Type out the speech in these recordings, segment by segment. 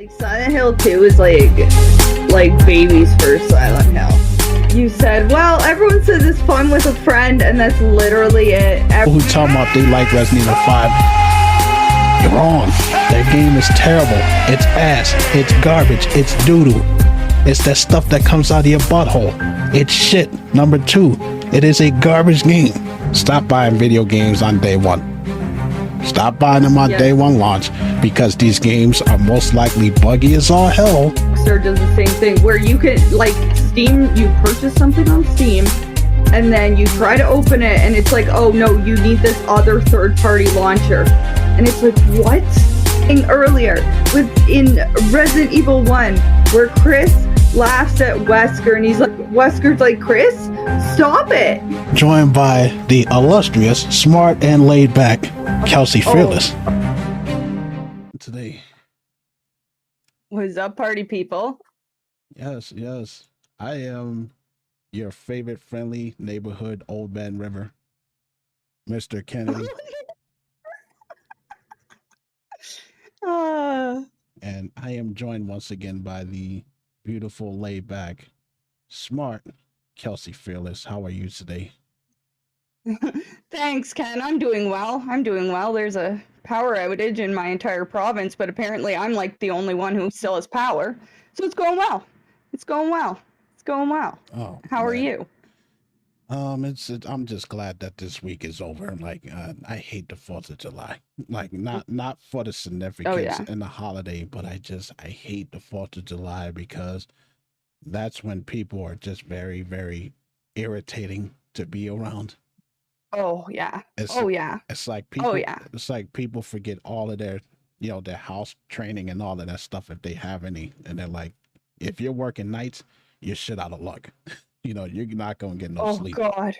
Like Silent Hill 2 is like baby's first Silent Hill. You said, well, everyone says it's fun with a friend, and that's literally it. Who talking about they like Resident Evil 5? You're wrong. That game is terrible. It's ass. It's garbage. It's doo-doo. It's that stuff that comes out of your butthole. It's shit. Number 2, it is a garbage game. Stop buying video games on day one. Stop buying them on day one launch, because these games are most likely buggy as all hell. Rockstar does the same thing where you can, like, Steam, you purchase something on Steam, and then you try to open it, and it's like, oh no, you need this other third-party launcher. And it's like, what? And earlier, in Resident Evil 1, where Chris laughs at Wesker, and he's like, Wesker's like, Chris, stop it! Joined by the illustrious, smart, and laid-back Kelsey Fearless. Today. What's up, party people? Yes. I am your favorite friendly neighborhood old man river, Mr. Kennedy. And I am joined once again by the beautiful, laid-back, smart Kelsey Fearless. How are you today? Thanks, Ken. I'm doing well. There's a power outage in my entire province, but apparently I'm like the only one who still has power. So it's going well. Oh, How are you? I'm just glad that this week is over. Like, I hate the 4th of July. Like, not for the significance and the holiday, but I hate the 4th of July because that's when people are just very, very irritating to be around. Oh yeah. It's like people. It's like people forget all of their, their house training and all of that stuff if they have any, and they're like, if you're working nights, you're shit out of luck. You're not gonna get no sleep. Oh God.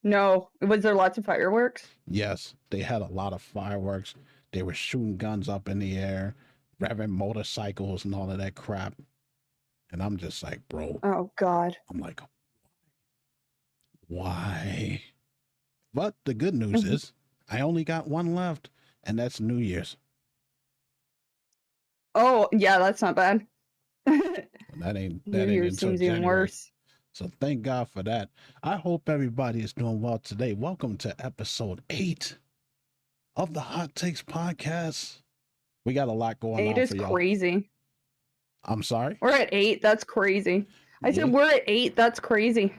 No. Was there lots of fireworks? Yes, they had a lot of fireworks. They were shooting guns up in the air, revving motorcycles and all of that crap. And I'm just like, bro. Oh God. I'm like, why? But the good news is I only got one left, and that's New Year's. Oh yeah, that's not bad. That ain't New Year's until seems January. even worse. So thank God for that. I hope everybody is doing well today. Welcome to episode 8 of the Hot Takes podcast. We got a lot going on. 8 is crazy. I'm sorry? We're at 8. That's crazy. I said we're at 8. That's crazy.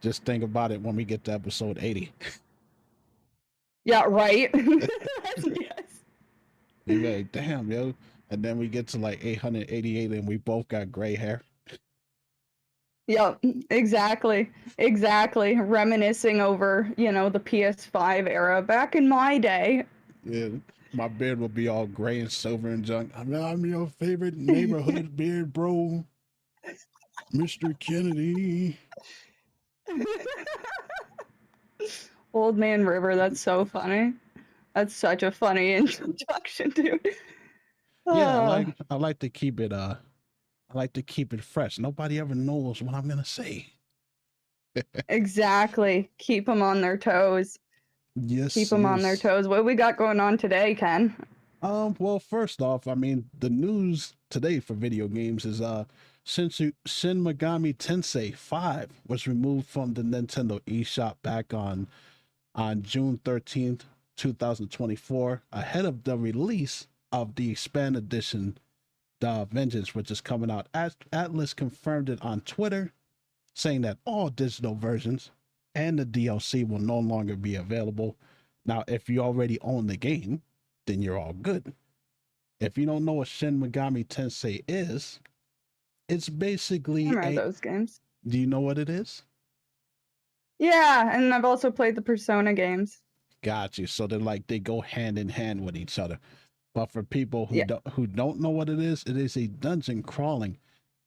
Just think about it when we get to episode 80. Yeah, right? Yes. You're like, damn, yo. And then we get to like 888 and we both got gray hair. Yeah, exactly. Reminiscing over, the PS5 era back in my day. Yeah, my beard will be all gray and silver and junk. I'm your favorite neighborhood beard, bro. Mr. Kennedy. Old Man River, that's so funny. That's such a funny introduction, dude. Yeah, I like to keep it fresh. Nobody ever knows what I'm gonna say. Exactly. Keep them on their toes. Yes. Keep them on their toes. What we got going on today, Ken? Well, first off, I mean, the news today for video games is Shin Megami Tensei 5 was removed from the Nintendo eShop back on June 13th, 2024, ahead of the release of the expanded edition, The Vengeance, which is coming out. Atlas confirmed it on Twitter, saying that all digital versions and the DLC will no longer be available. Now, if you already own the game, then you're all good. If you don't know what Shin Megami Tensei is, it's basically those games. Do you know what it is? Yeah, and I've also played the Persona games. Got you. So they go hand in hand with each other. But for people who don't know what it is a dungeon crawling,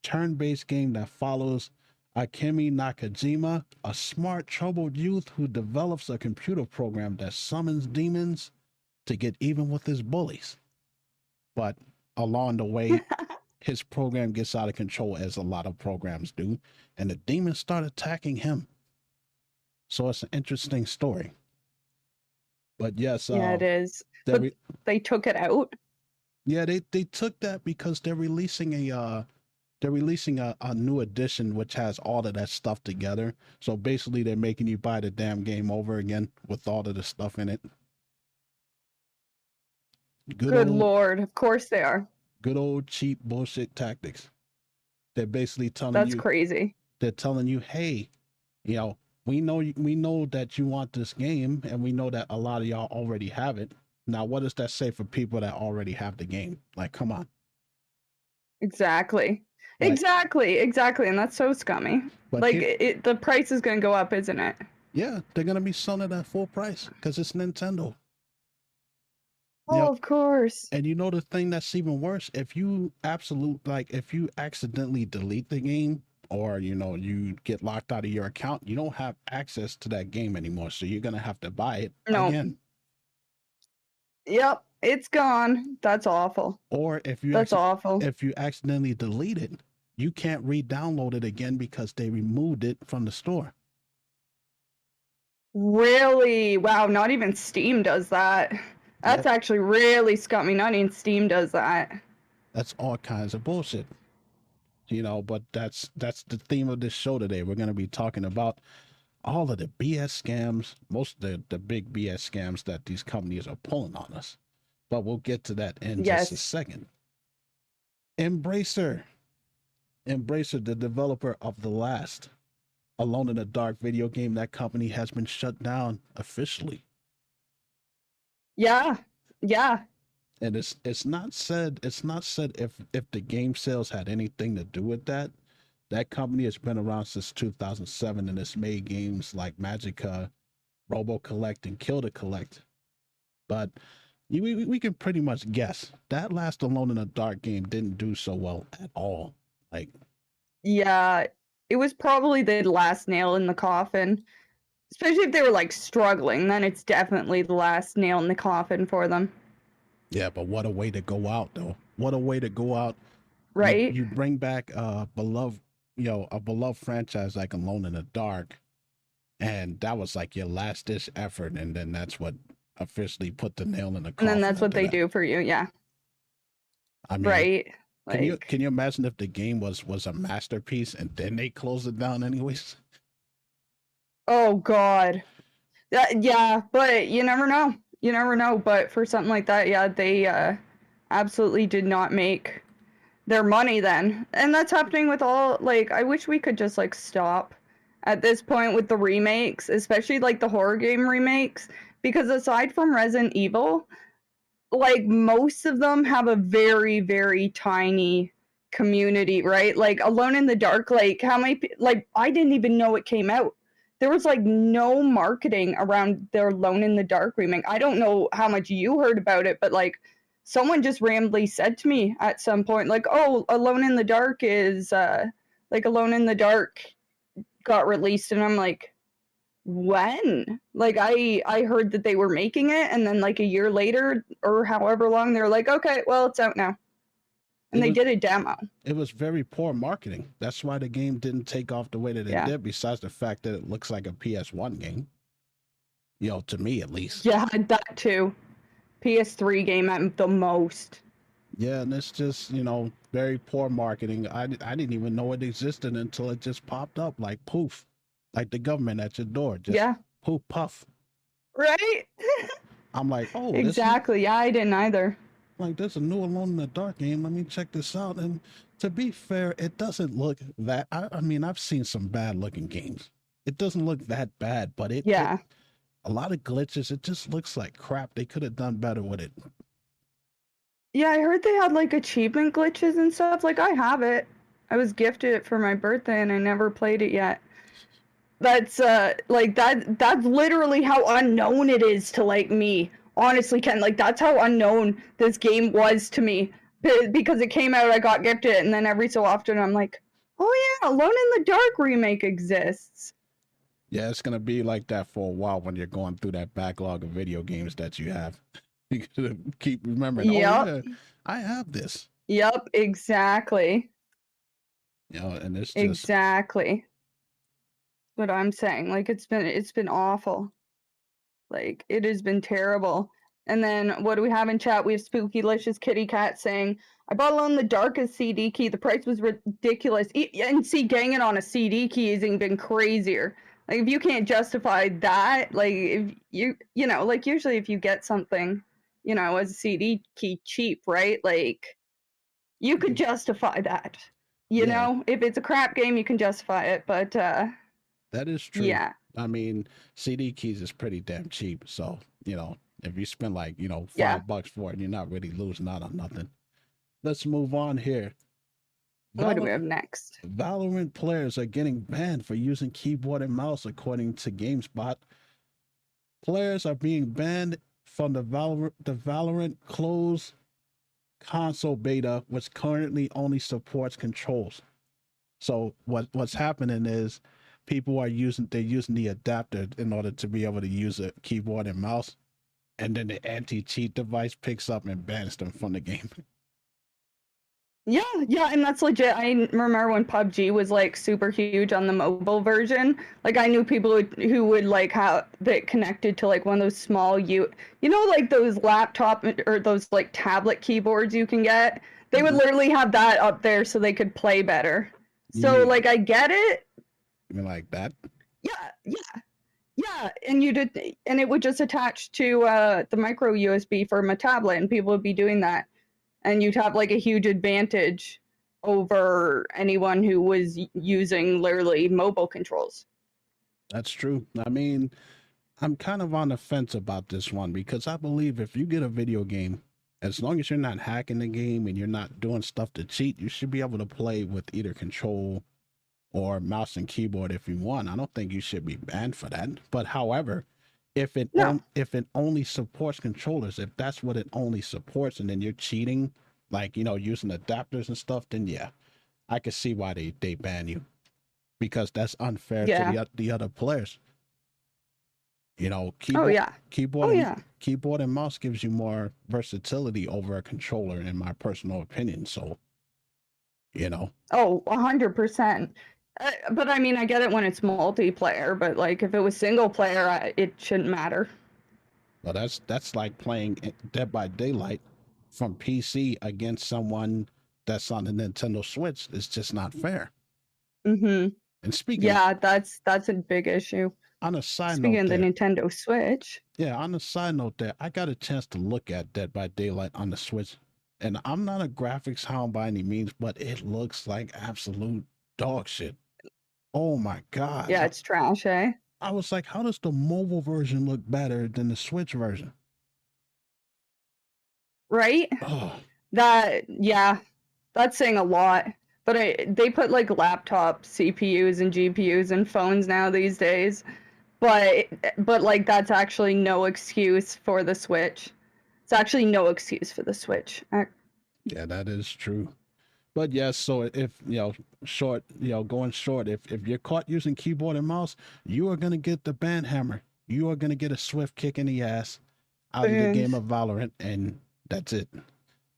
turn-based game that follows Akemi Nakajima, a smart, troubled youth who develops a computer program that summons demons to get even with his bullies. But along the way, his program gets out of control, as a lot of programs do, and the demons start attacking him. So it's an interesting story. But yes, yeah, it is. But they took it out. Yeah, they took that because they're releasing a new edition which has all of that stuff together. So basically they're making you buy the damn game over again with all of the stuff in it. Good Good old Lord. Of course they are. good old cheap bullshit tactics. They're basically That's crazy. hey, you know, we know that you want this game and we know that a lot of y'all already have it. Now, what does that say for people that already have the game? Like, come on. Exactly. Like, Exactly. And that's so scummy. but Like, here, the price is going to go up, isn't it? yeah, they're gonna be selling it at full price because it's Nintendo. You Oh, know, of course. and you know the thing that's even worse, if you if you accidentally delete the game or you get locked out of your account, you don't have access to that game anymore. So you're gonna have to buy it No. again. Yep. It's gone. That's awful. Or That's awful. if you accidentally delete it, you can't re-download it again because they removed it from the store. Really? Wow. Not even Steam does that. That's Yep. actually really scummy. Not even Steam does that. That's all kinds of bullshit. But that's the theme of this show today. We're going to be talking about all of the BS scams, most of the big BS scams that these companies are pulling on us. But we'll get to that in just a second. Embracer, the developer of The Last Alone in the Dark video game, that company has been shut down officially. Yeah. And it's not said if the game sales had anything to do with that. That company has been around since 2007 and it's made games like Magica, Robo Collect, and Kill to Collect. But we can pretty much guess that last Alone in the Dark game didn't do so well at all. Like, yeah, it was probably the last nail in the coffin. Especially if they were like struggling, then it's definitely the last nail in the coffin for them. yeah, but what a way to go out, though. What a way to go out. Right? You bring back a beloved franchise like Alone in the Dark, and that was like your last ditch effort, and then that's what officially put the nail in the coffin. And then that's what they do for you, yeah. I mean, right? Can you imagine if the game was a masterpiece and then they closed it down anyways? Oh God. Yeah, but you never know. You never know. But for something like that, yeah, they absolutely did not make their money then. And that's happening with all, like, I wish we could just like stop at this point with the remakes, especially like the horror game remakes, because aside from Resident Evil, like most of them have a very, very tiny community, right? Like Alone in the Dark, like how many, like I didn't even know it came out. There was like no marketing around their Alone in the Dark remake. I don't know how much you heard about it, but like someone just randomly said to me at some point, like, oh, Alone in the Dark is like Alone in the Dark got released, and I'm like, when? Like I heard that they were making it, and then like a year later or however long, they're like, okay, well, it's out now. And they did a demo. It was very poor marketing. That's why the game didn't take off the way that it did, besides the fact that it looks like a PS1 game. To me at least. Yeah, that too. PS3 game at the most. Yeah, and it's just, very poor marketing. I didn't even know it existed until it just popped up like poof. Like the government at your door. Just poof puff. Right? I'm like, oh, exactly. Yeah, I didn't either. Like, there's a new Alone in the Dark game. Let me check this out. And to be fair, it doesn't look that. I mean, I've seen some bad looking games. It doesn't look that bad, but a lot of glitches. It just looks like crap. They could have done better with it. Yeah, I heard they had like achievement glitches and stuff. Like, I have it. I was gifted it for my birthday and I never played it yet. That's like that's literally how unknown it is to like me. Honestly, Ken, like that's how unknown this game was to me. Because it came out, I got gifted it, and then every so often I'm like, oh yeah, Alone in the Dark remake exists. Yeah, it's gonna be like that for a while when you're going through that backlog of video games that you have. You gotta keep remembering, oh yeah, I have this. Yep, exactly. And it's just exactly what I'm saying. Like it's been awful. Like it has been terrible. And then what do we have in chat? We have Spookylicious Kitty Cat saying, I bought it on the darkest CD key. The price was ridiculous. And see, getting it on a CD key has even crazier. Like, if you can't justify that, like, if you know, like, usually if you get something, you know, as a CD key cheap, right? Like, you could justify that. You Yeah. know, if it's a crap game, you can justify it. But That is true. yeah, I mean, CD keys is pretty damn cheap. So, you know, if you spend like, you know, yeah. $5 for it, you're not really losing out on nothing. Let's move on here. What do we have next? Valorant players are getting banned for using keyboard and mouse, according to GameSpot. Players are being banned from the Valorant closed console beta, which currently only supports controls. So what's happening is people are using the adapter in order to be able to use a keyboard and mouse, and then the anti-cheat device picks up and bans them from the game. Yeah, and that's legit. I remember when PUBG was like super huge on the mobile version. Like, I knew people who would like have that connected to like one of those small you know, like those laptop or those like tablet keyboards you can get. They would literally have that up there so they could play better. So Yeah. like, I get it. You mean like that? Yeah, and it would just attach to the micro USB from a tablet, and people would be doing that. And you'd have like a huge advantage over anyone who was using literally mobile controls. That's true. I mean, I'm kind of on the fence about this one because I believe if you get a video game, as long as you're not hacking the game and you're not doing stuff to cheat, you should be able to play with either control or mouse and keyboard if you want. I don't think you should be banned for that. But however, if it only supports controllers, if that's what it only supports, and then you're cheating, like, you know, using adapters and stuff, then yeah, I can see why they ban you, because that's unfair to the other players. You know, keyboard and mouse gives you more versatility over a controller, in my personal opinion. So, you know. 100%. But I mean, I get it when it's multiplayer, but like if it was single player, it shouldn't matter. Well, that's like playing Dead by Daylight from PC against someone that's on the Nintendo Switch. It's just not fair. Mm-hmm. And speaking, that's a big issue. On a side speaking note, of the Nintendo Switch. Yeah, on a side note, there, I got a chance to look at Dead by Daylight on the Switch, and I'm not a graphics hound by any means, but it looks like absolute dog shit. Oh my god! Yeah, it's trash, eh? I was like, how does the mobile version look better than the Switch version? Right? Oh. That's saying a lot. But they put like laptop CPUs and GPUs in phones now these days. But like that's actually no excuse for the Switch. It's actually no excuse for the Switch. Yeah, that is true. But yes, so if going short, if you're caught using keyboard and mouse, you are gonna get the ban hammer. You are gonna get a swift kick in the ass out of the game of Valorant, and that's it.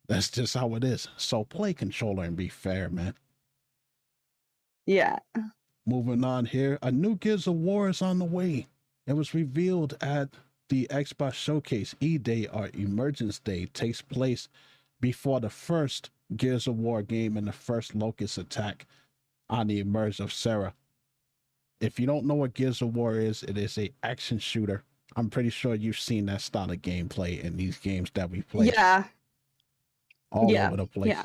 That's just how it is. So play controller and be fair, man. Yeah. Moving on here, a new Gears of War is on the way. It was revealed at the Xbox Showcase. E-Day, or Emergence Day, takes place before the first Gears of War game and the first Locust attack on the Emerge of Sarah. If you don't know what Gears of War is, it is a action shooter. I'm pretty sure you've seen that style of gameplay in these games that we play. Yeah. All over the place. Yeah.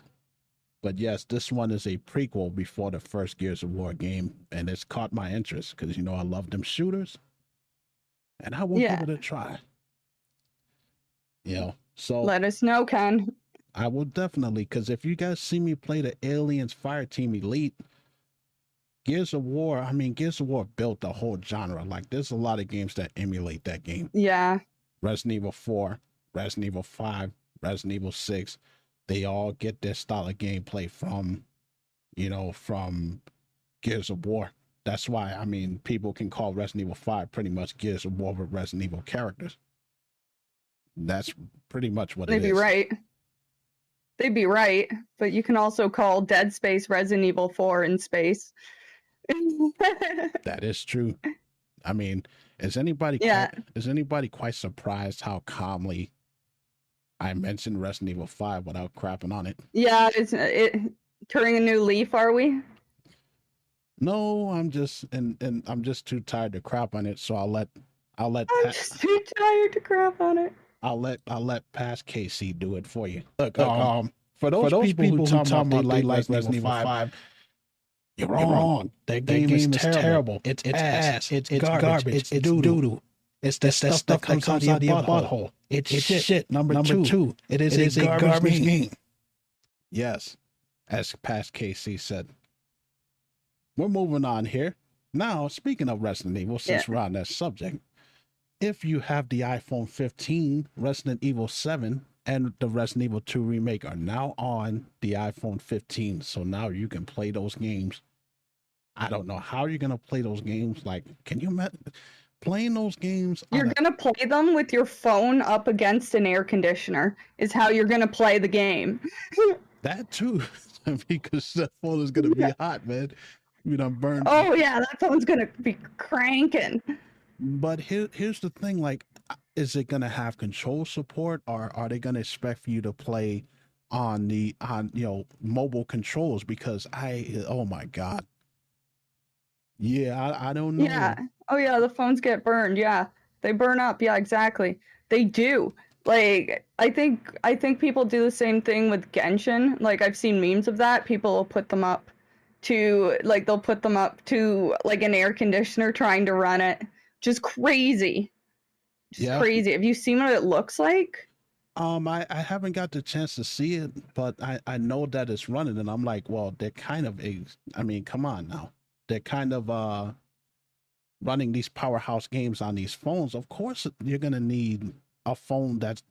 But yes, this one is a prequel before the first Gears of War game, and it's caught my interest because, you know, I love them shooters, and I will give it a try. You know, so let us know, Ken. I will definitely, because if you guys see me play the Aliens Fireteam Elite, Gears of War built the whole genre. Like, there's a lot of games that emulate that game. Yeah. Resident Evil 4, Resident Evil 5, Resident Evil 6. They all get their style of gameplay from Gears of War. That's why, I mean, people can call Resident Evil 5 pretty much Gears of War with Resident Evil characters. That's pretty much what it is. They'd be right, but you can also call Dead Space Resident Evil 4 in space. That is true. I mean, is anybody quite surprised how calmly I mentioned Resident Evil 5 without crapping on it. Yeah, it's turning a new leaf, are we? No, I'm just and I'm just too tired to crap on it, so I'll let I'm just too tired to crap on it. I'll let past KC do it for you. Look, Look, for for those those people who talk about they like Resident Evil 5, 5, you're you're wrong. wrong. That That game is game is terrible. terrible. It's It's ass. ass. It's It's garbage. garbage. It's It's doo-doo. doo-doo. It's that stuff that comes out of your butthole. It's shit. Number two. It is a garbage game. Yes, as past KC said. We're moving on here. Now, speaking of Resident Evil, since we're on that subject, if you have the iPhone 15, Resident Evil 7 and the Resident Evil 2 remake are now on the iPhone 15. So now you can play those games. I don't know how you're going to play those games. Like, can you imagine playing those games? You're going to play them with your phone up against an air conditioner is how you're going to play the game. That too, because that phone is going to be hot, man. You know, burn. Oh, yeah, that phone's going to be cranking. But here's the thing, like, is it going to have control support, or are they going to expect for you to play on mobile controls? Because oh my God. Yeah, I don't know. Yeah. Oh, yeah, the phones get burned. Yeah, they burn up. Yeah, exactly. They do. Like, I think people do the same thing with Genshin. Like, I've seen memes of that. People will put them up to, like, they'll put them up to, like, an air conditioner trying to run it. Just crazy. Just crazy. Have you seen what it looks like? I haven't got the chance to see it, but I know that it's running, and I'm like, well, they're kind of I mean, come on now. They're kind of running these powerhouse games on these phones. Of course, you're gonna need a phone that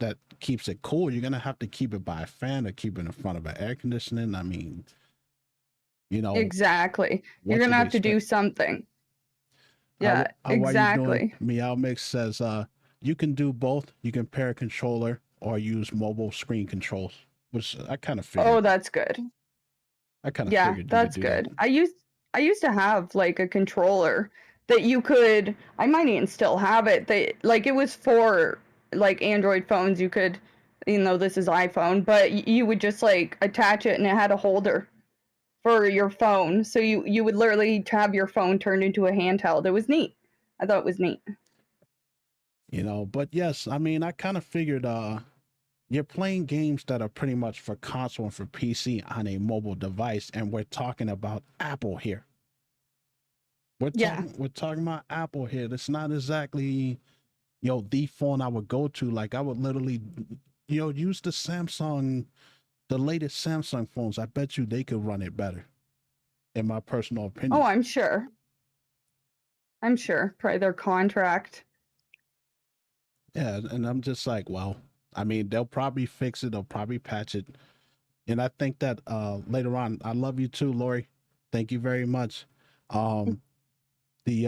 keeps it cool. You're gonna have to keep it by a fan or keep it in front of an air conditioning. I mean, you know, exactly. You're gonna have to do something. Yeah, exactly. Meow Mix says you can do both. You can pair a controller or use mobile screen controls, which I kind of figured. Oh, that's good. I kind of figured. That's good. That. I used to have like a controller that you could. I might even still have it. Like it was for like Android phones. You could, this is iPhone, but you would just like attach it and it had a holder for your phone. So you would literally have your phone turned into a handheld. It was neat. I thought it was neat. But yes, I mean, I kind of figured you're playing games that are pretty much for console and for PC on a mobile device, and we're talking about Apple here. We're talking about Apple here. It's not exactly, the phone I would go to. Like I would literally, use the latest Samsung phones. I bet you they could run it better, in my personal opinion. Oh, I'm sure. Probably their contract. Yeah, and I'm just like, well, I mean, they'll probably fix it. They'll probably patch it. And I think that later on, I love you too, Lori. Thank you very much. I think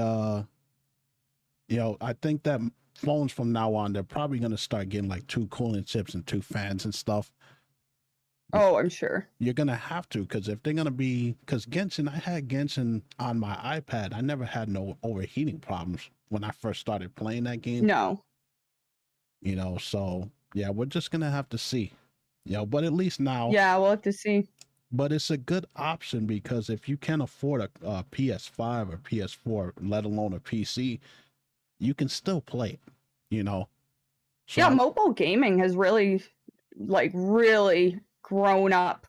that phones from now on, they're probably going to start getting like 2 cooling chips and 2 fans and stuff. Oh, I'm sure. You're going to have to, because if they're going to be, because Genshin, I had Genshin on my iPad. I never had no overheating problems when I first started playing that game. No. So yeah, we're just going to have to see, but at least now. Yeah, we'll have to see. But it's a good option because if you can't afford a PS5 or PS4, let alone a PC, you can still play it, So yeah, mobile gaming has really grown up.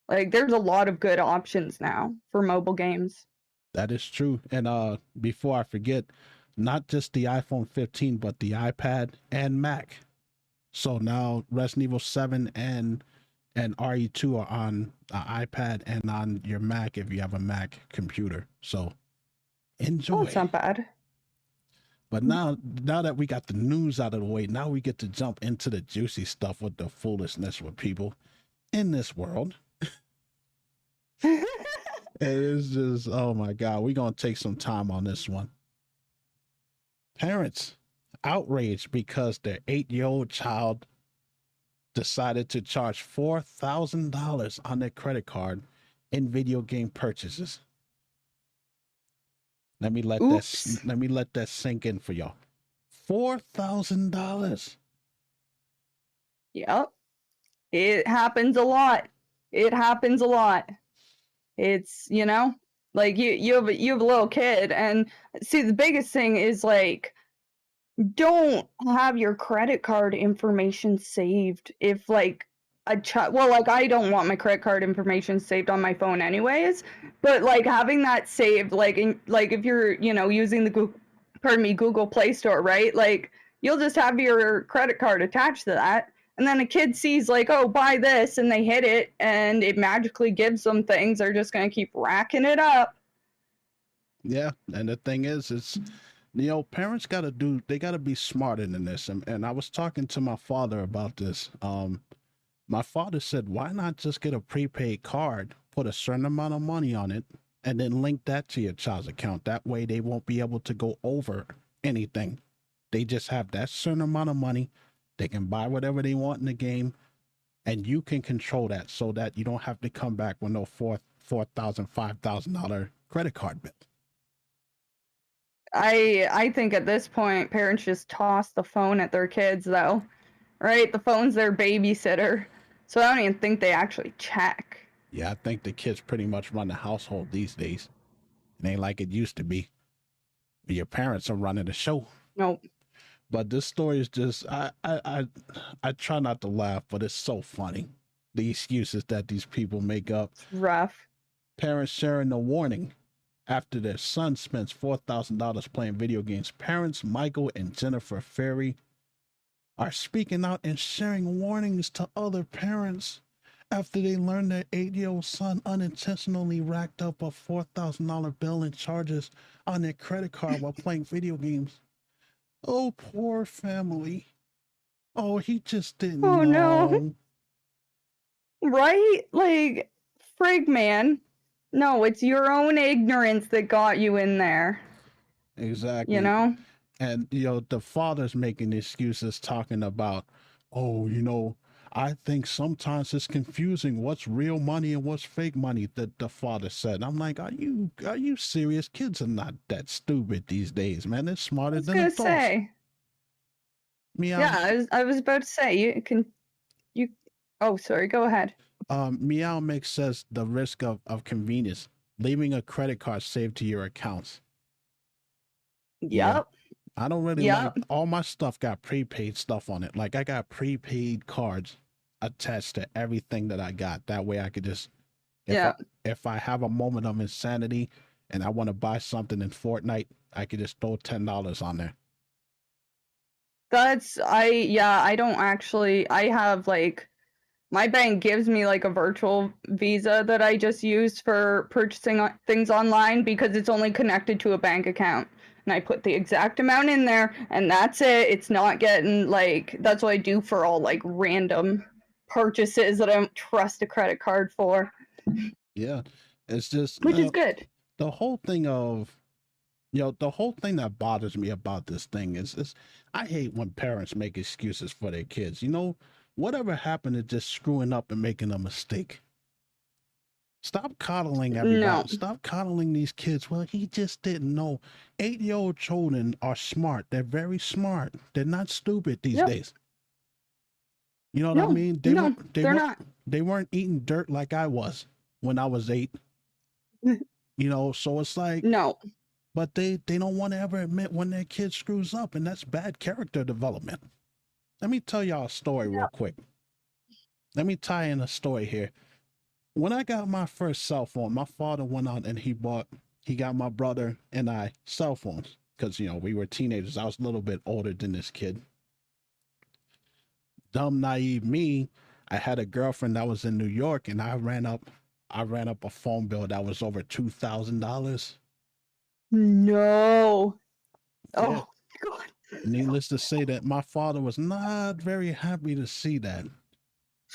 Like, there's a lot of good options now for mobile games. That is true. And before I forget, not just the iPhone 15, but the iPad and Mac. So now Resident Evil 7 and RE2 are on iPad and on your Mac if you have a Mac computer. So enjoy. Oh, it's not bad. But now that we got the news out of the way, now we get to jump into the juicy stuff with the foolishness with people in this world. It is just, oh my God, we're going to take some time on this one. Parents outraged because their 8-year-old child decided to charge $4,000 on their credit card in video game purchases. Let me let that sink in for y'all. $4,000. Yep. It happens a lot. It happens a lot. It's, like you have a little kid, and see, the biggest thing is like, don't have your credit card information saved if like a child, well, like I don't want my credit card information saved on my phone anyways, but like having that saved, like in, like if you're, using the Google Play Store, right? Like you'll just have your credit card attached to that. And then a kid sees like, oh, buy this, and they hit it, and it magically gives them things. They're just gonna keep racking it up. Yeah, and the thing is, it's parents they gotta be smarter than this. And I was talking to my father about this. My father said, why not just get a prepaid card, put a certain amount of money on it, and then link that to your child's account. That way they won't be able to go over anything. They just have that certain amount of money. They can buy whatever they want in the game, and you can control that so that you don't have to come back with no $4,000, $5,000 credit card bill. I think at this point, parents just toss the phone at their kids, though, right? The phone's their babysitter, so I don't even think they actually check. Yeah, I think the kids pretty much run the household these days. It ain't like it used to be. Your parents are running the show. Nope. But this story is just, I try not to laugh, but it's so funny. The excuses that these people make up. It's rough. Parents sharing a warning after their son spends $4,000 playing video games. Parents Michael and Jennifer Ferry are speaking out and sharing warnings to other parents after they learned their 8-year-old son unintentionally racked up a $4,000 bill in charges on their credit card while playing video games. Oh, poor family. Oh, he just didn't know. No. Right? Like, frig, man. No, it's your own ignorance that got you in there. Exactly. And, the father's making excuses talking about, oh, I think sometimes it's confusing what's real money and what's fake money, that the father said. I'm like, are you serious? Kids are not that stupid these days, man. They're smarter than adults. Say. Meow. Yeah, I was about to say, oh, sorry, go ahead. Meow Mix says the risk of convenience, leaving a credit card saved to your accounts. Yep. Yeah. I don't really like, all my stuff got prepaid stuff on it. Like I got prepaid cards attached to everything that I got. That way I could just, if I have a moment of insanity and I want to buy something in Fortnite, I could just throw $10 on there. I don't actually, I have like, my bank gives me like a virtual Visa that I just use for purchasing things online because it's only connected to a bank account. And I put the exact amount in there, and that's it. It's not getting like, that's what I do for all like random purchases that I don't trust a credit card for. Yeah, it's just, which is good. The whole thing of, the whole thing that bothers me about this thing is I hate when parents make excuses for their kids. Whatever happened to just screwing up and making a mistake? Stop coddling everybody. No. Stop coddling these kids. Well, he just didn't know. 8-year-old children are smart. They're very smart. They're not stupid these days. You know what I mean? They're not. They weren't eating dirt like I was when I was 8. So it's like, no. But they don't want to ever admit when their kid screws up, and that's bad character development. Let me tell y'all a story real quick. Let me tie in a story here. When I got my first cell phone, my father went out and he got my brother and I cell phones because, we were teenagers. I was a little bit older than this kid. Dumb, naive me. I had a girlfriend that was in New York, and I ran up a phone bill that was over $2,000. No. Yeah. Oh, God. Needless to say that my father was not very happy to see that.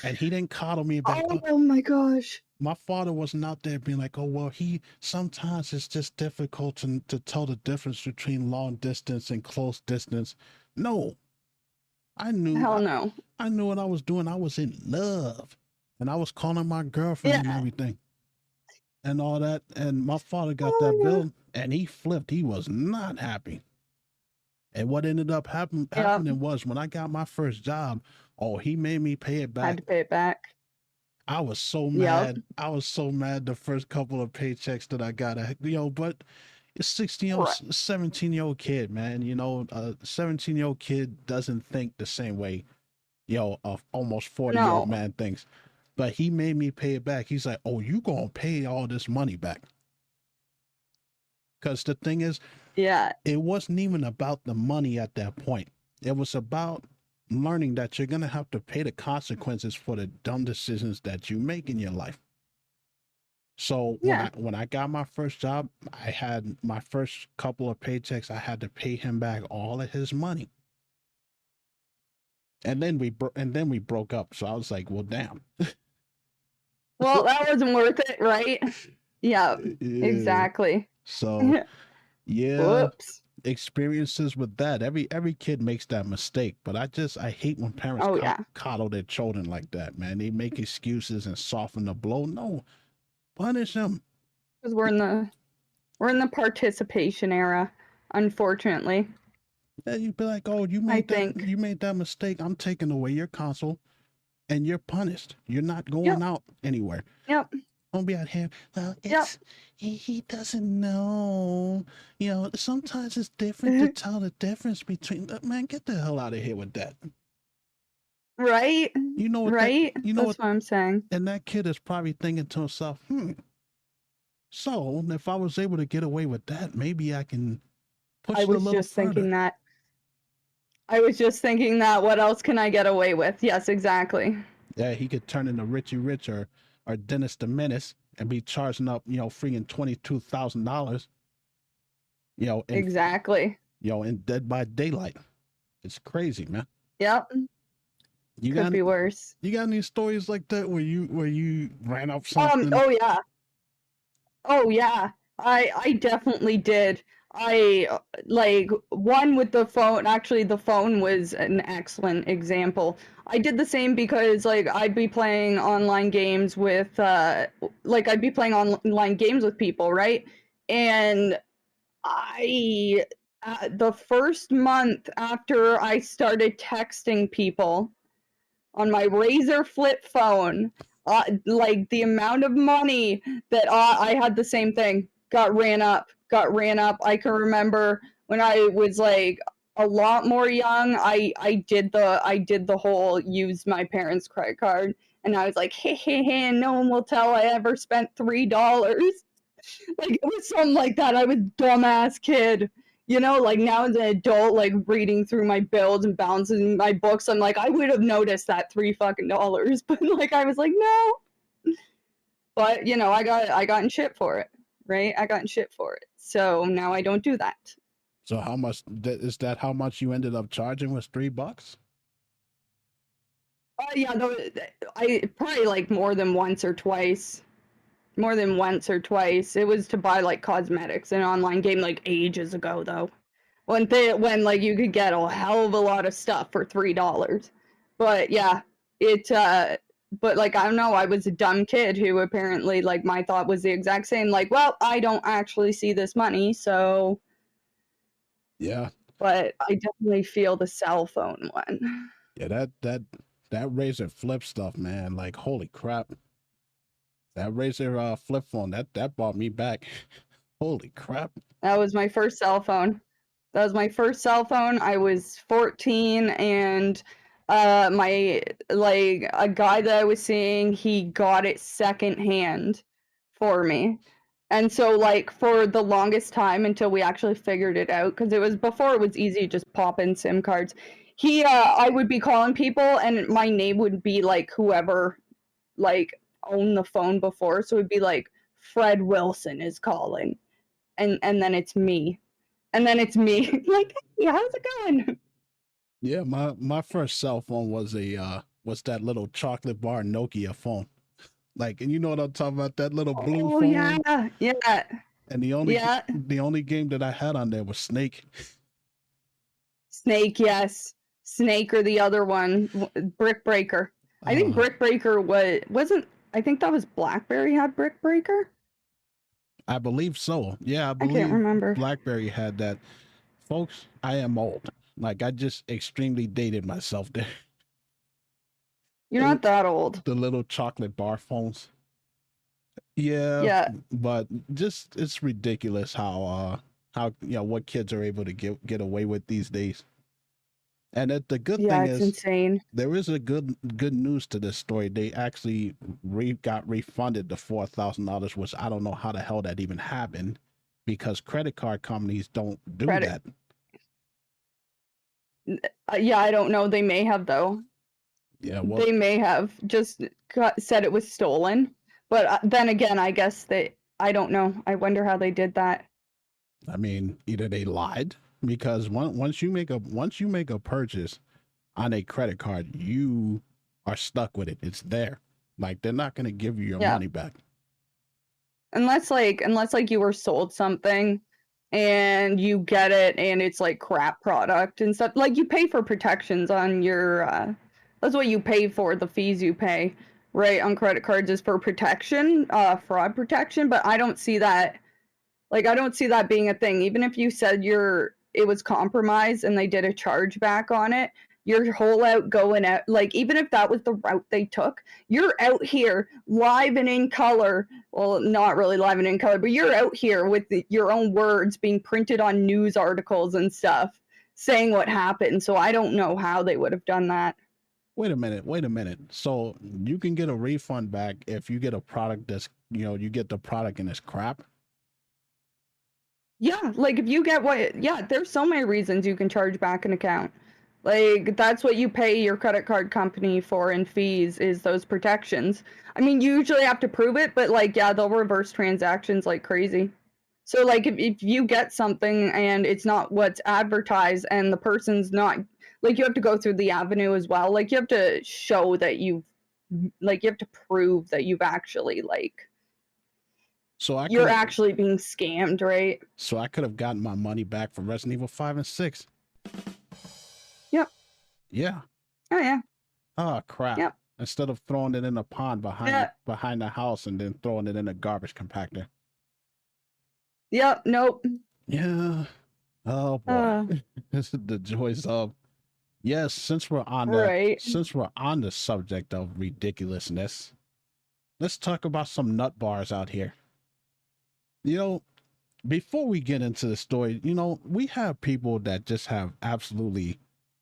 And he didn't coddle me back up. Oh my gosh. My father wasn't out there being like, oh, well, sometimes it's just difficult to tell the difference between long distance and close distance. No. I knew. Hell no. I knew what I was doing. I was in love. And I was calling my girlfriend and everything. And all that. And my father got that bill and he flipped. He was not happy. And what ended up happening was when I got my first job, Oh, he made me pay it Had back. to pay it back. I was so Yep. mad. I was so mad the first couple of paychecks that I got. But it's 16-year-old, Right. 17-year-old kid, man. A 17-year-old kid doesn't think the same way, a almost 40-year-old No. man thinks. But he made me pay it back. He's like, "Oh, you gonna pay all this money back?" Because the thing is, Yeah. it wasn't even about the money at that point. It was about learning that you're gonna have to pay the consequences for the dumb decisions that you make in your life. So Yeah. when I got my first job, I had my first couple of paychecks. I had to pay him back all of his money, and then we broke up. So I was like, well, damn. Well, that wasn't worth it, right? Yeah. Yeah. Exactly. So yeah, Whoops. experiences with that. Every kid makes that mistake, but I hate when parents Oh yeah. coddle their children like that, man. They make excuses and soften the blow. No, punish them. Because we're in the participation era, unfortunately. Yeah, you'd be like, oh, I think. you made that mistake. I'm taking away your console, and you're punished. You're not going Yep. out anywhere. Yep. Don't be out here. Well, Yep. he doesn't know. Sometimes it's different to tell the difference between. Man, get the hell out of here with that. Right? You know what? Right? You know That's what I'm saying. And that kid is probably thinking to himself, so if I was able to get away with that, maybe I can push it a little further. I was just thinking that. What else can I get away with? Yes, exactly. Yeah, he could turn into Richie Rich or Dennis the Menace and be charging up, freaking $22,000. Exactly. In Dead by Daylight. It's crazy, man. Yep. Could be worse. You got any stories like that where you ran up something? Oh yeah. I definitely did. I like one with the phone. Actually, the phone was an excellent example. I did the same because I'd be playing online games with people, right? And the first month after I started texting people on my Razor flip phone, the amount of money that I had the same thing got ran up. I can remember when I was a lot more young, I did the whole use my parents' credit card, and I was like, hey, no one will tell I ever spent $3. It was something like that. I was dumbass kid. Now as an adult, reading through my bills and balancing my books, I'm like, I would have noticed that $3 fucking, but I was like, no. But I got in shit for it, right? I got in shit for it, so now I don't do that. So how much is that? How much you ended up charging was $3? Yeah, I probably more than once or twice. It was to buy cosmetics in an online game ages ago though. When you could get a hell of a lot of stuff for $3. But yeah, but I don't know, I was a dumb kid who apparently my thought was the exact same, well, I don't actually see this money, so yeah. But I definitely feel the cell phone one. Yeah, that Razor flip stuff, man, holy crap. That Razor flip phone, that brought me back. Holy crap. That was my first cell phone. I was 14, and my a guy that I was seeing, he got it secondhand for me. And so for the longest time until we actually figured it out, because it was before it was easy to just pop in SIM cards. I would be calling people and my name would be whoever owned the phone before, so it'd be Fred Wilson is calling, and then it's me. Hey, how's it going? Yeah, my first cell phone was that little chocolate bar Nokia phone. And you know what I'm talking about, that little blue phone. Yeah. And the only game that I had on there was Snake. Snake, yes. Snake, or the other one, Brick Breaker. I think Brick Breaker wasn't. I think that was BlackBerry had Brick Breaker. I believe so. Yeah, I can't remember. BlackBerry had that. Folks, I am old. I just extremely dated myself there. You're not that old. The little chocolate bar phones. Yeah, Yeah. but just it's ridiculous how what kids are able to get away with these days. And the good Yeah, thing it's is insane. there is a good news to this story. They actually got refunded the $4,000, which I don't know how the hell that even happened, because credit card companies don't do Credit. that. Yeah, I don't know. They may have though. Yeah, well, They may have just said it was stolen. But then again, I guess I don't know. I wonder how they did that. I mean, either they lied, because once you make a purchase on a credit card, you are stuck with it. It's there. Like, they're not going to give you your money back. Unless you were sold something and you get it and it's like crap product and stuff. Like, you pay for protections on your that's what you pay for, the fees you pay, right, on credit cards is for protection, fraud protection, but I don't see that. Like, I don't see that being a thing. Even if you said it was compromised and they did a chargeback on it, your whole out going out, like, even if that was the route they took, you're out here live and in color. Well, not really live and in color, but you're out here with your own words being printed on news articles and stuff saying what happened. So I don't know how they would have done that. Wait a minute. So you can get a refund back if you get a product that's, you get the product and it's crap? Yeah, like, if you get there's so many reasons you can charge back an account. Like, that's what you pay your credit card company for in fees, is those protections. I mean, you usually have to prove it, but like, yeah, they'll reverse transactions like crazy. So like, if you get something and it's not what's advertised and the person's not, like, you have to go through the avenue as well. Like, you have to show that you have to prove that you've actually you're actually being scammed, right? So I could have gotten my money back for Resident Evil 5 and 6. Yep. Yeah. Oh yeah. Oh crap. Yep. Instead of throwing it in a pond behind the house and then throwing it in a garbage compactor. Yep. Nope. Yeah. Oh boy. This is the joys of. Yes, since we're on the subject of ridiculousness, let's talk about some nut bars out here. Before we get into the story, we have people that just have absolutely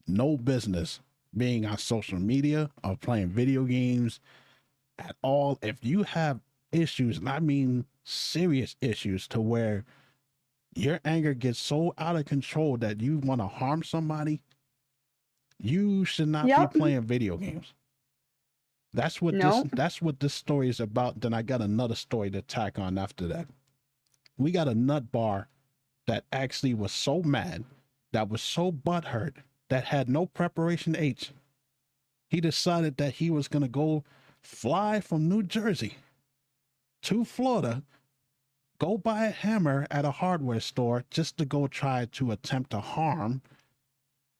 no business being on social media or playing video games at all. If you have issues, and I mean serious issues, to where your anger gets so out of control that you want to harm somebody, you should not be playing video games. That's what this story is about. Then I got another story to tack on after that. We got a nut bar that actually was so mad, that was so butthurt, that had no preparation H. He decided that he was going to go fly from New Jersey to Florida, go buy a hammer at a hardware store just to go try to attempt to harm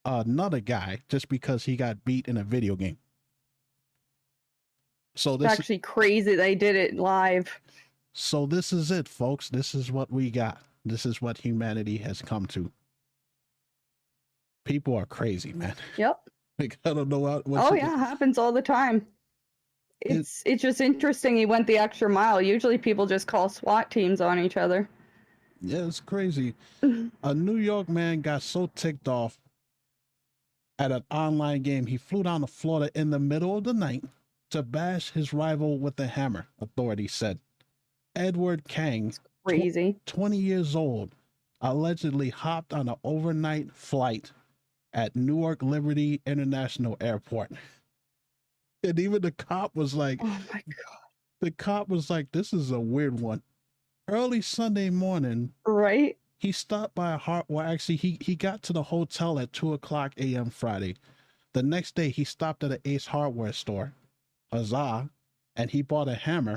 another guy just because he got beat in a video game. So this is actually crazy they did it live. So this is it, folks. This is what we got. This is what humanity has come to. People are crazy, man. Yep. Like, I don't know what. Oh yeah, happens all the time. It's just interesting he went the extra mile. Usually people just call SWAT teams on each other. Yeah, it's crazy. A New York man got so ticked off at an online game, he flew down to Florida in the middle of the night to bash his rival with a hammer, authorities said. Edward Kang, crazy, 20 years old, allegedly hopped on an overnight flight at Newark Liberty International Airport. And even the cop was like, oh my God. The cop was like, this is a weird one. Early Sunday morning, right? He stopped by he got to the hotel at 2:00 a.m. Friday. The next day, he stopped at an Ace Hardware store, Huzzah, and he bought a hammer.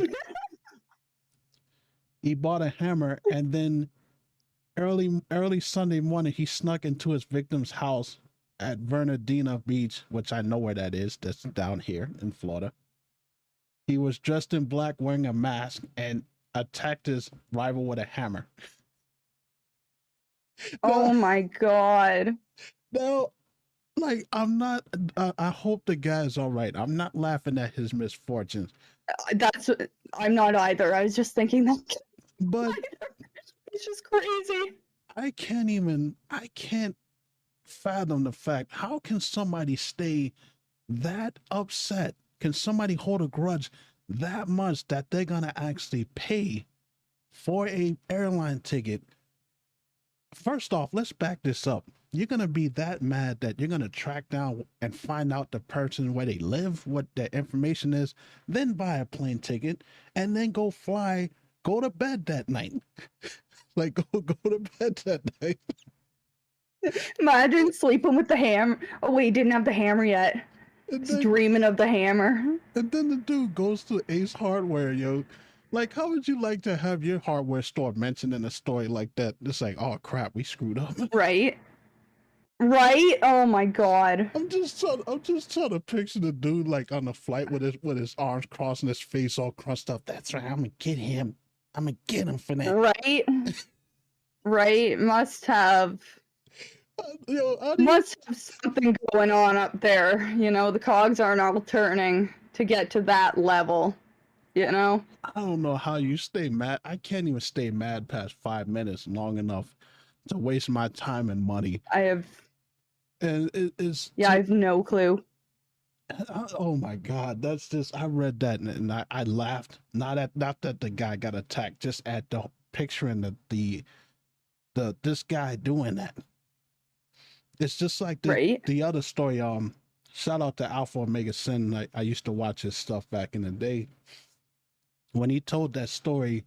And then early Sunday morning, he snuck into his victim's house at Vernadina Beach, which I know where that is. That's down here in Florida. He was dressed in black, wearing a mask, and attacked his rival with a hammer. Oh my God. Now, Like, I'm not. I hope the guy's all right. I'm not laughing at his misfortunes, That's I'm not either. I was just thinking that. but It's just crazy. I can't even. I can't fathom the fact. How can somebody stay that upset? Can somebody hold a grudge that much that they're gonna actually pay for a airline ticket? First off, let's back this up. You're gonna be that mad that you're gonna track down and find out the person where they live, what their information is, then buy a plane ticket, and then go to bed that night. Like go to bed that night. Imagine sleeping with the hammer. Oh wait, didn't have the hammer yet. And Just then dreaming of the hammer. and then the dude goes to Ace Hardware, yo. Like, how would you like to have your hardware store mentioned in a story like that? It's like, oh crap, we screwed up. Right? Right? Oh my god. I'm just trying to picture the dude like on the flight with his arms crossed and his face all crushed up. That's right, I'm gonna get him. I'm gonna get him for that. Right? Right? Must have Yo, must have something going on up there. You know, the cogs aren't all turning to get to that level. You know? I don't know how you stay mad. I can't even stay mad past 5 minutes long enough to waste my time and money. I have And it is I have no clue. oh my god, that's just I read that and I laughed. Not that the guy got attacked, just at the picturing the this guy doing that. It's just like Right? the other story. Shout out to Alpha Omega Sin. I used to watch his stuff back in the day. When he told that story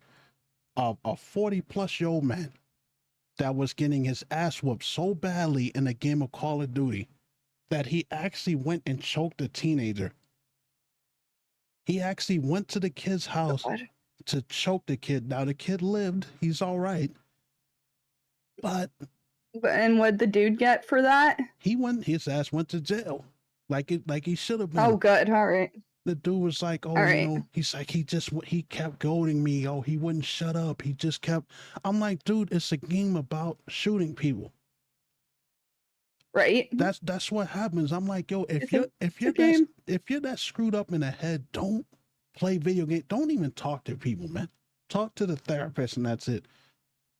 of a 40-plus-year-old man that was getting his ass whooped so badly in a game of Call of Duty that he actually went and choked a teenager. He actually went to the kid's house God. to choke the kid. Now the kid lived. He's all right. But And what'd the dude get for that? his ass went to jail. Like he should have been. Oh good, alright. The dude was like, oh, Right. he's like, he kept goading me. Oh, he wouldn't shut up. He just kept, I'm like, dude, it's a game about shooting people. Right? That's what happens. I'm like, yo, if It's you're a game. if you're that screwed up in the head, don't play video games. Don't even talk to people, man. Talk to the therapist and that's it.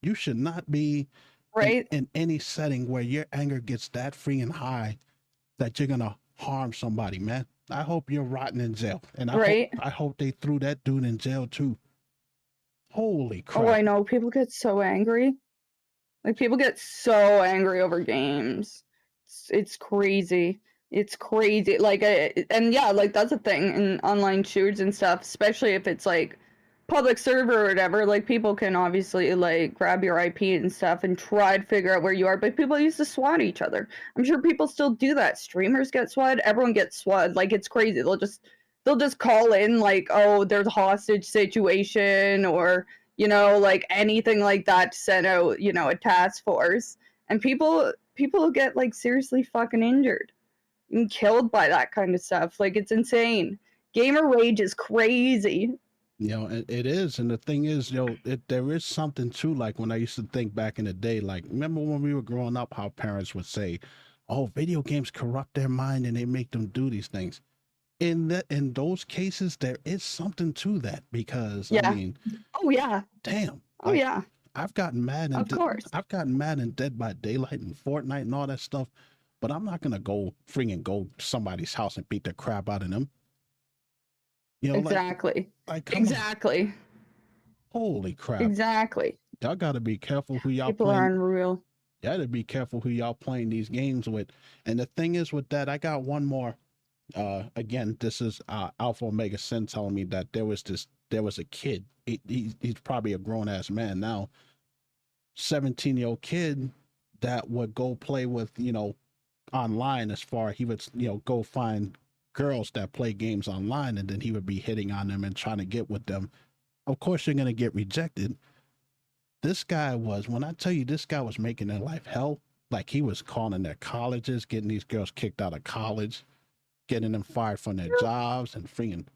You should not be Right? in any setting where your anger gets that free and high that you're gonna harm somebody, man. I hope you're rotting in jail, and I hope they threw that dude in jail too. Holy crap! Oh, I know. People get so angry. Like people get so angry over games. It's crazy. It's crazy. Like, and yeah, like that's a thing in online shooters and stuff. Especially if it's like public server or whatever. Like people can obviously like grab your IP and stuff and try to figure out where you are. But people used to swat each other. I'm sure people still do that. Streamers get swatted. Everyone gets swatted. Like it's crazy. They'll just call in like, oh, there's a hostage situation or you know, like anything like that to send out, you know, a task force. And people get like seriously fucking injured and killed by that kind of stuff. Like it's insane. Gamer rage is crazy. You know, it is, and the thing is, there is something too. Like when I used to think back in the day, like remember when we were growing up, how parents would say, "Oh, video games corrupt their mind and they make them do these things." In those cases, there is something to that because Yeah. I mean, Oh yeah. damn. Oh Like, yeah. I've gotten mad and Of course. I've gotten mad in Dead by Daylight and Fortnite and all that stuff, but I'm not gonna go to somebody's house and beat the crap out of them. You know, Exactly. come on. Exactly. Holy crap! Exactly. Y'all gotta be careful who y'all People are playing. unreal. You gotta be careful who y'all playing these games with. And the thing is with that, I got one more. Again, this is Alpha Omega Sin telling me that there was a kid. He's probably a grown ass man now. 17-year-old kid that would go play with, online as far he would, go find girls that play games online and then he would be hitting on them and trying to get with them. Of course, you're going to get rejected. When I tell you this guy was making their life hell, like he was calling their colleges, getting these girls kicked out of college, getting them fired from their jobs and freeing.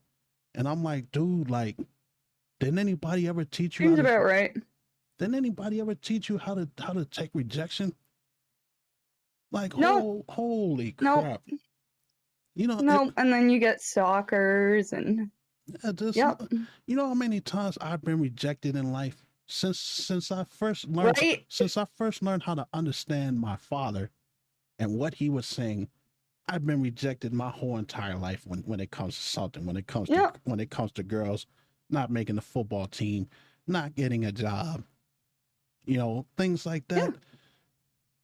And I'm like, dude, like, didn't anybody ever teach you? Seems about right. Didn't anybody ever teach you how to take rejection? Like, No, holy no, crap. You know, no. And then you get stalkers and just, yep, you know how many times I've been rejected in life right? since I first learned how to understand my father and what he was saying. I've been rejected my whole entire life when it comes to something, Yep, when it comes to girls not making the football team, not getting a job, you know, things like yeah, that. yeah.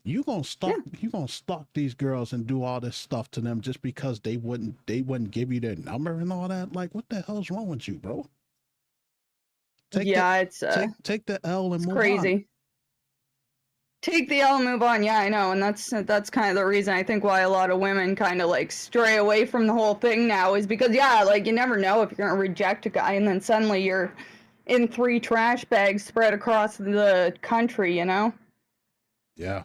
You gonna stalk these girls and do all this stuff to them just because they wouldn't give you their number and all that. Like, what the hell's wrong with you, bro? Take the Yeah, take the L and it's move on. crazy. Take the L and move on. Yeah, I know, and that's kind of the reason I think why a lot of women kind of like stray away from the whole thing now is because yeah, like you never know if you're gonna reject a guy and then suddenly you're in 3 trash bags spread across the country, you know? Yeah,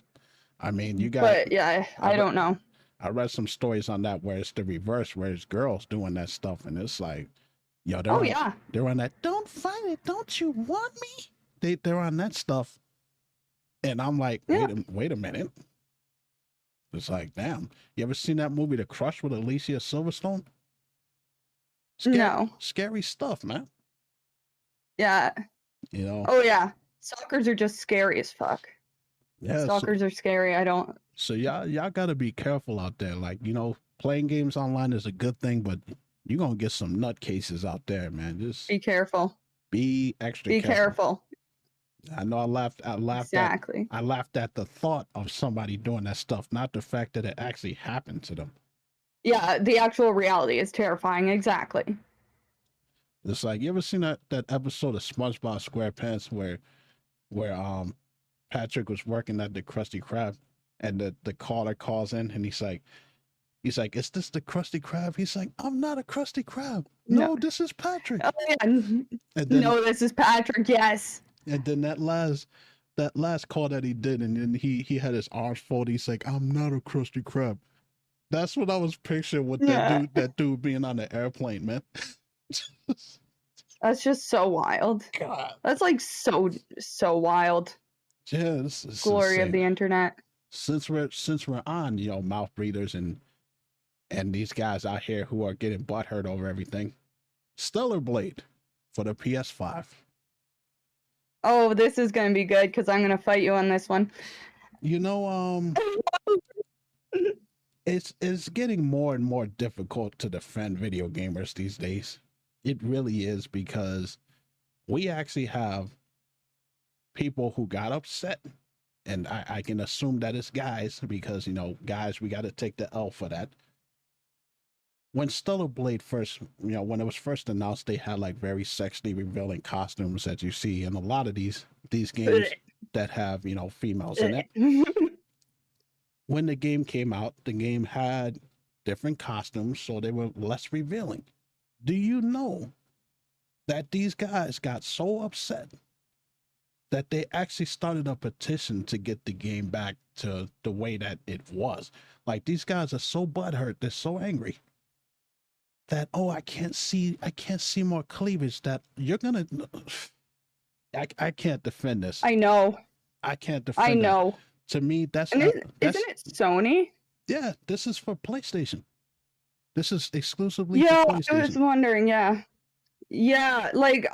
I mean, you got But yeah, I I re- don't know. I read some stories on that where it's the reverse, where it's girls doing that stuff, and it's like, yo, Oh yeah, they're on that. Don't fight it, don't you want me? They're on that stuff, and I'm like, yeah. wait a minute. It's like, damn. You ever seen that movie, The Crush, with Alicia Silverstone? No. Scary stuff, man. Yeah. You know, Oh yeah. Stalkers are just scary as fuck. yeah. Stalkers are scary. I don't. So y'all gotta be careful out there. Like, you know, playing games online is a good thing, but you're gonna get some nutcases out there, man. Just Be careful. be extra Be careful. careful. I know Exactly. I laughed at the thought of somebody doing that stuff, not the fact that it actually happened to them. Yeah, the actual reality is terrifying. Exactly. It's like, you ever seen that episode of SpongeBob SquarePants where Patrick was working at the Krusty Krab and the caller calls in and he's like, is this the Krusty Krab? He's like, I'm not a Krusty Krab. No. No, this is Patrick. Oh yeah. And then No, this is Patrick. Yes. and then that last call that he did, and then he had his arms folded. He's like, I'm not a Krusty Krab. That's what I was picturing with Yeah. that dude being on the airplane, man. That's just so wild. God. That's like so wild. Yeah, this is Glory insane. of the internet. Since we're on, you know, mouth breathers and these guys out here who are getting butthurt over everything. Stellar Blade for the PS5. Oh, this is gonna be good because I'm gonna fight you on this one. You know, it's getting more and more difficult to defend video gamers these days. It really is, because we actually have people who got upset, and I can assume that it's guys, because, you know, guys, we got to take the L for that. When Stellar Blade first, you know, when it was first announced, they had like very sexually revealing costumes that you see in a lot of these games that have, you know, females in it. When the game came out, the game had different costumes, so they were less revealing. Do you know that these guys got so upset that they actually started a petition to get the game back to the way that it was? Like, these guys are so butthurt, they're so angry that, oh, I can't see more cleavage, that you're gonna, I can't defend this. I know. I can't defend I know. that. To me, that's and isn't it Sony? Yeah, this is for PlayStation. This is exclusively Yeah, for PlayStation. I was wondering. Yeah, like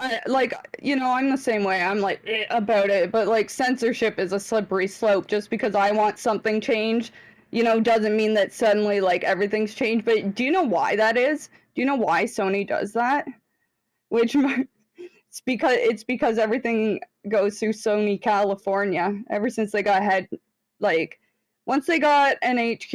you know, I'm the same way. I'm like about it, but like censorship is a slippery slope. Just because I want something changed, you know, doesn't mean that suddenly like everything's changed. But do you know why that is? Do you know why Sony does that? Which it's because everything goes through Sony California. Ever since they got once they got an HQ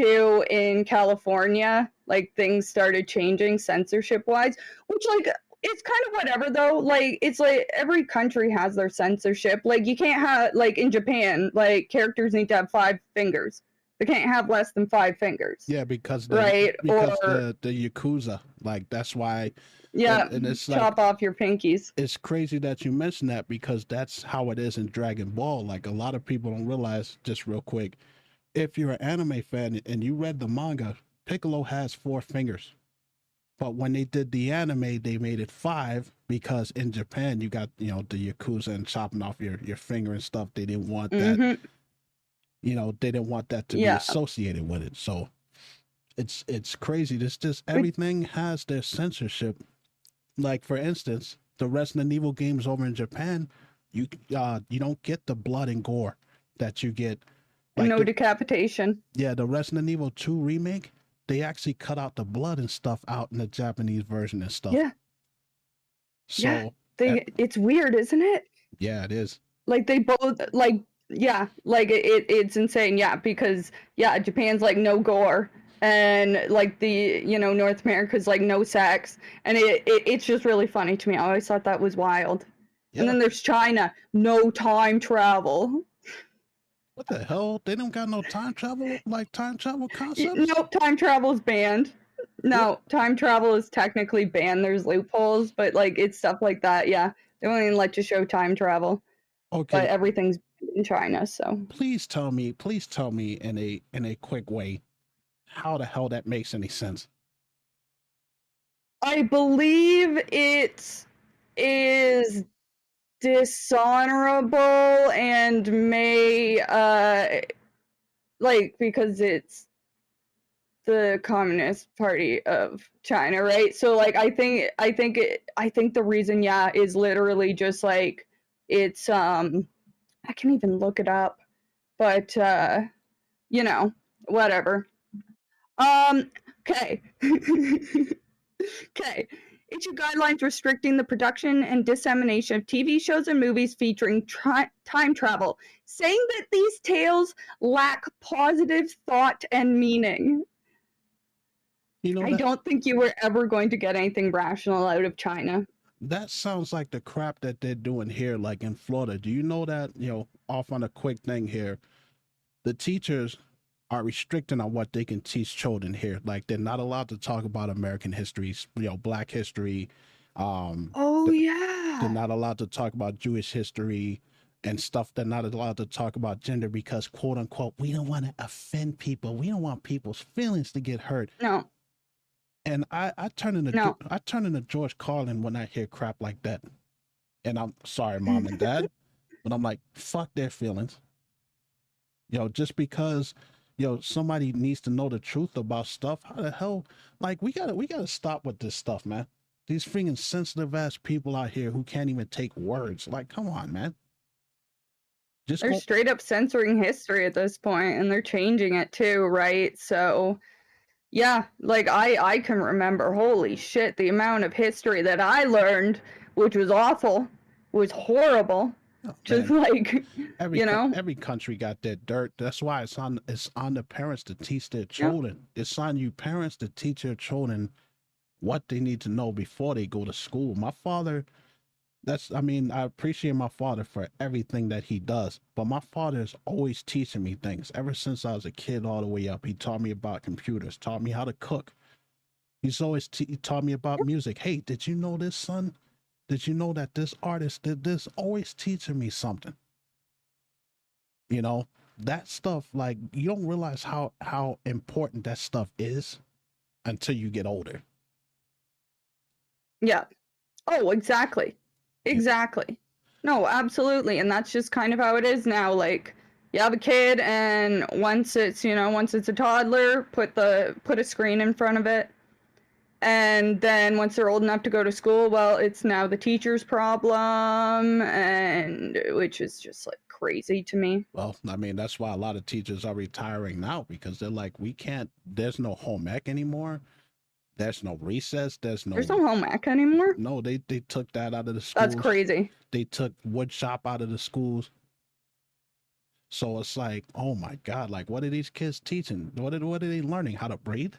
in California, like things started changing censorship wise, which like it's kind of whatever though. Like it's like every country has their censorship. Like you can't have, like in Japan, like characters need to have 5 fingers. They can't have less than 5 fingers. Yeah, because the Yakuza, like, that's why. Yeah, and it's chop off your pinkies. It's crazy that you mentioned that, because that's how it is in Dragon Ball. Like, a lot of people don't realize, just real quick, if you're an anime fan and you read the manga, Piccolo has 4 fingers. But when they did the anime, they made it 5, because in Japan, you got, you know, the Yakuza and chopping off your finger and stuff. They didn't want that. You know, they didn't want that to be Yeah. associated with it. So it's crazy. This just everything has their censorship. Like for instance, the Resident Evil games over in Japan, you don't get the blood and gore that you get. Like No decapitation. the Resident Evil 2 remake, they actually cut out the blood and stuff out in the Japanese version and stuff. Yeah. So it's weird, isn't it? yeah, it is. Like they both like it's insane. Yeah, because Japan's like no gore, and like the North America's like no sex, and it's just really funny to me. I always thought that was wild. Yeah. And then there's China, no time travel. What the hell? They don't got no time travel concepts? Nope, time travel's banned. No, time travel is technically banned. There's loopholes, but like it's stuff like that. Yeah, they won't even let you show time travel. Okay. But everything's in China, so. Please tell me in a quick way how the hell that makes any sense. I believe it is dishonorable and may because it's the Communist Party of China, right? So like I think the reason is literally just like it's I can even look it up, but whatever. Okay. Okay. Issue guidelines restricting the production and dissemination of TV shows and movies featuring time travel, saying that these tales lack positive thought and meaning. I don't think you were ever going to get anything rational out of China. That sounds like the crap that they're doing here, like in Florida. Do you know that, off on a quick thing here, the teachers are restricting on what they can teach children here. Like they're not allowed to talk about American history, Black history. They're not allowed to talk about Jewish history and stuff. They're not allowed to talk about gender because, quote unquote, we don't want to offend people. We don't want people's feelings to get hurt. No. And I turn into George Carlin when I hear crap like that. And I'm sorry, Mom and Dad, but I'm like, fuck their feelings. Just because somebody needs to know the truth about stuff. How the hell? Like we gotta stop with this stuff, man. These freaking sensitive ass people out here who can't even take words. Like, come on, man. They're straight up censoring history at this point, and they're changing it too, right? So, yeah, like I can remember, holy shit, the amount of history that I learned, which was awful, was horrible. Oh, just like every country got their dirt. That's why it's on the parents to teach their children. Yep. It's on you parents to teach your children what they need to know before they go to school. My father, I appreciate my father for everything that he does, but my father is always teaching me things. Ever since I was a kid all the way up, he taught me about computers, taught me how to cook. He's always taught me about music. Hey, did you know this, son? Did you know that this artist did this? Always teaching me something. That stuff, like, you don't realize how important that stuff is until you get older. Yeah. Oh, exactly. Exactly. No, absolutely. And that's just kind of how it is now. Like, you have a kid, and once it's a toddler, put a screen in front of it. And then once they're old enough to go to school, well, it's now the teacher's problem, and which is just like crazy to me. Well, that's why a lot of teachers are retiring now, because they're like, there's no home ec anymore. There's no recess. There's no home ec anymore. No, they took that out of the schools. That's crazy. They took wood shop out of the schools. So it's like, oh my God, like, what are these kids teaching? What are they learning? How to braid?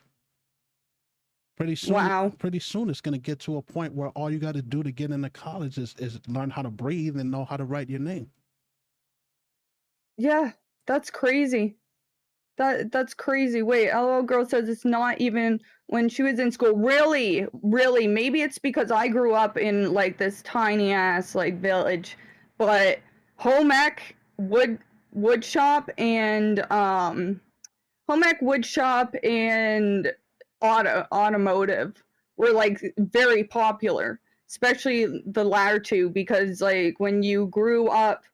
Pretty soon it's going to get to a point where all you got to do to get into college is learn how to breathe and know how to write your name. Yeah, that's crazy. That's crazy. Wait, LL Girl says it's not even when she was in school. Really? Really? Maybe it's because I grew up in like this tiny ass like village, but home ec, wood shop and automotive were like very popular, especially the latter two, because like when you grew up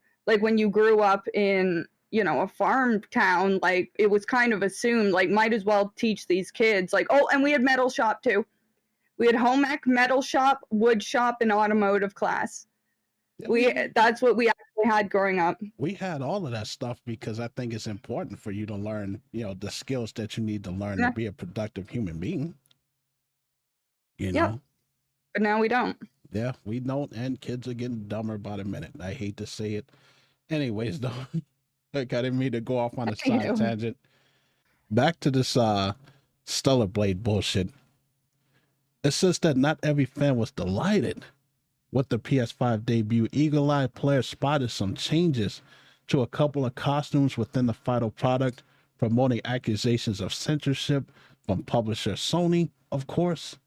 in you know, a farm town, like it was kind of assumed, like might as well teach these kids. Like, oh, and we had metal shop too. We had home ec, metal shop, wood shop, and automotive class. Yeah, That's what we actually had growing up. we had all of that stuff because I think it's important for you to learn, you know, the skills that you need to learn to Yeah. be a productive human being. You Yep. know? But now we don't. Yeah, we don't, and kids are getting dumber by the minute. I hate to say it. Anyways, though, like I didn't mean to go off on a side tangent. Back to this Stellar Blade bullshit. It says that not every fan was delighted with the PS5 debut. Eagle-eyed players spotted some changes to a couple of costumes within the final product, promoting accusations of censorship from publisher Sony, of course.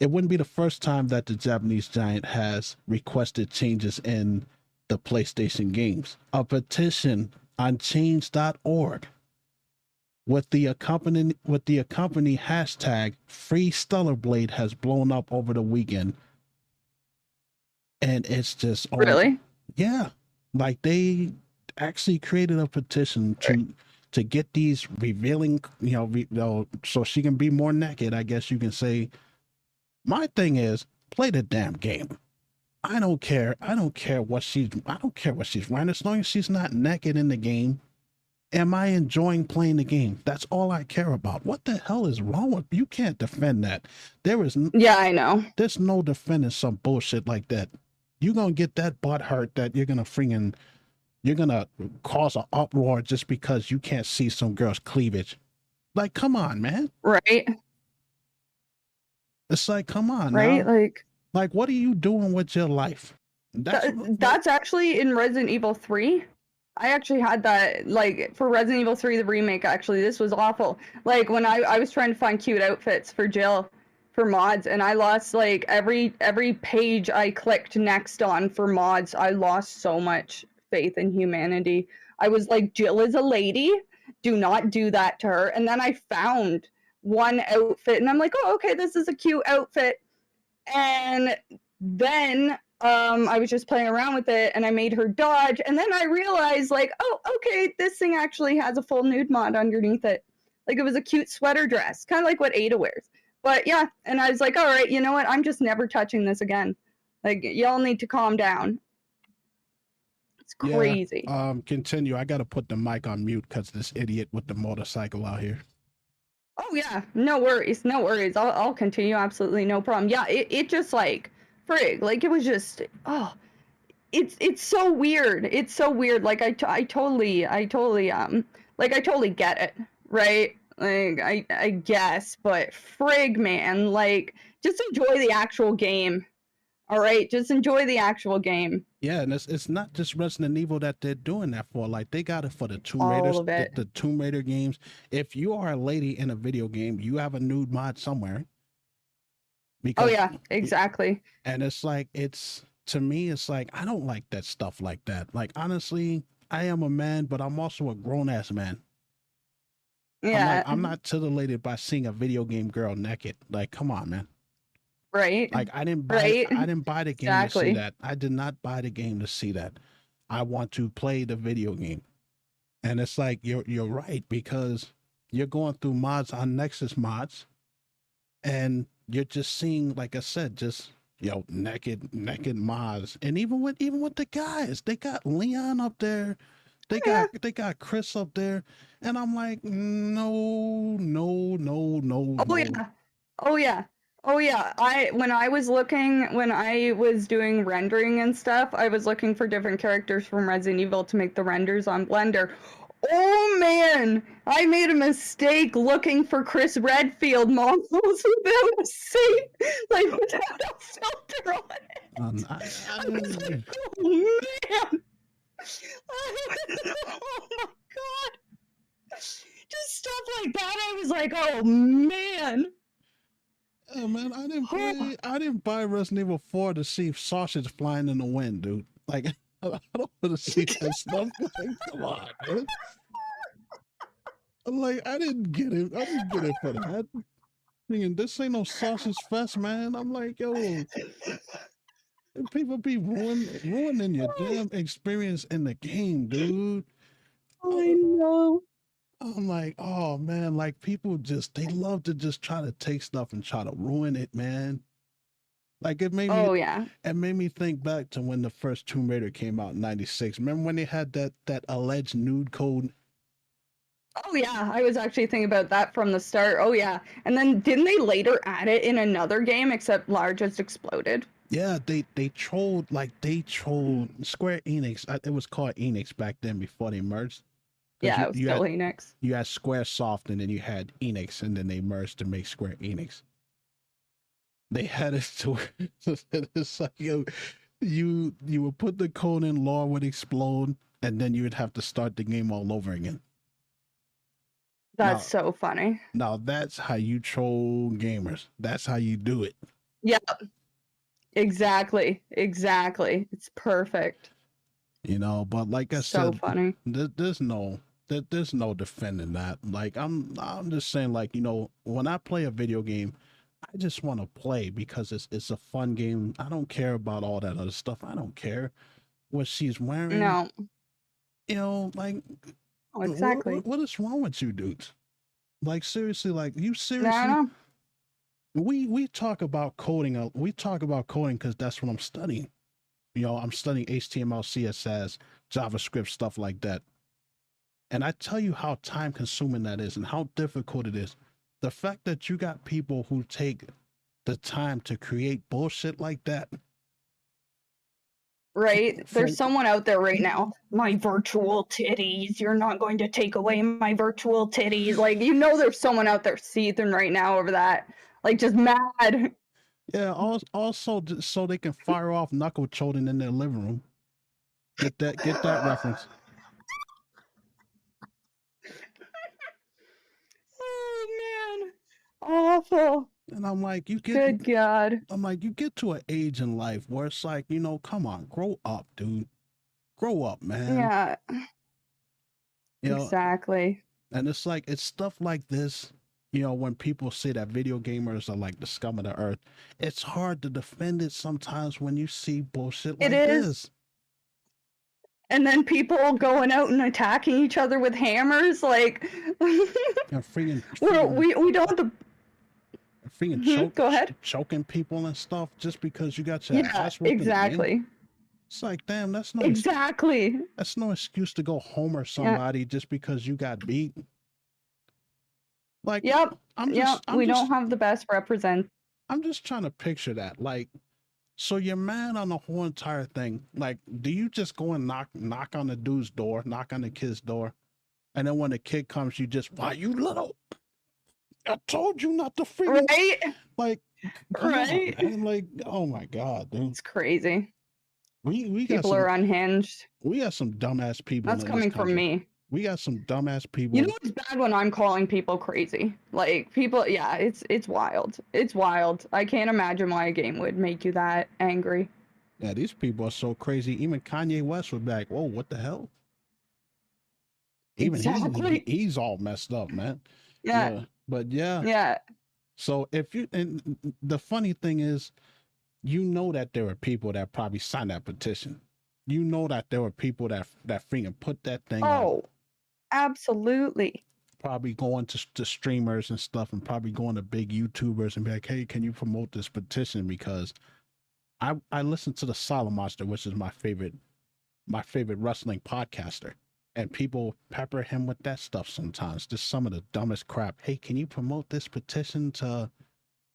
It wouldn't be the first time that the Japanese giant has requested changes in the PlayStation games. A petition on change.org with the accompanying hashtag Free Stellar Blade has blown up over the weekend. And it's just Really? Yeah. Like they actually created a petition to get these revealing, so she can be more naked, I guess you can say. My thing is, play the damn game. I don't care what she's wearing, as long as she's not naked in the game. Am I enjoying playing the game? That's all I care about. What the hell is wrong with you? Can't defend that. Yeah, I know. There's no defending some bullshit like that. You're gonna get that butt hurt that you're gonna cause an uproar just because you can't see some girl's cleavage. Like, come on, man. Right. It's like, come on, right? now. Like, what are you doing with your life? That's actually in Resident Evil 3. I actually had that, like, for Resident Evil 3, the remake, actually. This was awful. Like, when I was trying to find cute outfits for Jill for mods, and I lost, like, every page I clicked next on for mods, I lost so much faith in humanity. I was like, Jill is a lady. Do not do that to her. And then I found one outfit, and I'm like, oh, okay, this is a cute outfit. And then I was just playing around with it, and I made her dodge, and then I realized, like, oh, okay, this thing actually has a full nude mod underneath it. Like, it was a cute sweater dress, kind of like what Ada wears. But yeah, and I was like, all right, you know what? I'm just never touching this again. Like, y'all need to calm down. It's crazy. Yeah, continue. I gotta put the mic on mute because this idiot with the motorcycle out here. Oh yeah, no worries, no worries. I'll continue, absolutely no problem. Yeah, it just like frig, like it was just it's so weird. It's so weird. Like I totally get it, right? Like I guess, but frig, man, like just enjoy the actual game. All right, just enjoy the actual game. Yeah, and it's not just Resident Evil that they're doing that for. Like they got it for the Tomb Raiders, the Tomb Raider games. If you are a lady in a video game, you have a nude mod somewhere. Because, oh yeah, exactly. And it's like to me, it's like I don't like that stuff like that. Like honestly, I am a man, but I'm also a grown ass man. Yeah, I'm not titillated by seeing a video game girl naked. Like, come on, man. Right. Like I didn't buy the game to see that. I did not buy the game to see that. I want to play the video game. And it's like you're right, because you're going through mods on Nexus mods and you're just seeing, like I said, just naked mods. And even with the guys, they got Leon up there. They got Chris up there. And I'm like, no. Oh yeah. Oh yeah, when I was doing rendering and stuff, I was looking for different characters from Resident Evil to make the renders on Blender. Oh man, I made a mistake looking for Chris Redfield models without a safe, like without a filter on it. I was like, oh man, oh my god, just stuff like that. I was like, oh man. Oh man, I didn't buy Resident Evil 4 to see sausage flying in the wind, dude. Like I don't want to see that stuff. Like, come on, man. Like I didn't get it for that. Thinking this ain't no sausage fest, man. I'm like, yo, people be ruining your damn experience in the game, dude. I know. I'm like, oh man, like people just they love to just try to take stuff and try to ruin it, man. Like Oh yeah. it made me think back to when the first Tomb Raider came out in '96. Remember when they had that alleged nude code? Oh yeah, I was actually thinking about that from the start. Oh yeah. And then didn't they later add it in another game except Lar just exploded? Yeah, they trolled Square Enix. It was called Enix back then before they merged. Because Yeah, it was still Enix. you had Squaresoft and then you had Enix and then they merged to make Square Enix. They had it to it's like you would put the code in, Law would explode, and then you would have to start the game all over again. That's so funny. Now that's how you troll gamers. That's how you do it. Yeah. Exactly. It's perfect. You know, but like I So said, funny. there's no defending that. Like I'm just saying, like, you know, when I play a video game, I just want to play because it's a fun game. I don't care about all that other stuff. I don't care what she's wearing. No. You know, like Exactly. what is wrong with you dudes? Like seriously, like you seriously. No. We talk about coding. We talk about coding because that's what I'm studying. You know, I'm studying HTML, CSS, JavaScript, stuff like that. And I tell you how time consuming that is and how difficult it is. The fact that you got people who take the time to create bullshit like that. Right? There's someone out there right now. My virtual titties. You're not going to take away my virtual titties. Like, you know, there's someone out there seething right now over that. Like, just mad. Yeah, also so they can fire off knuckle choking in their living room. Get that reference. Oh man. Awful. And I'm like, Good God. I'm like, you get to an age in life where it's like, you know, come on, grow up, dude. Grow up, man. Yeah. You know, exactly. And it's like, it's stuff like this, you know, when people say that video gamers are like the scum of the earth, it's hard to defend it sometimes when you see bullshit like this. And then people going out and attacking each other with hammers, like freaking we don't have the go ahead. Choking people and stuff just because you got your ass whooped. Exactly. It's like, damn, that's no that's no excuse to go homer somebody just because you got beat. Like, we don't have the best represent. I'm just trying to picture that. Like, so you're mad on the whole entire thing. Like, do you just go and knock on the dude's door, knock on the kid's door, and then when the kid comes, you just, why you little? I told you not to freaking like, right? On, like, oh my god, dude, it's crazy. We people are unhinged. We got some dumbass people. That's coming from me. We got some dumbass people. You know what's bad when I'm calling people crazy? Like people, yeah, it's wild. It's wild. I can't imagine why a game would make you that angry. Yeah, these people are so crazy. Even Kanye West was like, "Whoa, what the hell?" Even he's all messed up, man. Yeah. But yeah. So if you, and the funny thing is, you know that there were people that probably signed that petition. You know that there were people that freaking put that thing out. Absolutely. Probably going to streamers and stuff, and probably going to big YouTubers and be like, "Hey, can you promote this petition?" Because I listen to the Solid Monster, which is my favorite wrestling podcaster, and people pepper him with that stuff sometimes. Just some of the dumbest crap. Hey, can you promote this petition to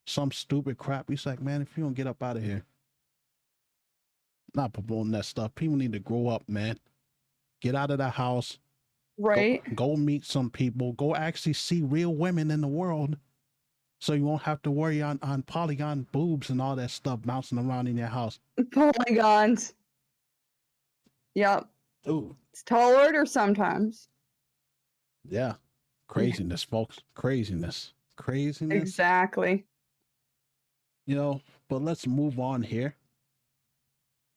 some stupid crap? He's like, man, if you don't get up out of here. Not promoting that stuff. People need to grow up, man. Get out of the house. Right. Go meet some people. Go actually see real women in the world. So you won't have to worry on polygon boobs and all that stuff bouncing around in your house. Polygons. Yep. Ooh. It's tall order sometimes. Yeah. Craziness, folks. Craziness. Exactly. You know, but let's move on here.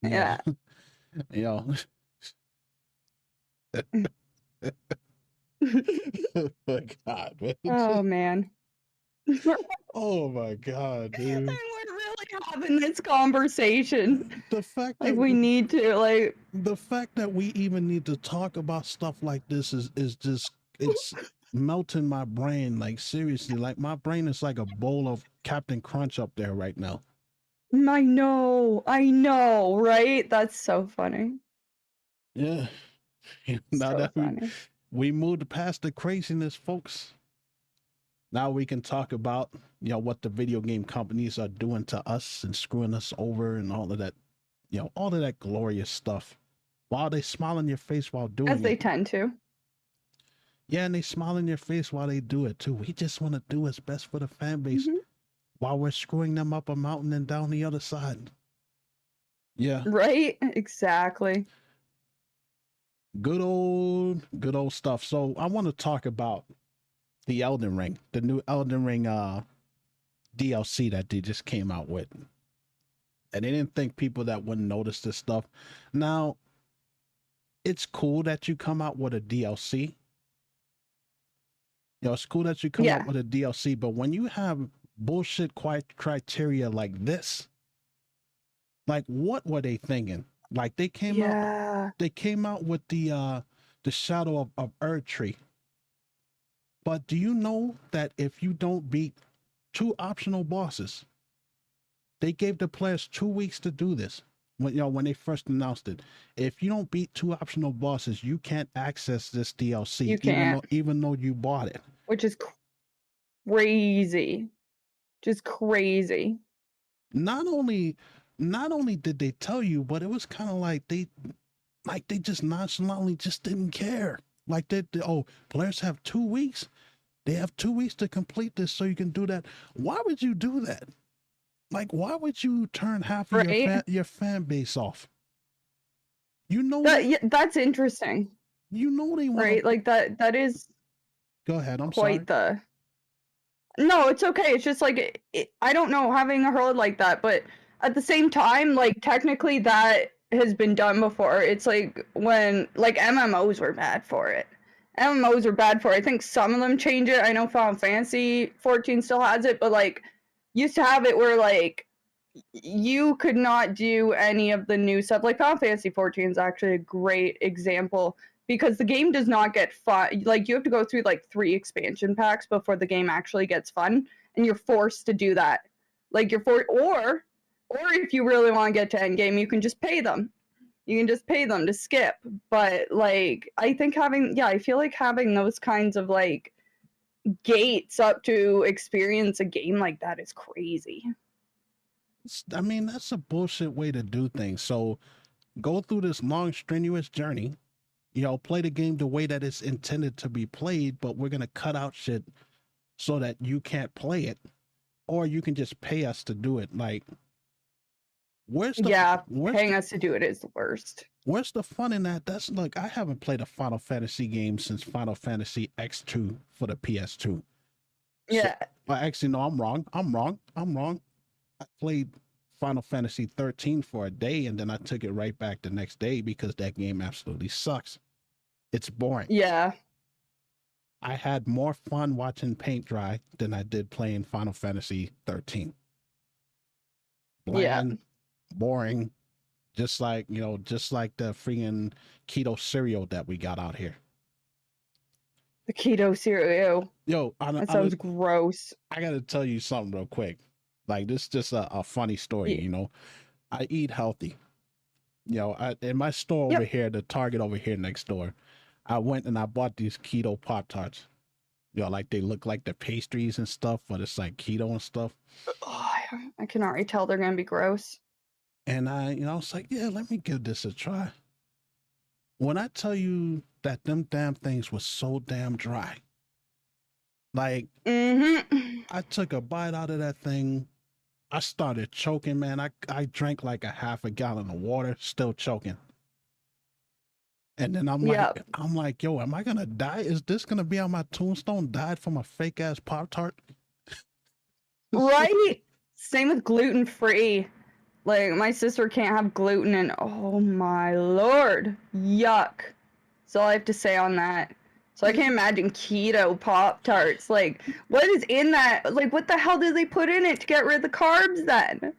Yeah. You know. Oh my god, man. Oh man. Oh my god, dude. I would really having this conversation. The fact Like that we need to like the fact that we even need to talk about stuff like this is just it's melting my brain. Like seriously, like my brain is like a bowl of Captain Crunch up there right now. I know, right? That's so funny. Yeah. Now So that funny. we moved past the craziness, folks. Now we can talk about what the video game companies are doing to us and screwing us over and all of that, all of that glorious stuff. While they smile in your face while doing As they it. tend to. Yeah, and they smile in your face while they do it too. We just want to do what's best for the fan base while we're screwing them up a mountain and down the other side. Yeah. Right? Exactly. Good old stuff. So I want to talk about the Elden Ring, the new Elden Ring DLC that they just came out with. And they didn't think people that wouldn't notice this stuff. Now, it's cool that you come out with a DLC. It's cool that you come out with a DLC, but when you have bullshit criteria like this, like what were they thinking? Like they came out with the Shadow of Erdtree. But do you know that if you don't beat 2 optional bosses, they gave the players 2 weeks to do this. When they first announced it, if you don't beat 2 optional bosses, you can't access this DLC. You can't. Even though you bought it, which is crazy, just crazy. Not only did they tell you, but it was kind of like they just nonchalantly just didn't care. Like players have 2 weeks. They have 2 weeks to complete this, so you can do that. Why would you do that? Like, why would you turn half of your fan base off? That's interesting. They want right, like that is. Go ahead. I'm quite sorry. No, it's okay. It's just like I don't know, having a herd like that, but at the same time, like technically that has been done before. It's like when like MMOs were bad for it. MMOs were bad for it. I think some of them change it. I know Final Fantasy 14 still has it, but like used to have it where like you could not do any of the new stuff. Like Final Fantasy 14 is actually a great example because the game does not get fun. Like you have to go through like 3 expansion packs before the game actually gets fun, and you're forced to do that. Like or if you really want to get to endgame, you can just pay them. You can just pay them to skip. But like I think I feel like having those kinds of like gates up to experience a game like that is crazy. I mean, that's a bullshit way to do things. So go through this long, strenuous journey, play the game the way that it's intended to be played, but we're going to cut out shit so that you can't play it, or you can just pay us to do it. Like, paying us to do it is the worst. Where's the fun in that? That's like, I haven't played a Final Fantasy game since Final Fantasy X2 for the PS2. Yeah. But actually, no, I'm wrong. I played Final Fantasy 13 for a day, and then I took it right back the next day because that game absolutely sucks. It's boring. Yeah. I had more fun watching paint dry than I did playing Final Fantasy 13. Bland, boring, just like the freaking keto cereal that we got out here. The keto cereal. That sounds gross. I gotta tell you something real quick. Like, this is just a funny story, I eat healthy. In my store over here, the Target over here next door, I went and I bought these keto Pop-Tarts. Like they look like the pastries and stuff, but it's like keto and stuff. Oh, I can already tell they're going to be gross. And I was like, yeah, let me give this a try. When I tell you that them damn things was so damn dry, like, I took a bite out of that thing. I started choking, man. I drank like a half a gallon of water, still choking. And then I'm like, yo, am I gonna die? Is this gonna be on my tombstone? Died from a fake ass Pop-Tart? Right? Same with gluten free. Like my sister can't have gluten, and oh my lord, yuck. That's all I have to say on that. So I can't imagine keto Pop Tarts. Like, what is in that? Like, what the hell did they put in it to get rid of the carbs then?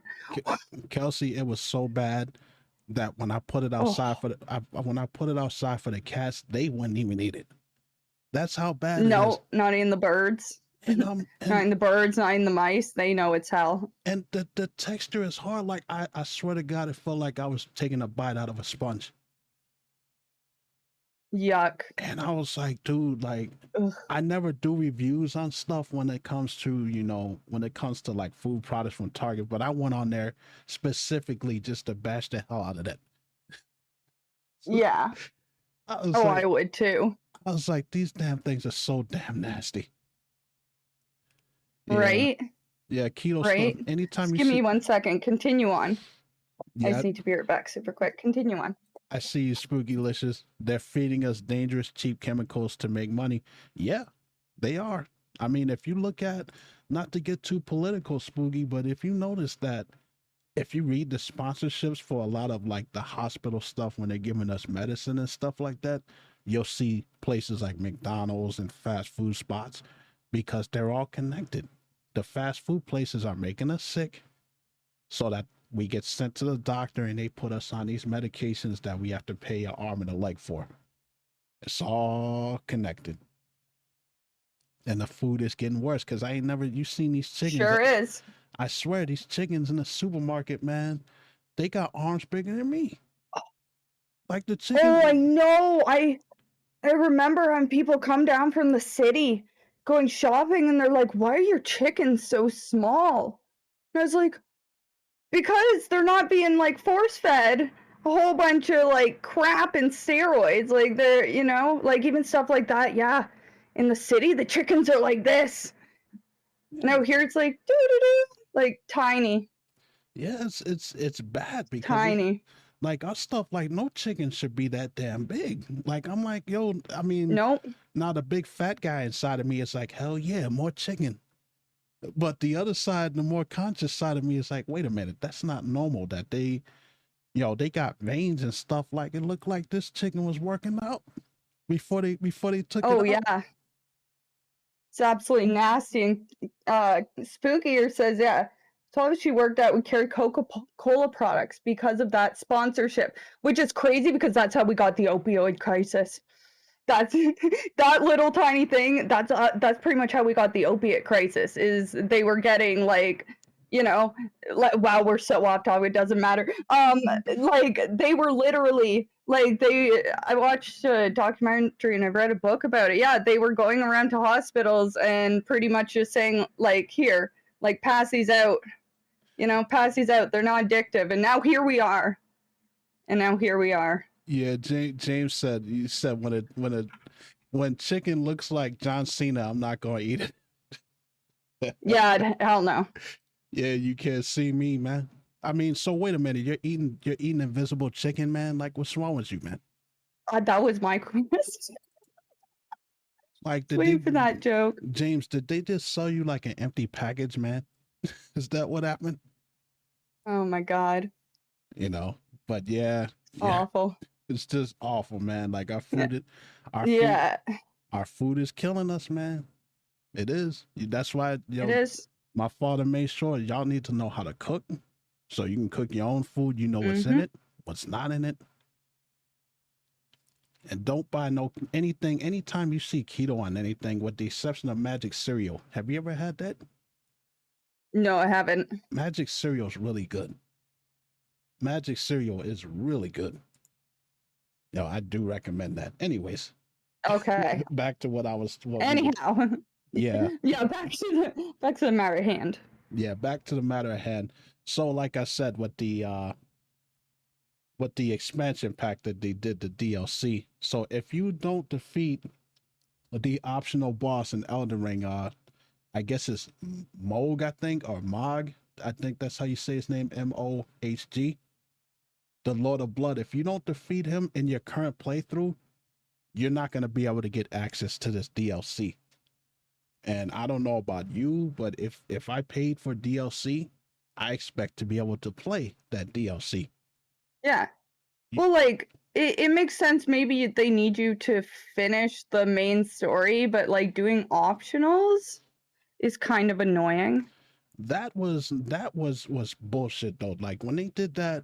Kelsey, it was so bad that when I put it outside Oh, when I put it outside for the cats, they wouldn't even eat it. That's how bad it is. no, not in the birds. Not in the birds, not in the mice. They know it's hell. and the texture is hard. Like I swear to God, it felt like I was taking a bite out of a sponge. Yuck. And I was like, dude, like Ugh. I never do reviews on stuff when it comes to, when it comes to like food products from Target, but I went on there specifically just to bash the hell out of that. Yeah. I was Oh, like, I would too. I was like, these damn things are so damn nasty. Yeah, Right? yeah, keto Right? stuff. Anytime Just you give see, me 1 second. Continue on. I yeah, just need to be right back super quick. Continue on. I see you, Spookylicious. They're feeding us dangerous, cheap chemicals to make money. Yeah, they are. I mean, if you look at, not to get too political, Spooky, but if you notice that, if you read the sponsorships for a lot of like the hospital stuff when they're giving us medicine and stuff like that, you'll see places like McDonald's and fast food spots because they're all connected. The fast food places are making us sick so that we get sent to the doctor and they put us on these medications that we have to pay an arm and a leg for. It's all connected. And the food is getting worse because I ain't never, you seen these chickens. Sure is. I swear, these chickens in the supermarket, man, they got arms bigger than me. Like the chicken. Oh, I know. I remember when people come down from the city going shopping and they're like, why are your chickens so small? And I was like, because they're not being like force fed a whole bunch of like crap and steroids. Like they're, like even stuff like that. Yeah. In the city, the chickens are like this. No, here it's like doo-doo-doo, like tiny. Yeah, it's bad because Tiny. like our stuff, like no chicken should be that damn big. Like I'm like, yo, I mean, Nope. now the big fat guy inside of me is like, hell yeah, more chicken. But the other side, the more conscious side of me is like, wait a minute, that's not normal. That they, they got veins and stuff. Like it looked like this chicken was working out before they took it Oh out. yeah. It's absolutely nasty. And Spookier says, yeah, told her she worked out with Carry Coca-Cola products because of that sponsorship, which is crazy because that's how we got the opioid crisis. That's that little tiny thing. That's pretty much how we got the opiate crisis. Is they were getting like, wow, we're so off topic. It doesn't matter. Like they were literally like I watched a documentary and I read a book about it. Yeah, they were going around to hospitals and pretty much just saying like, here, like pass these out. Pass these out. They're not addictive. And now here we are. Yeah, James said, you said when chicken looks like John Cena, I'm not gonna eat it. Yeah, hell no. Yeah, you can't see me, man. I mean, so wait a minute, you're eating invisible chicken, man. Like, what's wrong with you, man? That was my question. Like, Wait for that joke. James, did they just sell you like an empty package, man? Is that what happened? Oh my god. But yeah, Awful. it's just awful, man. Like our food, our food is killing us, man. It is. That's why it is. My father made sure y'all need to know how to cook, so you can cook your own food. You know what's in it, what's not in it, and don't buy anything. Anytime you see keto on anything, with the exception of Magic cereal, have you ever had that? No, I haven't. Magic cereal is really good. Magic cereal is really good. I do recommend that. Anyways. Okay. Back to what I was. Anyhow. Yeah. Yeah. Back to the matter at hand. Yeah. Back to the matter at hand. So, like I said, with the expansion pack that they did, the DLC. So, if you don't defeat the optional boss in Elden Ring, I guess it's Mohg, I think, or Mog. I think that's how you say his name, Mohg. The Lord of Blood. If you don't defeat him in your current playthrough, you're not going to be able to get access to this DLC. And I don't know about you, but if I paid for DLC, I expect to be able to play that DLC. Yeah. Well, like it makes sense. Maybe they need you to finish the main story, but like doing optionals is kind of annoying. That was bullshit though. Like when they did that,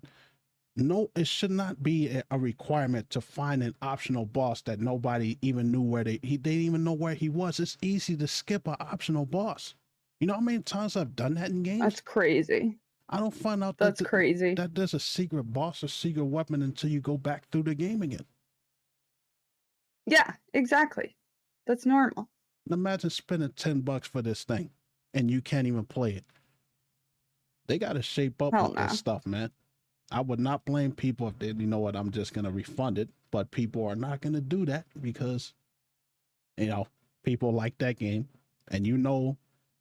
no, it should not be a requirement to find an optional boss that nobody even knew where they didn't even know where he was. It's easy to skip an optional boss. You know how many times I've done that in games? That's crazy. I don't find out That's crazy. that there's a secret boss or secret weapon until you go back through the game again. Yeah, exactly. That's normal. Imagine spending $10 for this thing and you can't even play it. They got to shape up Hell with no. this stuff, man. I would not blame people if they, you know what, I'm just going to refund it. But people are not going to do that because, you know, people like that game. And you know,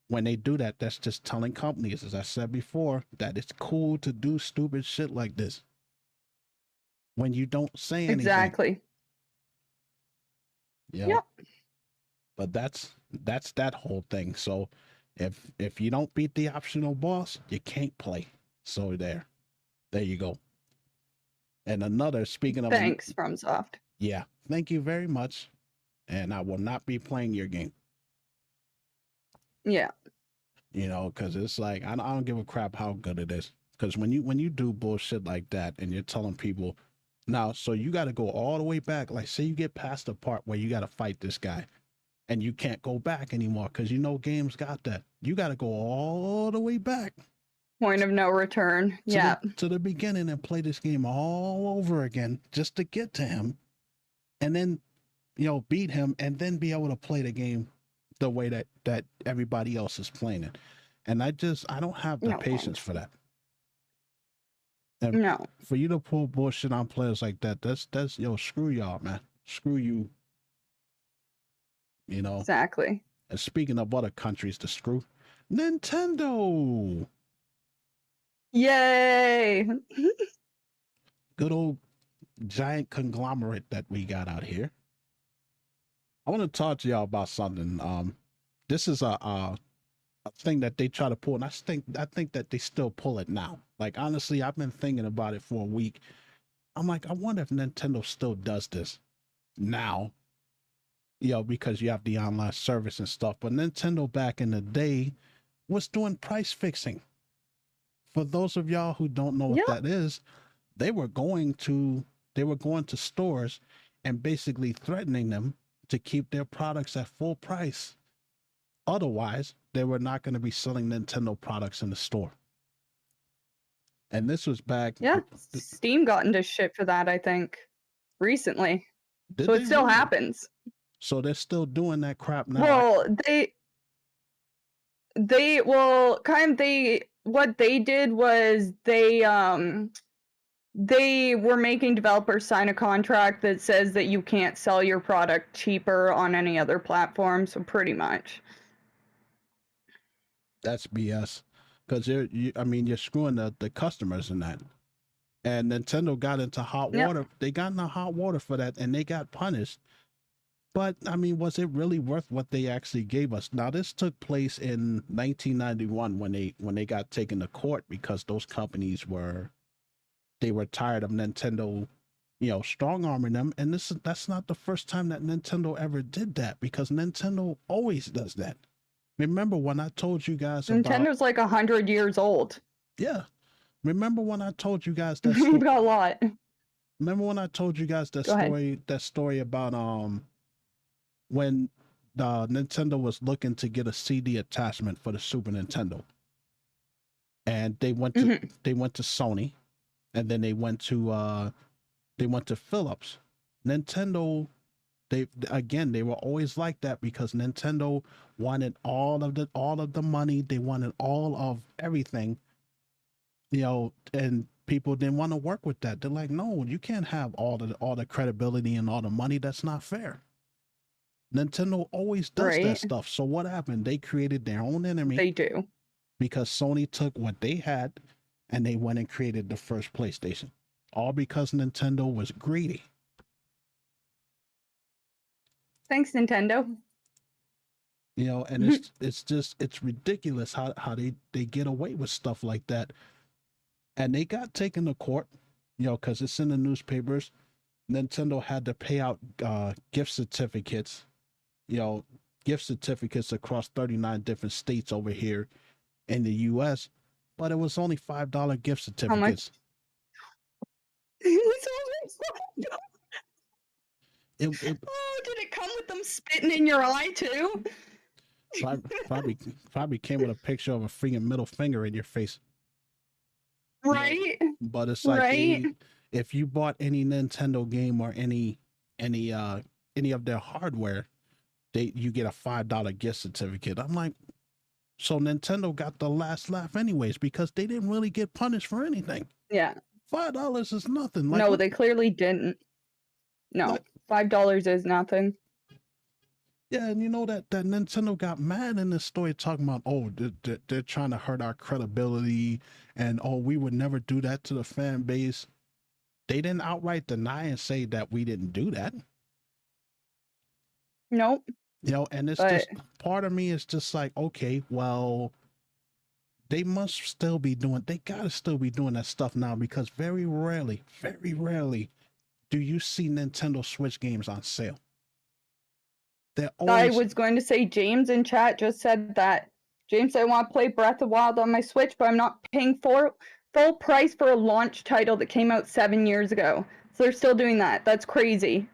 when they do that, that's just telling companies, as I said before, that it's cool to do stupid shit like this. When you don't say anything. Exactly. You know? Yep. But that's that whole thing. So if you don't beat the optional boss, you can't play. So there you go. And another, speaking of, thanks, FromSoft. Yeah, thank you very much. And I will not be playing your game. Yeah. You know, because it's like I don't give a crap how good it is. Because when you do bullshit like that and you're telling people, now, so you got to go all the way back. Like, say you get past the part where you got to fight this guy and you can't go back anymore because you know games got that. You got to go all the way back. Point of no return. Yeah. To the beginning and play this game all over again just to get to him and then, you know, beat him and then be able to play the game the way that everybody else is playing it. And I don't have the patience for that. And no. For you to pull bullshit on players like that, that's yo, screw y'all, man. Screw you. You know. Exactly. And speaking of other countries to screw, Nintendo. Yay. Good old giant conglomerate that we got out here. I want to talk to y'all about something. This is a thing that they try to pull, and I think that they still pull it now. Like, honestly, I've been thinking about it for a week. I'm like, I wonder if Nintendo still does this now, you know, because you have the online service and stuff. But Nintendo back in the day was doing price fixing. For those of y'all who don't know what that is, they were going to stores and basically threatening them to keep their products at full price. Otherwise, they were not going to be selling Nintendo products in the store. And this was back. Yeah, Steam got into shit for that, I think, recently. So it still really? happens. So they're still doing that crap now. Well, what they did was they were making developers sign a contract that says that you can't sell your product cheaper on any other platform. So pretty much. That's BS. Because you're screwing the customers in that. And Nintendo got into hot water. They got into hot water for that, and they got punished. But I mean, was it really worth what they actually gave us? Now, this took place in 1991 when they got taken to court because those companies were tired of Nintendo, you know, strong arming them. And that's not the first time that Nintendo ever did that, because Nintendo always does that. Remember when I told you guys Nintendo's like 100 years old. Yeah. Remember when I told you guys that We've got a lot. Remember when I told you guys that story about when Nintendo was looking to get a CD attachment for the Super Nintendo. And they went to Sony, and then they went to Philips. Nintendo, they were always like that because Nintendo wanted all of the money. They wanted all of everything, you know, and people didn't want to work with that. They're like, no, you can't have all the credibility and all the money. That's not fair. Nintendo always does that stuff. So what happened? They created their own enemy. They do. Because Sony took what they had and they went and created the first PlayStation. All because Nintendo was greedy. Thanks, Nintendo. You know, and it's ridiculous how they get away with stuff like that. And they got taken to court, you know, because it's in the newspapers. Nintendo had to pay out gift certificates, you know, gift certificates across 39 different states over here in the US, but it was only $5 gift How much? certificates. It's only $5. It Oh, did it come with them spitting in your eye too? probably came with a picture of a freaking middle finger in your face. Right? But it's like Right? if you bought any Nintendo game or any any of their hardware, you get a $5 gift certificate. I'm like, so Nintendo got the last laugh anyways because they didn't really get punished for anything. Yeah. $5 is nothing. Like, No, they clearly didn't. No, like, $5 is nothing. yeah, and you know that Nintendo got mad in this story talking about, oh, they're trying to hurt our credibility, and oh, we would never do that to the fan base. They didn't outright deny and say that we didn't do that. Nope. And it's But just part of me is just like, okay, well, they gotta still be doing that stuff now because very rarely do you see Nintendo Switch games on sale. They're I always, was going to say, James in chat just said that. James, I want to play Breath of the Wild on my Switch, but I'm not paying full price for a launch title that came out 7 years ago. So they're still doing that. That's crazy.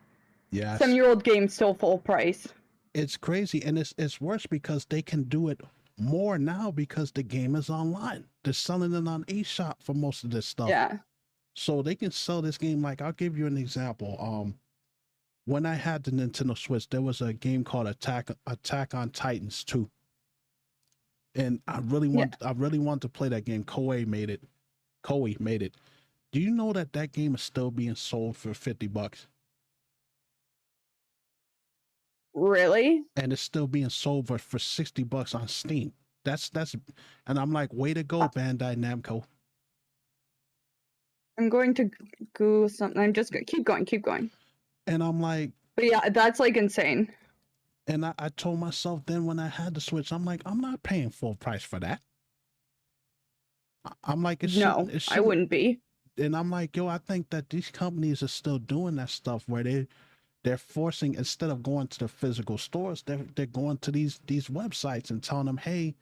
yes, 7-year-old game still full price. it's crazy, and it's worse because they can do it more now because the game is online. They're selling it on eShop for most of this stuff. Yeah. So they can sell this game. Like, I'll give you an example. When I had the Nintendo Switch, there was a game called Attack on Titans 2. And I really want to play that game. Koei made it. Do you know that game is still being sold for $50? Really? And it's still being sold for $60 on Steam. That's and I'm like, way to go, Bandai Namco. I'm going to Google something. I'm just going to keep going. And I'm like, but yeah, that's like insane. And I told myself then when I had the Switch, I'm like, I'm not paying full price for that. I'm like, I wouldn't be. And I'm like, yo, I think that these companies are still doing that stuff where they're forcing, instead of going to the physical stores, they're going to these websites and telling them, hey,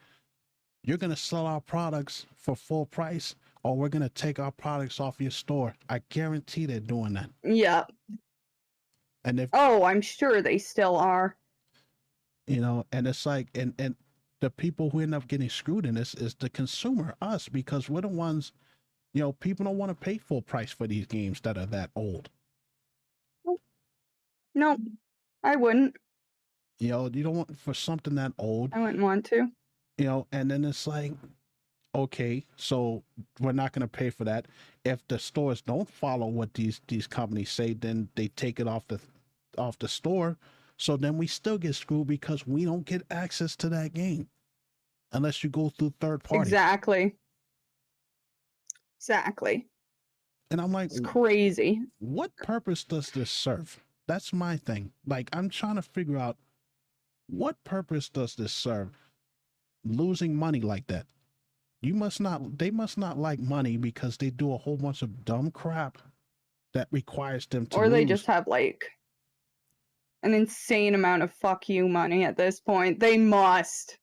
you're gonna sell our products for full price, or we're gonna take our products off your store. I guarantee they're doing that. Yeah. And if I'm sure they still are. And it's like, and the people who end up getting screwed in this is the consumer, us, because we're the ones, people don't want to pay full price for these games that are that old. No, I wouldn't. You don't want for something that old. I wouldn't want to. And then it's like, okay, so we're not going to pay for that. If the stores don't follow what these companies say, then they take it off the store. So then we still get screwed because we don't get access to that game unless you go through third party. Exactly. And I'm like, it's crazy. What purpose does this serve? That's my thing. Like, I'm trying to figure out what purpose does this serve? Losing money like that. They must not like money because they do a whole bunch of dumb crap that requires them to Or they just have like an insane amount of fuck you money at this point. They must.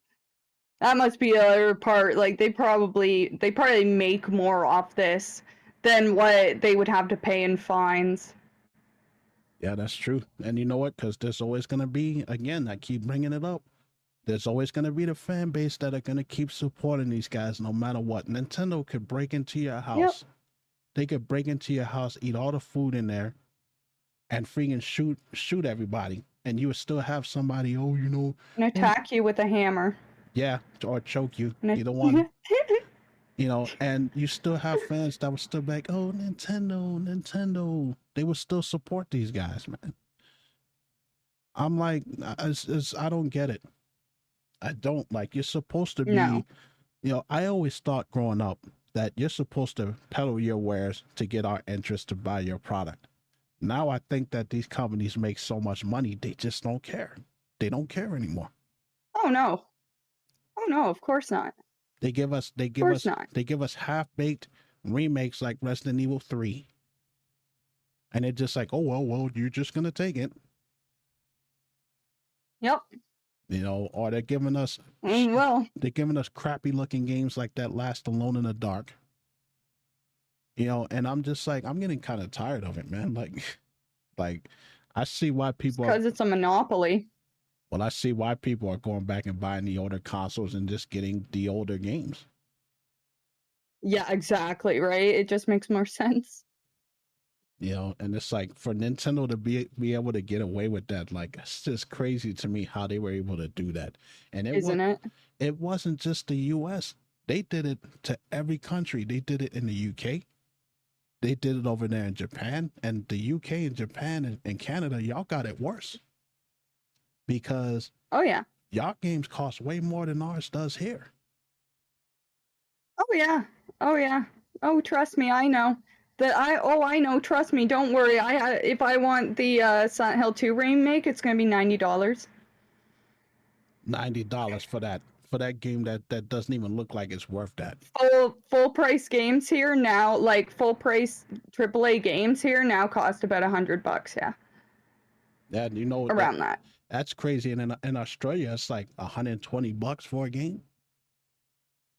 That must be the other part. Like they probably make more off this than what they would have to pay in fines. Yeah, that's true. And you know what? Because there's always going to be, again, I keep bringing it up, there's always going to be the fan base that are going to keep supporting these guys no matter what. Nintendo could break into your house. Yep. They could break into your house, eat all the food in there, and freaking shoot everybody. And you would still have somebody, and attack you with a hammer. Yeah, or choke you. Either one. And you still have fans that would still be like, oh, Nintendo. They would still support these guys, man. I'm like, I don't get it. I don't. Like, you're supposed to be, I always thought growing up that you're supposed to peddle your wares to get our interest to buy your product. Now I think that these companies make so much money, they just don't care. They don't care anymore. Oh no, of course not. They give us half-baked remakes like Resident Evil 3. And it's just like, oh well, you're just gonna take it, Yep. you know, or Well, they're giving us crappy looking games like that Last Alone in the Dark, you know, and I'm just like, I'm getting kind of tired of it, man. Like I see why it's people are, because it's a monopoly. well, I see why people are going back and buying the older consoles and just getting the older games. Yeah, exactly, right? It just makes more sense. You know, and it's like for Nintendo to be able to get away with that, like it's just crazy to me how they were able to do that. And Isn't it? it wasn't just the US. They did it to every country. They did it in the UK. They did it over there in Japan. And the UK and Japan and Canada, y'all got it worse. Because Oh yeah. y'all games cost way more than ours does here. Oh yeah. Oh yeah. Oh, trust me, I know. I know, trust me, don't worry. If I want the Silent Hill 2 remake, it's gonna be $90. $90 for that game that doesn't even look like it's worth that. Full price games here now, like full price AAA games here now cost about $100, yeah. That, you know, Around that. that's crazy. And in Australia, it's like $120 for a game.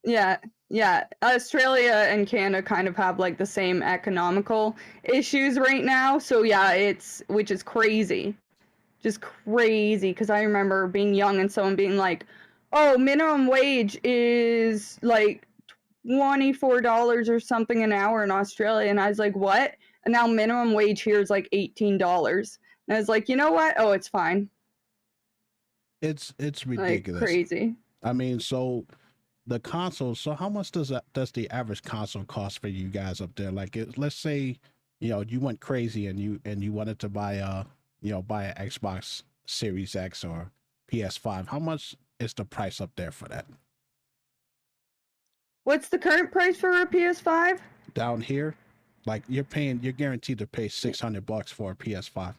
Yeah, yeah. Australia and Canada kind of have like the same economical issues right now. So yeah, which is crazy. Just crazy because I remember being young and someone being like, "Oh, minimum wage is like $24 or something an hour in Australia." And I was like, "What?" And now minimum wage here is like $18. And I was like, "You know what? Oh, it's fine." It's Like ridiculous. crazy. I mean, so the console. So how much does the average console cost for you guys up there? Like, let's say, you know, you went crazy and you wanted to buy buy an Xbox Series X or PS5. How much is the price up there for that? What's the current price for a PS5? Down here, like you're guaranteed to pay $600 for a PS5.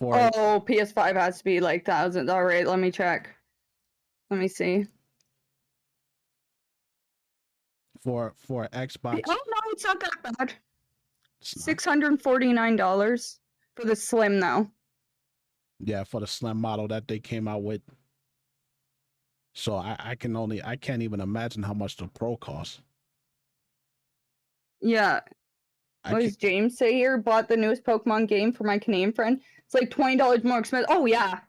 Oh, PS5 has to be like thousands. All right, let me check. Let me see. For Xbox. Oh no, it's not that bad. $649 for the Slim though. Yeah, for the slim model that they came out with. So I can't even imagine how much the Pro costs. Yeah. What does James say here? Bought the newest Pokemon game for my Canadian friend. It's like $20 more expensive. Oh yeah.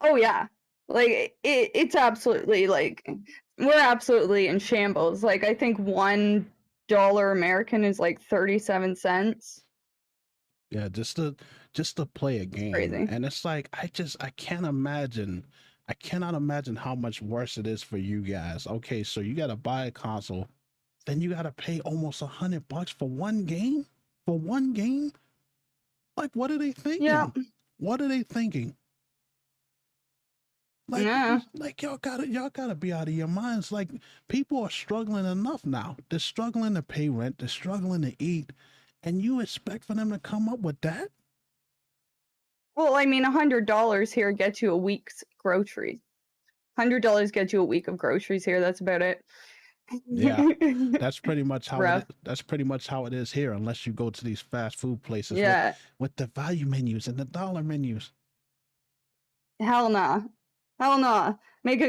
Oh yeah. Like it's absolutely like we're absolutely in shambles. Like I think $1 American is like 37 cents. Yeah, just to play a game. Crazy. And it's like I can't imagine. I cannot imagine how much worse it is for you guys. Okay, so you gotta buy a console, then you gotta pay almost $100 for one game? For one game? Like, what are they thinking? Yeah. What are they thinking? Like, Yeah. like y'all gotta be out of your minds. Like, people are struggling enough now. They're struggling to pay rent. They're struggling to eat, and you expect for them to come up with that? Well, I mean, $100 here gets you a week's groceries. $100 gets you a week of groceries here. That's about it. Yeah, that's pretty much how Rough. that's pretty much how it is here, unless you go to these fast food places Yeah. with the value menus and the dollar menus. Hell nah. Hell nah. Make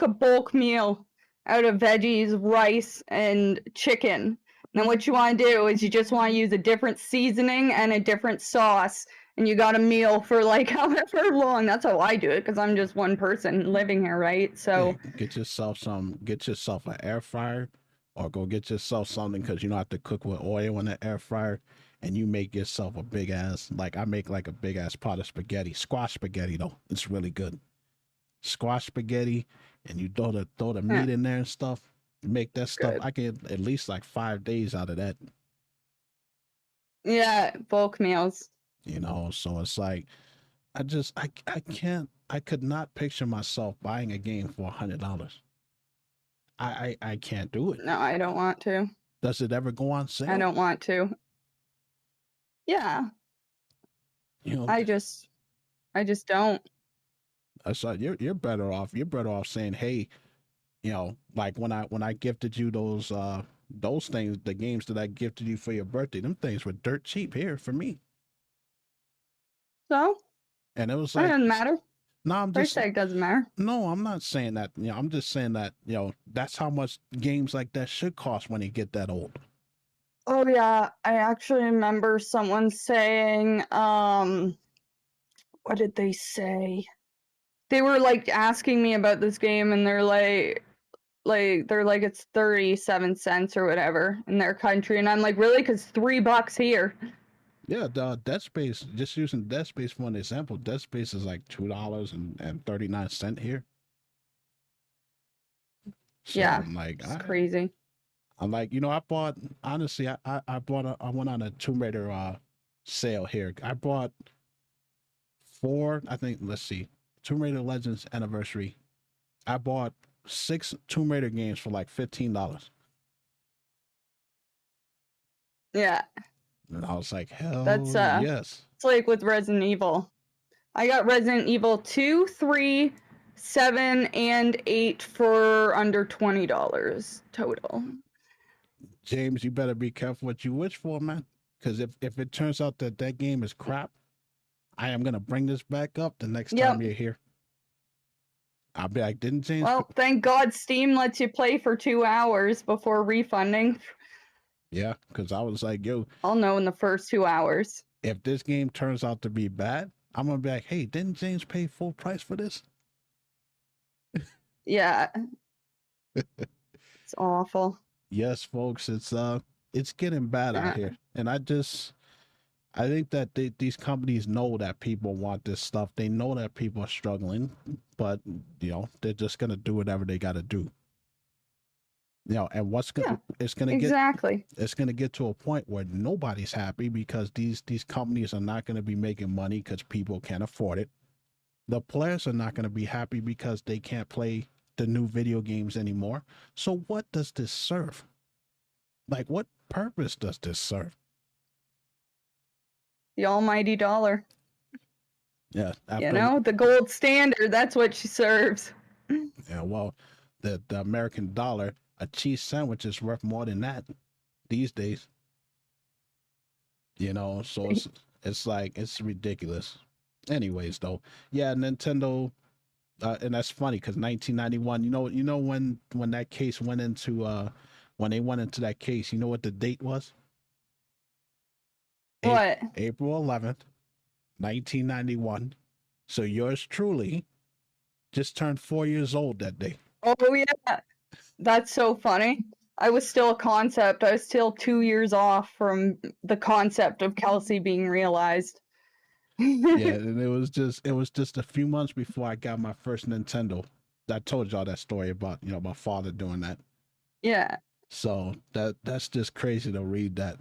a bulk meal out of veggies, rice, and chicken. And then what you want to do is you just want to use a different seasoning and a different sauce, and you got a meal for like however long. That's how I do it because I'm just one person living here, right? So Yeah, get yourself an air fryer, or go get yourself something because you don't have to cook with oil in the air fryer, and you make yourself a big ass, like I make like a big ass pot of spaghetti, squash spaghetti though. It's really good. Squash spaghetti, and you throw the meat in there and stuff. Make that stuff. Good. I get at least like 5 days out of that. yeah, bulk meals. You know, so it's like I could not picture myself buying a game for $100. I can't do it. No, I don't want to. Does it ever go on sale? I don't want to. Yeah. You know, I just don't. so you're better off. You're better off saying, hey, you know, like when I gifted you those things, the games that I gifted you for your birthday, them things were dirt cheap here for me. So And it was that like, doesn't matter. no, I'm Price just, tag doesn't matter. no, I'm not saying that. You know, I'm just saying that, you know, that's how much games like that should cost when they get that old. Oh yeah, I actually remember someone saying, what did they say? They were like asking me about this game, and they're like it's 37 cents or whatever in their country, and I'm like, really? Because $3 here. Yeah, the Dead Space, just using Dead Space for an example, Dead Space is like $2.39 here. So Yeah, I'm like, it's crazy. I'm like, you know, I bought, honestly, I went on a Tomb Raider sale here. I bought four, I think, let's see, Tomb Raider Legends Anniversary. I bought 6 Tomb Raider games for like $15. Yeah, And I was like, hell that's yes. it's like with Resident Evil. I got Resident Evil 2, 3, 7, and 8 for under $20 total. James, you better be careful what you wish for, man. Because if it turns out that that game is crap, I am going to bring this back up the next time you're here. I'll be like, didn't James... Well, thank God Steam lets you play for 2 hours before refunding. Yeah, because I was like, yo... I'll know in the first 2 hours. If this game turns out to be bad, I'm going to be like, hey, didn't James pay full price for this? Yeah. It's awful. Yes, folks, it's getting bad out here. And I think that these companies know that people want this stuff. They know that people are struggling, but you know, they're just gonna do whatever they gotta do. You know, and it's gonna get to a point where nobody's happy because these companies are not gonna be making money because people can't afford it. The players are not gonna be happy because they can't play the new video games anymore. So what does this serve? Like, what purpose does this serve? The almighty dollar. Yeah. You know, the gold standard, that's what she serves. Yeah, well, the American dollar, a cheese sandwich is worth more than that these days. You know, so it's like, it's ridiculous. Anyways, though, yeah, Nintendo, and that's funny because 1991, you know when that case went into, when they went into that case, you know what the date was? What? April 11th, 1991. So yours truly just turned 4 years old that day. Oh, yeah. That's so funny. I was still a concept. I was still 2 years off from the concept of Kelsey being realized. Yeah, and it was just a few months before I got my first Nintendo. I told y'all that story about, you know, my father doing that. Yeah. So that's just crazy to read that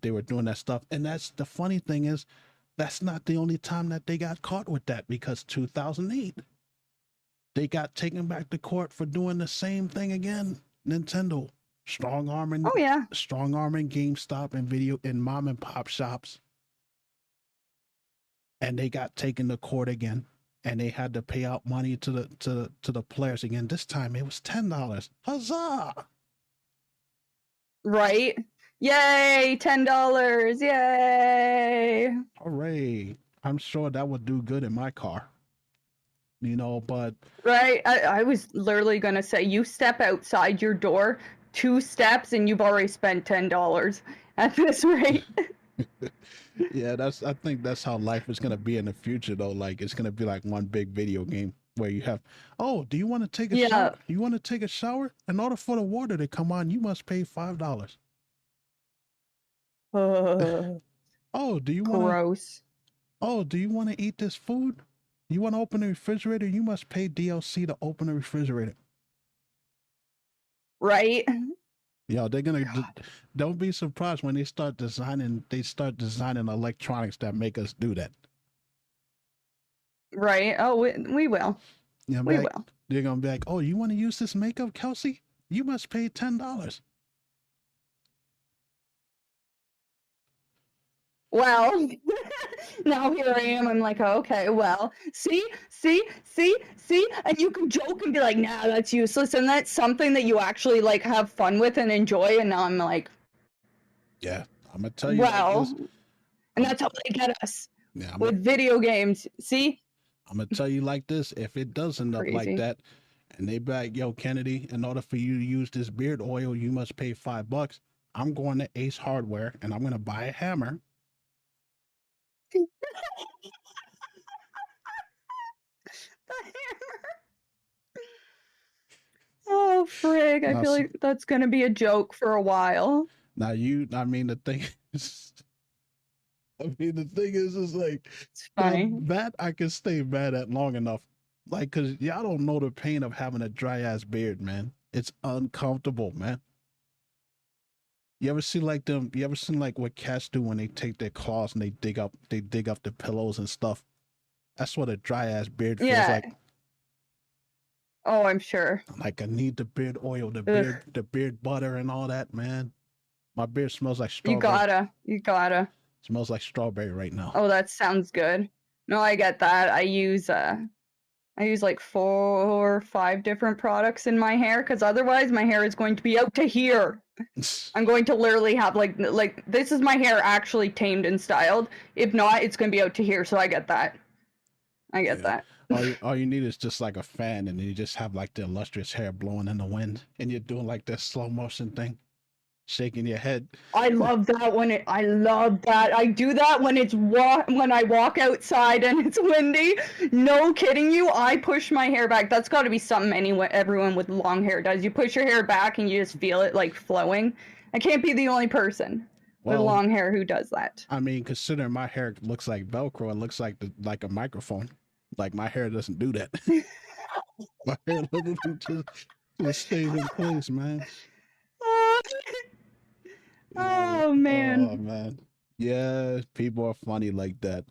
they were doing that stuff. And that's the funny thing is, that's not the only time that they got caught with that, because 2008 they got taken back to court for doing the same thing again. Nintendo strong arming GameStop and video and mom and pop shops, and they got taken to court again, and they had to pay out money to the players again. This time it was $10. Huzzah! Right? Yay! $10! Yay! Hooray! I'm sure that would do good in my car. You know, but... Right? I was literally going to say, you step outside your door 2 steps and you've already spent $10 at this rate. Yeah, I think that's how life is going to be in the future, though. Like, it's going to be like one big video game where you have, oh, do you want to take a shower? You want to take a shower? In order for the water to come on, you must pay $5. Oh, do you want gross? Oh, do you want to eat this food? You want to open the refrigerator? You must pay DLC to open the refrigerator. Right? Yeah, they're gonna. Don't be surprised when they start designing. They start designing electronics that make us do that. Right. Oh, we will. Yeah, we will. They're gonna be like, "Oh, you want to use this makeup, Kelsey? You must pay $10." Well, now here I am. I'm like, okay, well, see, and you can joke and be like, nah, that's useless, and that's something that you actually like have fun with and enjoy. And now I'm like, yeah, I'm gonna tell you. Well, and that's how they get us. Yeah, with video games. See? I'm gonna tell you like this: if it does end up like Crazy. that, and they back, yo, Kennedy, in order for you to use this beard oil, you must pay $5. I'm going to Ace Hardware and I'm gonna buy a hammer. The hammer. Oh, frig. I Now, feel like that's going to be a joke for a while. I mean, the thing is, is like, It's now funny. that I can stay mad at long enough. Like, cause y'all don't know the pain of having a dry ass beard, man. It's uncomfortable, man. You ever see like them? You ever seen like what cats do when they take their claws and they dig up the pillows and stuff? That's what a dry ass beard feels Yeah. like. Oh, I'm sure. Like I need the beard oil, the beard butter and all that, man. My beard smells like strawberry. You gotta. Smells like strawberry right now. Oh, that sounds good. No, I get that. I use like 4 or 5 different products in my hair because otherwise my hair is going to be out to here. I'm going to literally have like this is my hair actually tamed and styled. If not, it's going to be out to here. So I get that. I get that. All you need is just like a fan, and then you just have like the illustrious hair blowing in the wind, and you're doing like that slow motion thing, shaking your head. I love that I love that. I do that when when I walk outside and it's windy. No kidding you. I push my hair back. That's got to be something everyone with long hair does. You push your hair back and you just feel it like flowing. I can't be the only person with long hair who does that. I mean, considering my hair looks like Velcro, it looks like like a microphone. Like my hair doesn't do that. My hair literally just stays in place, man. Oh man. Oh man. Yeah, people are funny like that.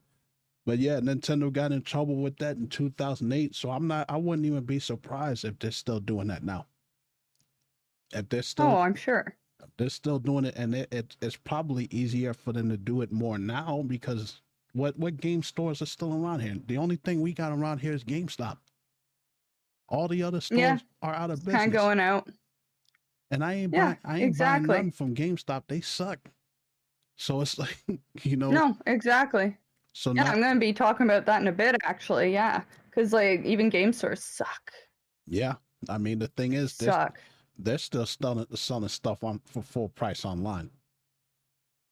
But yeah, Nintendo got in trouble with that in 2008, so I wouldn't even be surprised if they're still doing that now. If they're still Oh, I'm sure. They're still doing it, and it's probably easier for them to do it more now because what game stores are still around here? The only thing we got around here is GameStop. All the other stores are out of business. Kind of going out. And I ain't buying nothing from GameStop. They suck. So it's like, you know. No, exactly. So yeah, I'm going to be talking about that in a bit, actually. Yeah, because like even game stores suck. Yeah, I mean the thing is, they're still selling stuff for full price online.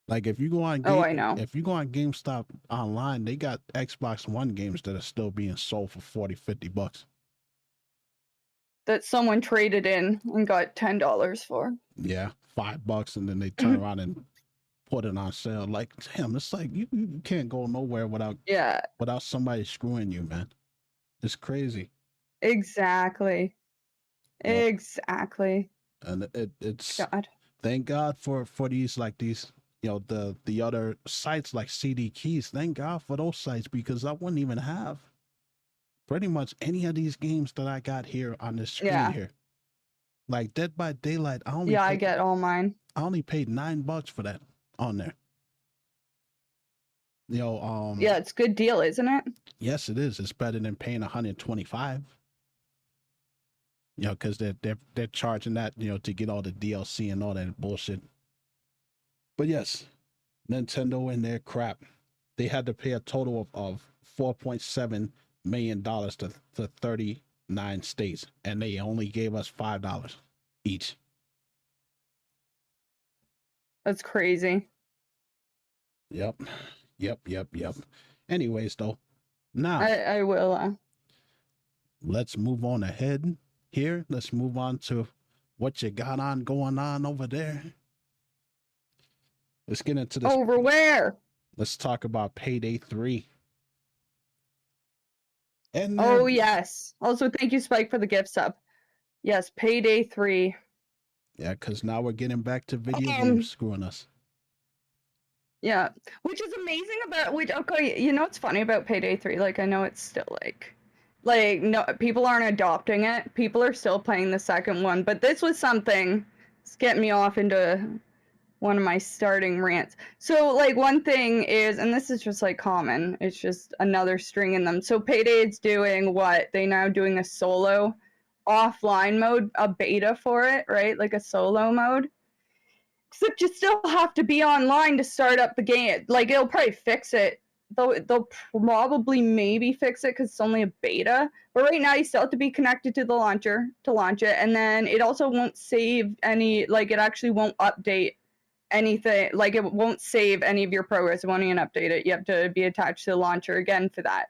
Like if you go on, if you go on GameStop online, they got Xbox One games that are still being sold for $40-$50. That someone traded in and got $10 for. Yeah, $5, and then they turn around and put it on sale. Like, damn, it's like you can't go nowhere without somebody screwing you, man. It's crazy. Exactly. Yep. Exactly. And it's God. Thank God for these you know, the other sites like CD Keys. Thank God for those sites because I wouldn't even have pretty much any of these games that I got here on this screen here. Like Dead by Daylight, I get all mine. I only paid $9 for that on there. You know, yeah, it's a good deal, isn't it? Yes, it is. It's better than paying $125. You know, because they're charging that, you know, to get all the DLC and all that bullshit. But yes, Nintendo and their crap. They had to pay a total of $4.7 million to 39 states, and they only gave us $5 each. That's crazy. Yep. Anyways, though, now I will. Let's move on ahead here. Let's move on to what you got going on over there. Let's get into this. Over where? Let's talk about Payday 3. And yes. Also, thank you, Spike, for the gift sub. Yes, Payday 3. Yeah, because now we're getting back to video games screwing us. Yeah, which is amazing about okay, you know what's funny about Payday 3? Like, I know it's still like no, people aren't adopting it. People are still playing the second one, but this was something that's getting me off into one of my starting rants. So like one thing is, and this is just like common, it's just another string in them. So Payday's doing what? They now doing a solo offline mode, a beta for it, right? Like a solo mode. Except you still have to be online to start up the game. Like it'll probably fix it they'll probably maybe fix it because it's only a beta. But right now, you still have to be connected to the launcher to launch it, and then it also won't save any. Like, it actually won't update anything. Like, it won't save any of your progress. It won't even update it. You have to be attached to the launcher again for that.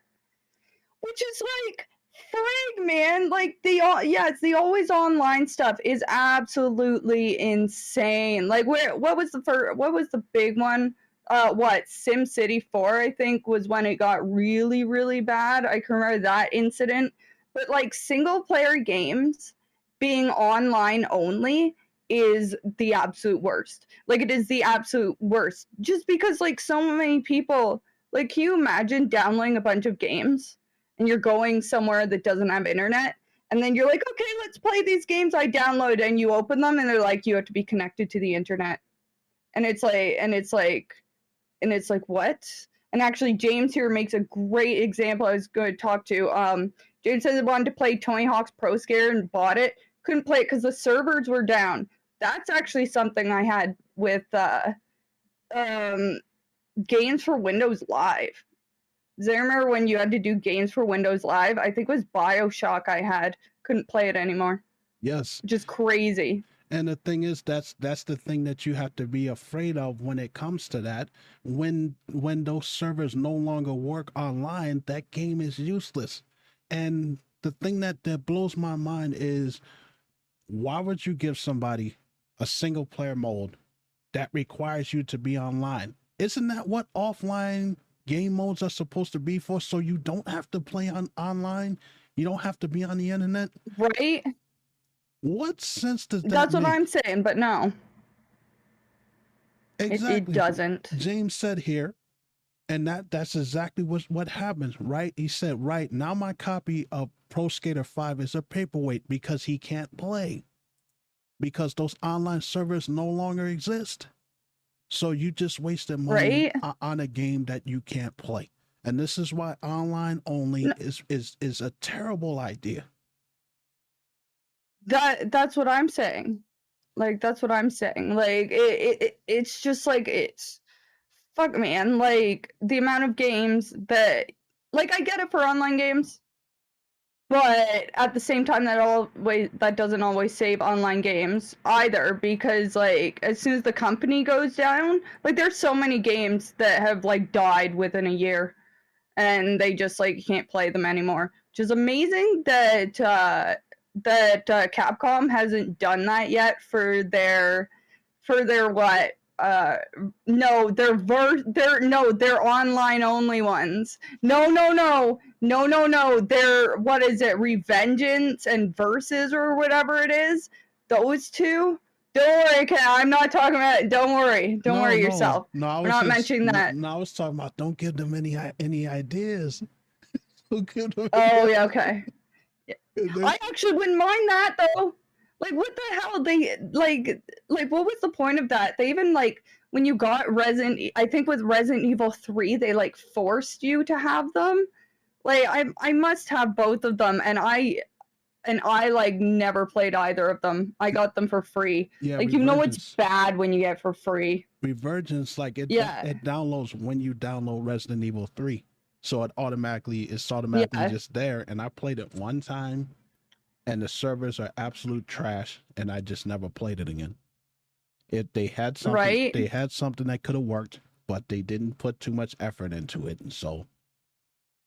Which is like, frig, man. Like, it's the always online stuff is absolutely insane. Like, what was the big one? SimCity 4, I think, was when it got really, really bad. I can remember that incident. But like, single player games being online only is the absolute worst. Like, it is the absolute worst. Just because, like, so many people, like, can you imagine downloading a bunch of games and you're going somewhere that doesn't have internet, and then you're like, okay, let's play these games I downloaded, and you open them and they're like, you have to be connected to the internet. And it's like, what? And actually, James here makes a great example I was going to talk to. James says he wanted to play Tony Hawk's Pro Skater and bought it. Couldn't play it because the servers were down. That's actually something I had with games for Windows Live. Does anyone remember when you had to do games for Windows Live? I think it was BioShock I had. Couldn't play it anymore. Yes. Just crazy. And the thing is, that's the thing that you have to be afraid of when it comes to that. When those servers no longer work online, that game is useless. And the thing that blows my mind is, why would you give somebody a single player mode that requires you to be online? Isn't that what offline game modes are supposed to be for? So you don't have to play online? You don't have to be on the internet? Right? What sense does that That's make? what I'm saying, but no. Exactly. It doesn't. James said here, and that's exactly what happens, right? He said, right, now my copy of Pro Skater 5 is a paperweight because he can't play. Because those online servers no longer exist. So you just wasted money on a game that you can't play. And this is why online only is a terrible idea. That's what I'm saying. Like, that's what I'm saying. Like, it's just like, it's fuck, man. Like, the amount of games that, like, I get it for online games, but at the same time, that doesn't always save online games either, because, like, as soon as the company goes down, like, there's so many games that have, like, died within a year, and they just, like, can't play them anymore. Which is amazing that Capcom hasn't done that yet for their what? Their online only ones. No. They're, what is it? Revengeance and Versus or whatever it is. Those two. Don't worry, I'm not talking about it. Don't worry. Don't worry yourself. No, we're not mentioning that. No, I was talking about, don't give them any ideas. Oh yeah, okay. I actually wouldn't mind that though. Like, what the hell? They like what was the point of that? They even, like, when you got I think with Resident Evil 3, they like forced you to have them. Like, I must have both of them, and I like never played either of them. I got them for free. Yeah, like, you know it's bad when you get for free. Revergence, like it downloads when you download Resident Evil 3. So it's automatically just there. And I played it one time, and the servers are absolute trash, and I just never played it again. They had something that could have worked, but they didn't put too much effort into it. And so,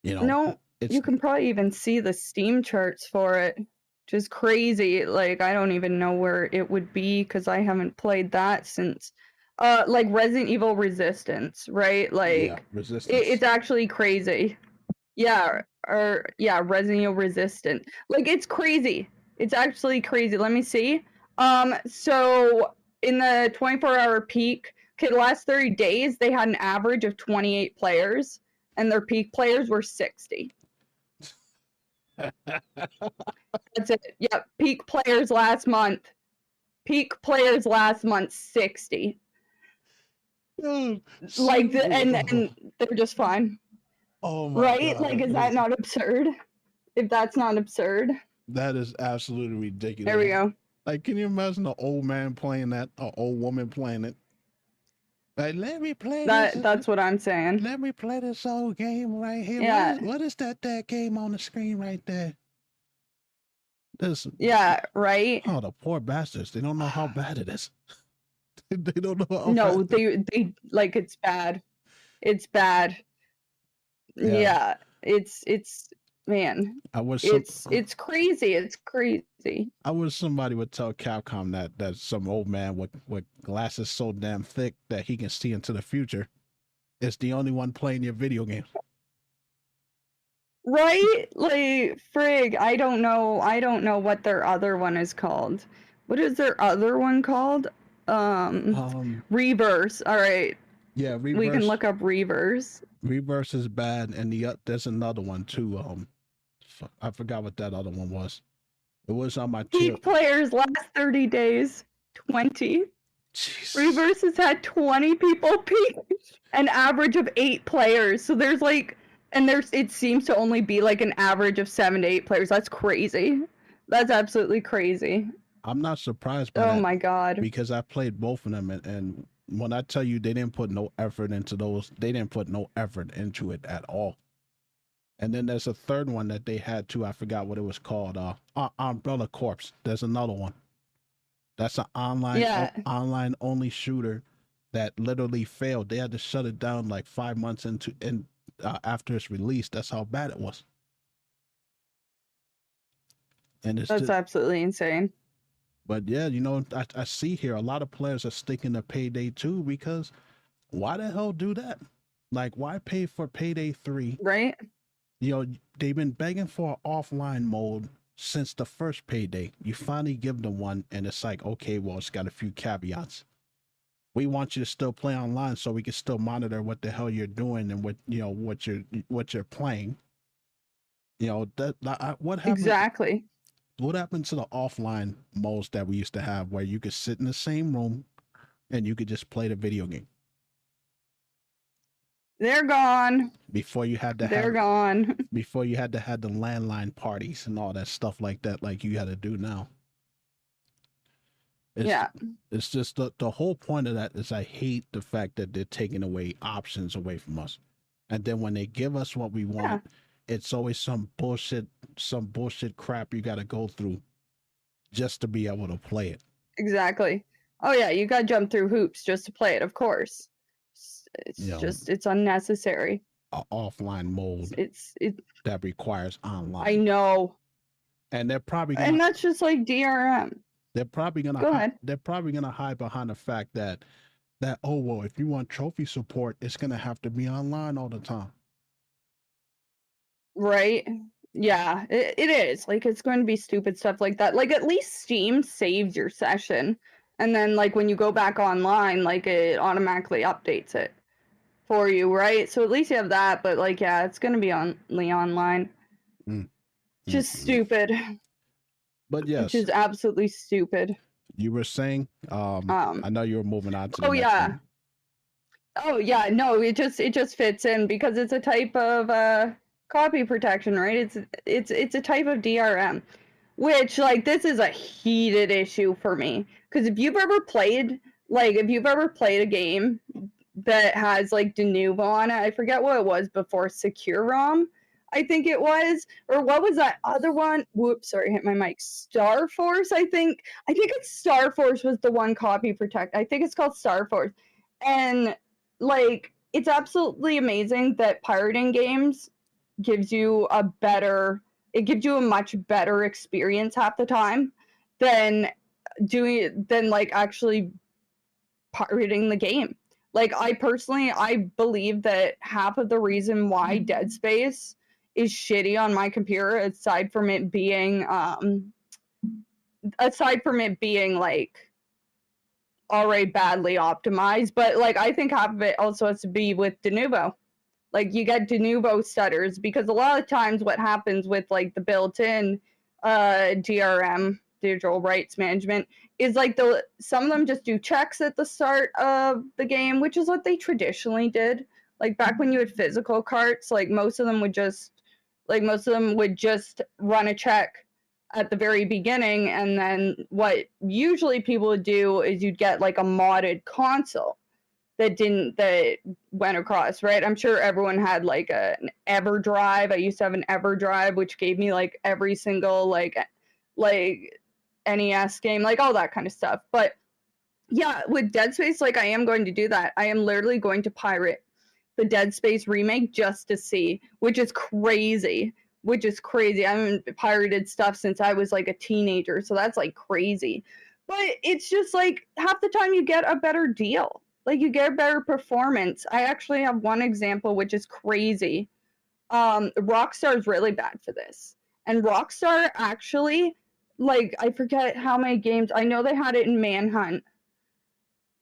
No, you can probably even see the Steam charts for it, which is crazy. Like, I don't even know where it would be because I haven't played that since like Resident Evil Resistance, right? Like, Resistance. It's actually crazy. Resident Evil Resistance. Like, it's crazy. It's actually crazy. Let me see. So in the 24-hour peak, the last 30 days, they had an average of 28 players, and their peak players were 60. That's it. Yep. Peak players last month. 60. Like, and they're just fine. Oh my right? God. Like, is that not absurd? If that's not absurd, that is absolutely ridiculous. There we go. Like, can you imagine an old man playing that, an old woman playing it? Like, let me play this. That's what I'm saying. Let me play this old game right here. Yeah. What is that game on the screen right there? This. Yeah, right? Oh, the poor bastards. They don't know how bad it is. They don't know how No, bad they like it's bad. It's bad. Yeah. It's man. I wish It's crazy. It's crazy. I wish somebody would tell Capcom that some old man with glasses so damn thick that he can see into the future is the only one playing your video games. Right? Like frig, I don't know what their other one is called. What is their other one called? Reverse. All right. Yeah, Reverse. We can look up Reverse. Reverse is bad, and there's another one too. I forgot what that other one was. It was on my Peak players last 30 days, 20. Jeez. Reverse has had 20 people peak, an average of 8 players. So there's like, and it seems to only be like an average of 7 to 8 players. That's crazy. That's absolutely crazy. I'm not surprised by that. Oh my god. Because I played both of them, and when I tell you they didn't put no effort into those, they didn't put no effort into it at all. And then there's a third one that they had too. I forgot what it was called. Umbrella Corps. There's another one. That's an online only shooter that literally failed. They had to shut it down like 5 months after its release. That's how bad it was. And that's absolutely insane. But yeah, you know, I see here a lot of players are sticking to Payday 2 because why the hell do that? Like, why pay for Payday 3? Right? You know, they've been begging for an offline mode since the first Payday. You finally give them one, and it's like, okay, well, it's got a few caveats. We want you to still play online so we can still monitor what the hell you're doing and what you're playing. You know, what happened? Exactly. What happened to the offline modes that we used to have where you could sit in the same room and you could just play the video game? They're gone. Before you had to Before you had to have the landline parties and all that stuff like that, like you had to do now. It's just the whole point of that is I hate the fact that they're taking away options away from us. And then when they give us what we want, it's always some bullshit crap you got to go through just to be able to play it. Exactly. Oh yeah, you got to jump through hoops just to play it, of course. It's unnecessary. An offline mode that requires online. I know. And they're probably and that's just like DRM. They're probably gonna hide behind the fact that oh well, if you want trophy support, it's gonna have to be online all the time. Right? Yeah, it is. Like, it's going to be stupid stuff like that. Like, at least Steam saves your session. And then, like, when you go back online, like, it automatically updates it for you, right? So at least you have that. But, like, yeah, it's going to be only online. Just stupid. But yes. Which is absolutely stupid. You were saying, I know you were moving on to the next one. Oh, yeah. No, it just fits in because it's a type of... copy protection, right? It's a type of DRM, which like this is a heated issue for me because if you've ever played a game that has like Denuvo on it, I forget what it was before, Secure ROM, I think it was, or what was that other one? Whoops, sorry, hit my mic. Star Force, I think it's Star Force was the one copy protect. I think it's called Star Force, and like it's absolutely amazing that pirating games gives you a much better experience half the time than actually pirating the game. Like I believe that half of the reason why Dead Space is shitty on my computer, aside from it being like already badly optimized, but like I think half of it also has to be with Denuvo. Like, you get Denuvo stutters, because a lot of times what happens with, like, the built-in DRM, digital rights management, is, like, some of them just do checks at the start of the game, which is what they traditionally did. Like, back when you had physical carts, like, most of them would just run a check at the very beginning, and then what usually people would do is you'd get, like, a modded console that went across, right? I'm sure everyone had like an EverDrive. I used to have an EverDrive, which gave me like every single like NES game, like all that kind of stuff. But yeah, with Dead Space, like I am going to do that. I am literally going to pirate the Dead Space remake just to see, which is crazy. Which is crazy. I haven't pirated stuff since I was like a teenager, so that's like crazy. But it's just like half the time you get a better deal. Like you get a better performance. I actually have one example which is crazy. Rockstar is really bad for this. And Rockstar actually, like, I forget how many games. I know they had it in Manhunt.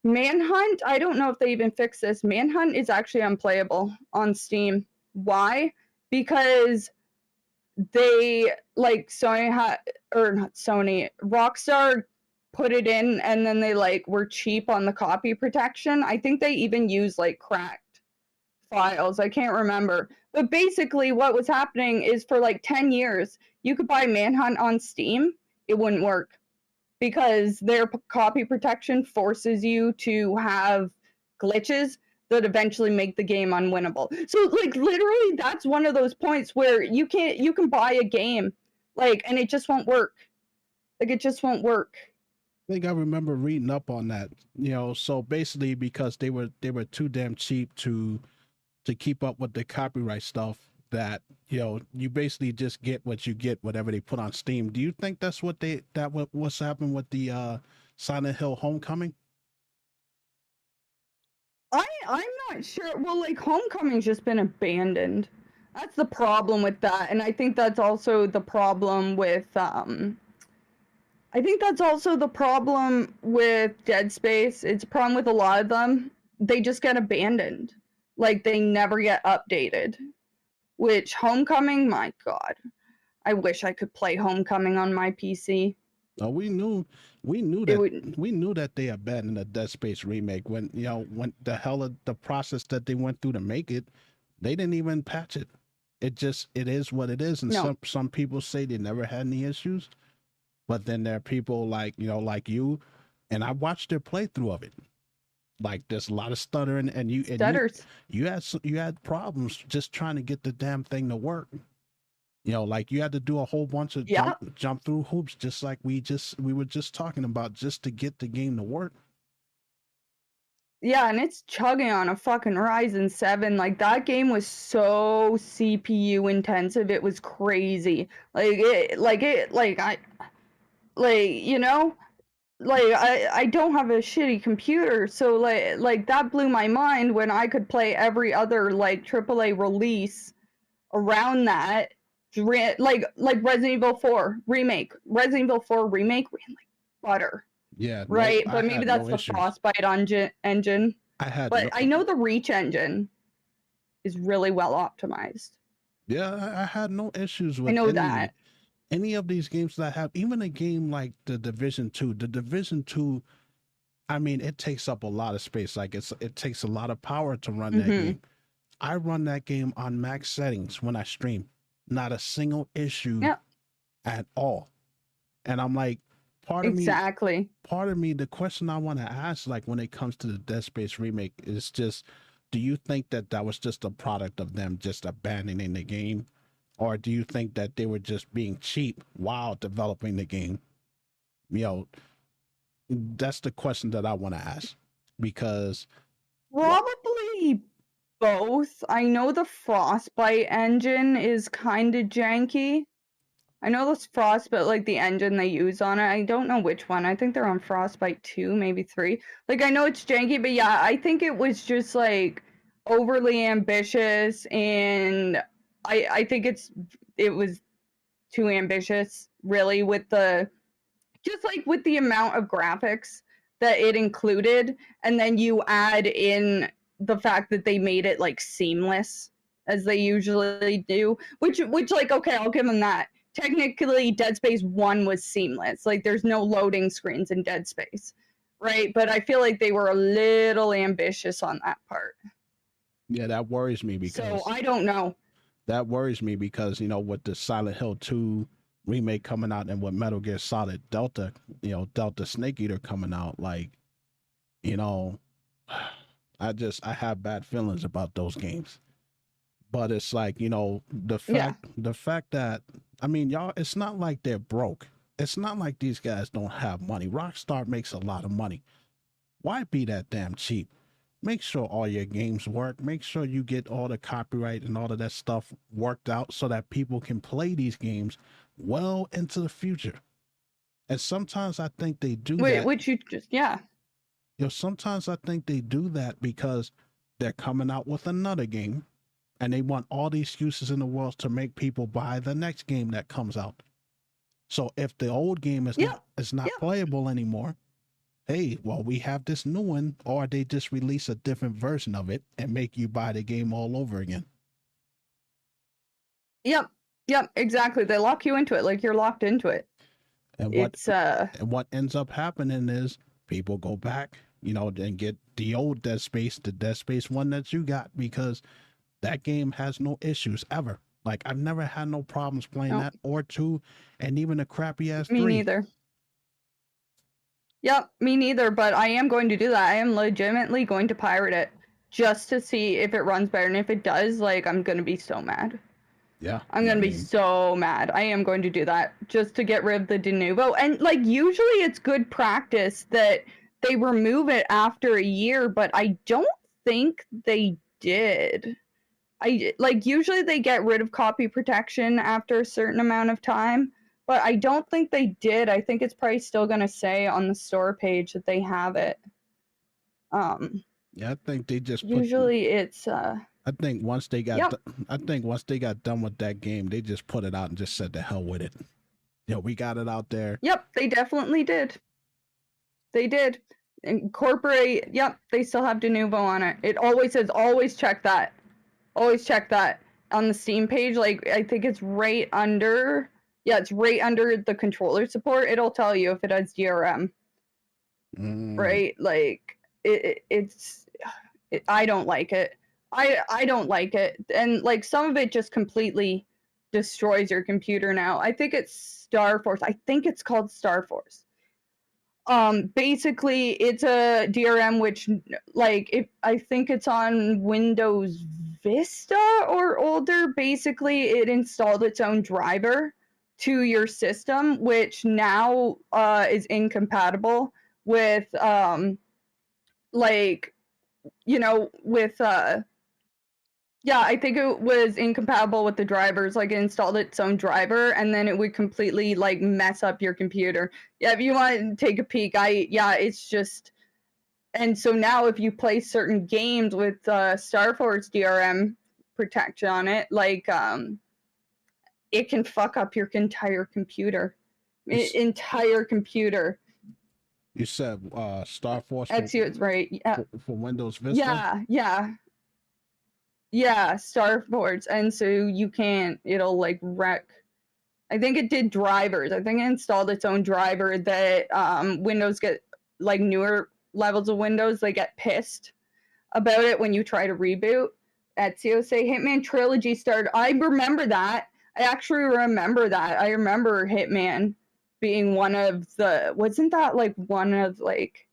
Manhunt, I don't know if they even fixed this. Manhunt is actually unplayable on Steam. Why? Because they like Sony had, or not Sony, Rockstar put it in and then they like were cheap on the copy protection. I think they even used like cracked files. I can't remember. But basically what was happening is for like 10 years, you could buy Manhunt on Steam. It wouldn't work because their copy protection forces you to have glitches that eventually make the game unwinnable. So like literally that's one of those points where you can buy a game like and it just won't work. Like it just won't work. I think I remember reading up on that, so basically because they were too damn cheap to keep up with the copyright stuff, that you basically just get what you get, whatever they put on Steam. Do you think that's what's happened with the Silent Hill Homecoming? I'm not sure. Well, like Homecoming's just been abandoned. That's the problem with that, and I think that's also the problem with Dead Space. It's a problem with a lot of them. They just get abandoned. Like they never get updated. Which Homecoming, my God. I wish I could play Homecoming on my PC. Oh, we knew that they abandoned the Dead Space remake when the process that they went through to make it, they didn't even patch it. It is what it is. And No. some people say they never had any issues, but then there are people like you, and I watched their playthrough of it. Like there's a lot of stuttering, and you had problems just trying to get the damn thing to work. Like you had to do a whole bunch of jump through hoops, just like we were just talking about, just to get the game to work. Yeah, and it's chugging on a fucking Ryzen 7. Like that game was so CPU intensive, it was crazy. I don't have a shitty computer, so like that blew my mind when I could play every other like AAA release around that. Like Resident Evil 4 remake. Resident Evil 4 remake ran like butter. Yeah. Right, but maybe that's the Frostbite engine. I know the Reach engine is really well optimized. Yeah, I had no issues with any of these games that I have. Even a game like the Division 2. The Division 2, I mean, it takes up a lot of space. Like it takes a lot of power to run that game. I run that game on max settings when I stream. Not a single issue at all. And I'm like, part of me, the question I want to ask, like when it comes to the Dead Space remake, is just, do you think that was just a product of them just abandoning the game? Or do you think that they were just being cheap while developing the game? That's the question that I want to ask, because probably both. I know the Frostbite engine is kind of janky. I know this Frostbite, like the engine they use on it. I don't know which one. I think they're on Frostbite 2, maybe 3. Like I know it's janky, but yeah, I think it was just like overly ambitious, and I think it was too ambitious, really, with the amount of graphics that it included, and then you add in the fact that they made it like seamless as they usually do, which like, okay, I'll give them that. Technically Dead Space 1 was seamless. Like there's no loading screens in Dead Space, right? But I feel like they were a little ambitious on that part. Yeah, that worries me, because so I don't know. That worries me because, with the Silent Hill 2 remake coming out, and with Metal Gear Solid Delta, Delta Snake Eater coming out, like, I have bad feelings about those games. But it's like, the Yeah. fact that, I mean, y'all, it's not like they're broke. It's not like these guys don't have money. Rockstar makes a lot of money. Why be that damn cheap? Make sure all your games work. Make sure you get all the copyright and all of that stuff worked out so that people can play these games well into the future. And sometimes I think they do that. Which you just, yeah. Sometimes I think they do that because they're coming out with another game and they want all the excuses in the world to make people buy the next game that comes out. So if the old game is not playable anymore, hey, well, we have this new one, or they just release a different version of it and make you buy the game all over again. Yep, exactly. They lock you into it, like you're locked into it. And what ends up happening is people go back, and get the old Dead Space, the Dead Space 1 that you got, because that game has no issues ever. Like, I've never had no problems playing that or 2, and even a crappy ass 3. Me neither. Yep, me neither, but I am going to do that. I am legitimately going to pirate it just to see if it runs better, and if it does, like, I'm going to be so mad. Yeah. I'm going to be so mad. I am going to do that just to get rid of the de novo. And, like, usually it's good practice that they remove it after a year, but I don't think they did. Usually they get rid of copy protection after a certain amount of time, but I don't think they did. I think it's probably still going to say on the store page that they have it. Yeah, I think they just usually it's I think once they got once they got done with that game, they just put it out and just said the hell with it. We got it out there. Yep, they definitely did. They did. Incorporate, yep, they still have de novo on it. It always says, always check that. Always check that on the Steam page. Like, I think it's right under, it's right under the controller support. It'll tell you if it has DRM. Right? Like, I don't like it. I don't like it. And, like, some of it just completely destroys your computer now. I think it's Star Force. I think it's called Star Force. Basically, it's a DRM which, like, I think it's on Windows Vista or older. Basically, it installed its own driver to your system, which now is incompatible with, I think it was incompatible with the drivers. Like, it installed its own driver, and then it would completely, like, mess up your computer. Yeah, if you want to take a peek, it's just... And so now if you play certain games with Star Force DRM protection on it, like, it can fuck up your entire computer. Entire computer. You said Star Force? That's you, it's right. Yeah. For Windows Vista? Yeah, Star Force, and so you can't, it'll, like, wreck. I think it did drivers. I think it installed its own driver that Windows get, like, newer levels of Windows, they get pissed about it when you try to reboot. Ezio say Hitman Trilogy started. I remember that. I actually remember that. I remember Hitman being one of the, wasn't that, like, one of, like,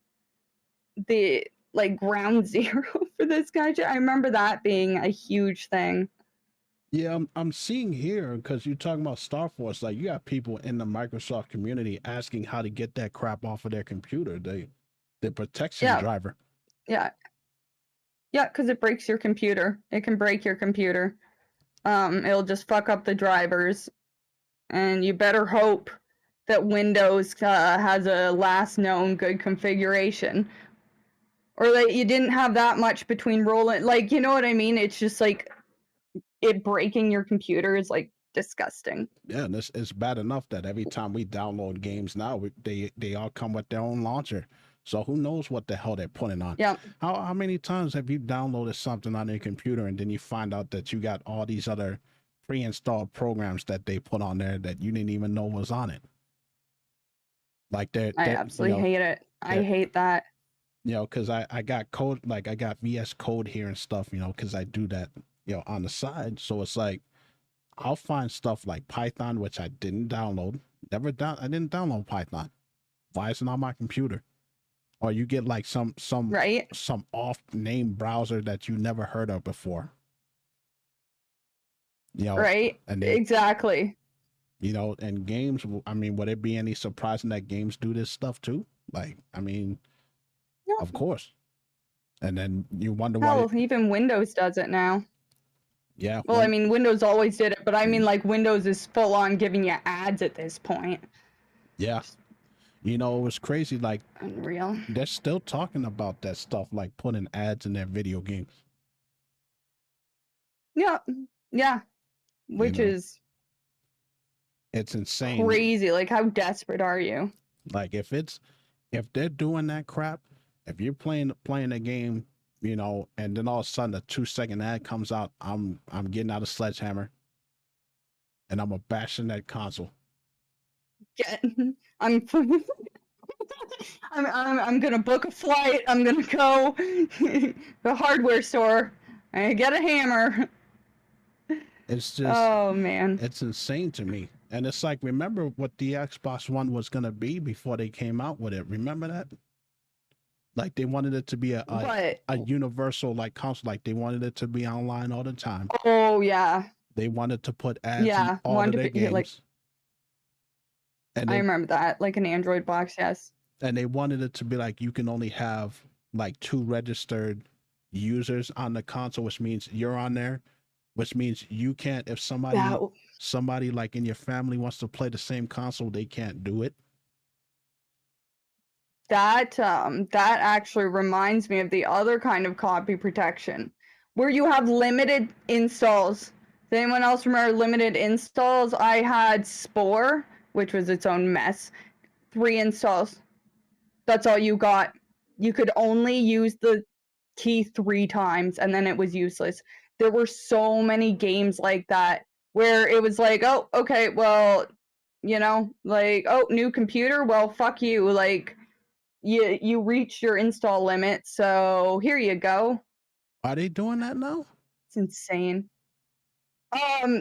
the, like, ground zero for this guy? I remember that being a huge thing. Yeah, I'm seeing here, because you're talking about Star Force, like, you got people in the Microsoft community asking how to get that crap off of their computer, the protection driver. Yeah, because it breaks your computer. It can break your computer. It'll just fuck up the drivers, and you better hope that Windows has a last known good configuration, or that you didn't have that much between rolling. Like, you know what I mean? It's just like, it breaking your computer is, like, disgusting. Yeah, and it's bad enough that every time we download games now, they all come with their own launcher. So who knows what the hell they're putting on? Yeah. How many times have you downloaded something on your computer and then you find out that you got all these other pre-installed programs that they put on there that you didn't even know was on it? Like, I absolutely hate it. I hate that. Because I got code, like, I got VS Code here and stuff, because I do that, on the side. So it's like, I'll find stuff like Python, which I didn't download. I didn't download Python. Why is it on my computer? or you get like some right? off name browser that you never heard of before. You know, Right? and they, Exactly. you know, and games. I mean, would it be any surprising that games do this stuff too? Like, I mean, of Yeah. course. And then you wonder why. Hell, even Windows does it now. Yeah, Well, I mean, Windows always did it, but I mean, like, Windows is full on giving you ads at this point. yeah. You know, it was crazy. Like, Unreal. they're still talking about that stuff, like putting ads in their video games. Yeah. Yeah. You Which know, is it's insane. crazy. Like, how desperate are you? Like, if they're doing that crap, if you're playing a game, you know, and then all of a sudden a 2-second ad comes out, I'm getting out a sledgehammer, and I'm a bashing that console. Get, I'm, I'm gonna book a flight. I'm gonna go to the hardware store and get a hammer. It's just, Oh man. it's insane to me. And it's like, remember what the Xbox One was gonna be before they came out with it? Remember that? Like, they wanted it to be a universal like console. Like, they wanted it to be online all the time. Oh yeah. They wanted to put ads Yeah. in all of their games. Like, and I remember that, like an Android box. Yes. And they wanted it to be like you can only have like 2 registered users on the console, which means you're on there, which means you can't, if somebody like in your family wants to play the same console, they can't do it. That actually reminds me of the other kind of copy protection, where you have limited installs. Does anyone else remember limited installs? I had Spore, which was its own mess. 3 installs. That's all you got. You could only use the key 3 times, and then it was useless. There were so many games like that where it was like, oh, okay, well, you know, like, oh, new computer, well, fuck you, like, you reached your install limit, so here you go. Are they doing that now? It's insane.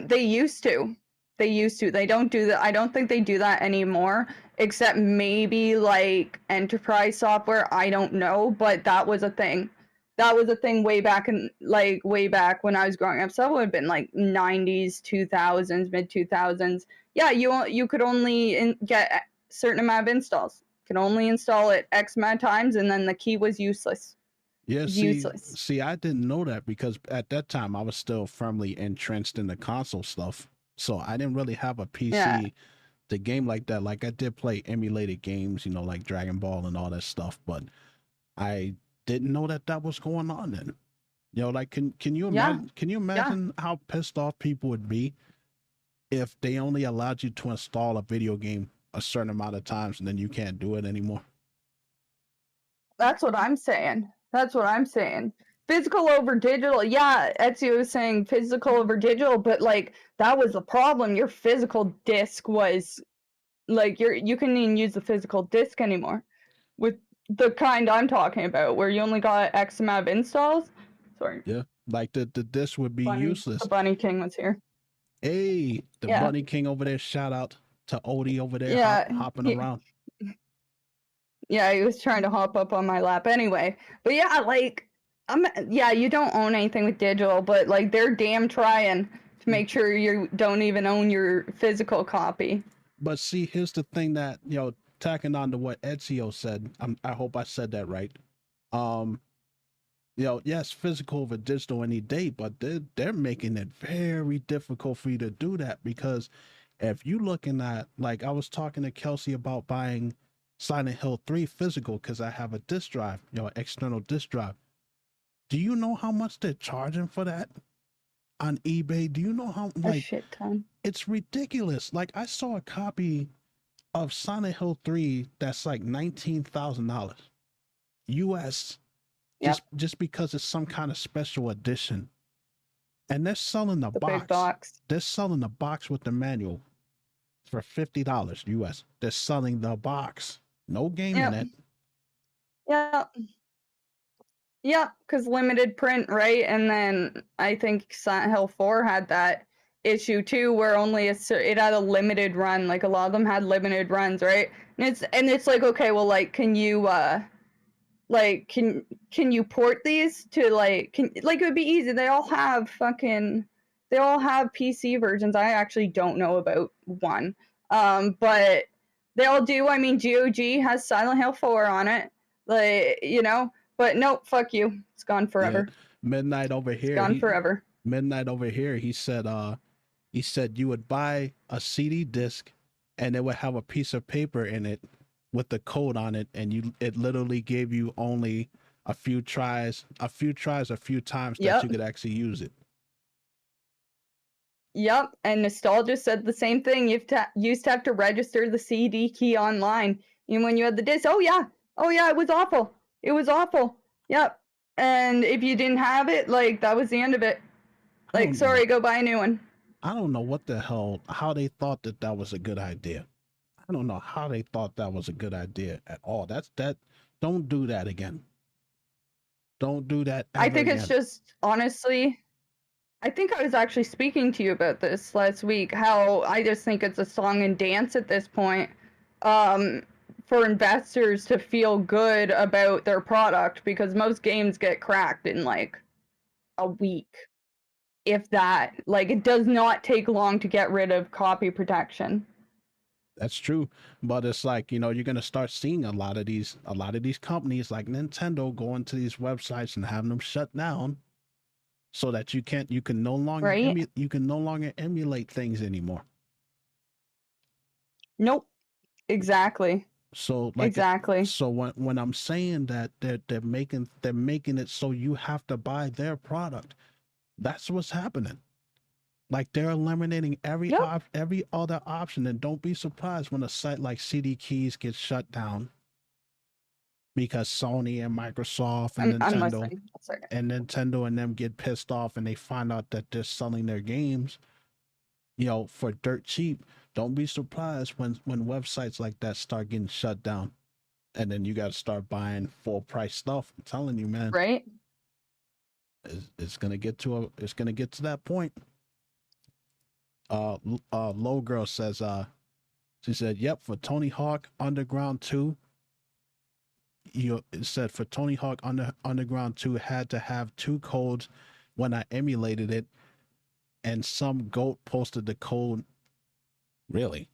They used to. They don't do that. I don't think they do that anymore, except maybe like enterprise software. I don't know, but that was a thing. That was a thing way back way back when I was growing up. So that would have been like 90s, 2000s, mid 2000s. Yeah, you could only get a certain amount of installs. You could only install it X amount of times, and then the key was useless. Yeah, Useless. see, I didn't know that because at that time I was still firmly entrenched in the console stuff. So I didn't really have a PC to game like that. Like, I did play emulated games, you know, like Dragon Ball and all that stuff, but I didn't know that was going on then. You know, like, can you imagine, how pissed off people would be if they only allowed you to install a video game a certain amount of times and then you can't do it anymore? That's what I'm saying. Physical over digital. Yeah, Ezio was saying physical over digital, but like that was the problem. Your physical disc was like you couldn't even use the physical disc anymore with the kind I'm talking about, where you only got X amount of installs. Sorry. Yeah, like the disc would be useless. The Bunny King was here. Hey, the Bunny King over there. Shout out to Odie over there hopping around. Yeah, he was trying to hop up on my lap anyway. But yeah, like, you don't own anything with digital, but like they're damn trying to make sure you don't even own your physical copy. But see, here's the thing that, you know, tacking on to what Ezio said, I hope I said that right. You know, yes, physical over digital any day, but they're making it very difficult for you to do that, because if you looking at, like, I was talking to Kelsey about buying Silent Hill 3 physical because I have a disk drive, you know, external disk drive. Do you know how much they're charging for that on eBay? Do you know how, like, a shit ton. It's ridiculous. Like, I saw a copy of Silent Hill 3 that's like $19,000 US, just because it's some kind of special edition. And they're selling the box. Big box. They're selling the box with the manual for $50 US. They're selling the box. No game in it. Yeah. Yeah, because limited print, right? And then I think Silent Hill 4 had that issue too, where only it had a limited run. Like, a lot of them had limited runs, right? And it's like, okay, well, like, can you Like, can you port these to like it would be easy. They all have PC versions. I actually don't know about one. But they all do. I mean, GOG has Silent Hill 4 on it. Like, you know, but nope, fuck you. It's gone Yeah. forever. Midnight over It's here. gone forever. Midnight over here. He said you would buy a CD disc and it would have a piece of paper in it with the code on it, and it literally gave you only a few times that you could actually use it. Yep, and Nostalgia said the same thing. You used to have to register the CD key online, even when you had the disc. Oh yeah, it was awful. It was awful. Yep, and if you didn't have it, like that was the end of it. Like, sorry, go buy a new one. I don't know what the hell, how they thought that was a good idea. I don't know how they thought that was a good idea at all. Don't do that again. Don't do that ever I think again. it's just, honestly, I think I was actually speaking to you about this last week, how I just think it's a song and dance at this point, for investors to feel good about their product, because most games get cracked in like a week, if that. Like, it does not take long to get rid of copy protection. That's true, but it's like, you know, you're gonna start seeing a lot of these companies like Nintendo going to these websites and having them shut down, so that you can no longer emulate things anymore. Nope. Exactly. So like exactly. So when I'm saying that they're making it so you have to buy their product, that's what's happening. Like, they're eliminating every other option, and don't be surprised when a site like CD Keys gets shut down because Sony and Microsoft and Nintendo and them get pissed off and they find out that they're selling their games, you know, for dirt cheap. Don't be surprised when websites like that start getting shut down, and then you got to start buying full price stuff. I'm telling you, man. Right? It's gonna get to that point. Low Girl says, she said, yep, for Tony Hawk Underground 2, it said for Tony Hawk Underground 2 had to have 2 codes when I emulated it, and some goat posted the code. Really?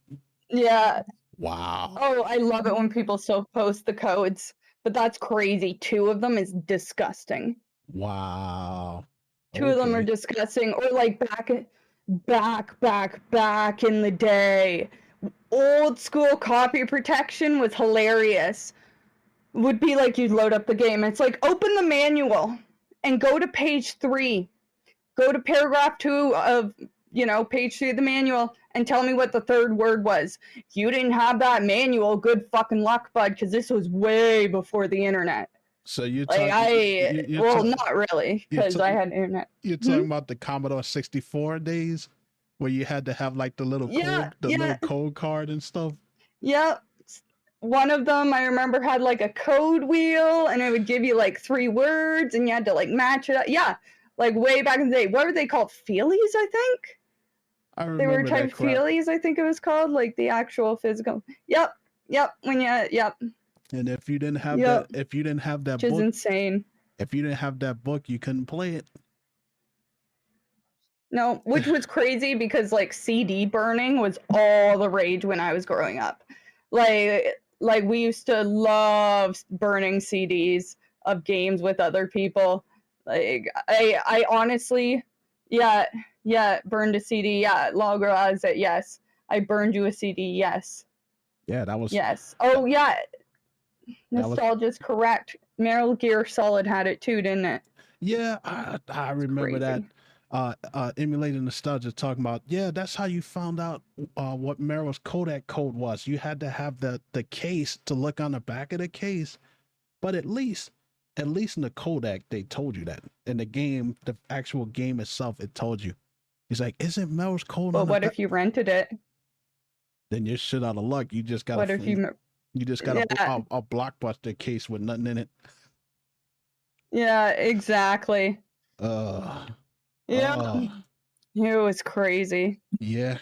Yeah. Wow. Oh, I love it when people still post the codes, but that's crazy. 2 of them is disgusting. Wow. 2 of them are disgusting. Or like back in the day, old school copy protection was hilarious. Would be like, you'd load up the game. It's like, open the manual and go to page 3. Go to paragraph 2 of, you know, page 3 of the manual and tell me what the 3rd word was. You didn't have that manual, good fucking luck, bud, because this was way before the internet. So you're like, not really, because I had internet. You're talking about the Commodore 64 days, where you had to have like the little little code card and stuff. Yep. One of them I remember had like a code wheel, and it would give you like 3 words, and you had to like match it up. Yeah, like way back in the day. What were they called? Feelies, I think. I remember they were type Feelies, I think it was called, like the actual physical. Yep. And if you didn't have that, which is insane. If you didn't have that book, you couldn't play it. No, which was crazy, because like CD burning was all the rage when I was growing up. Like we used to love burning CDs of games with other people. Like I honestly, burned a CD. Yeah, Logger said yes. I burned you a CD. Yes. Yeah, that was. Yes. Oh yeah. Nostalgia's correct. Metal Gear Solid had it too, didn't it? Yeah, I remember that. Emulating Nostalgia talking about, yeah, that's how you found out what Meryl's Kodak code was. You had to have the case to look on the back of the case, but at least in the Kodak they told you that. In the game, the actual game itself, it told you. He's like, isn't Meryl's code? But what if you rented it? Then you're shit out of luck. You just got a Blockbuster case with nothing in it. Yeah, exactly. Yeah. It was crazy. Yeah.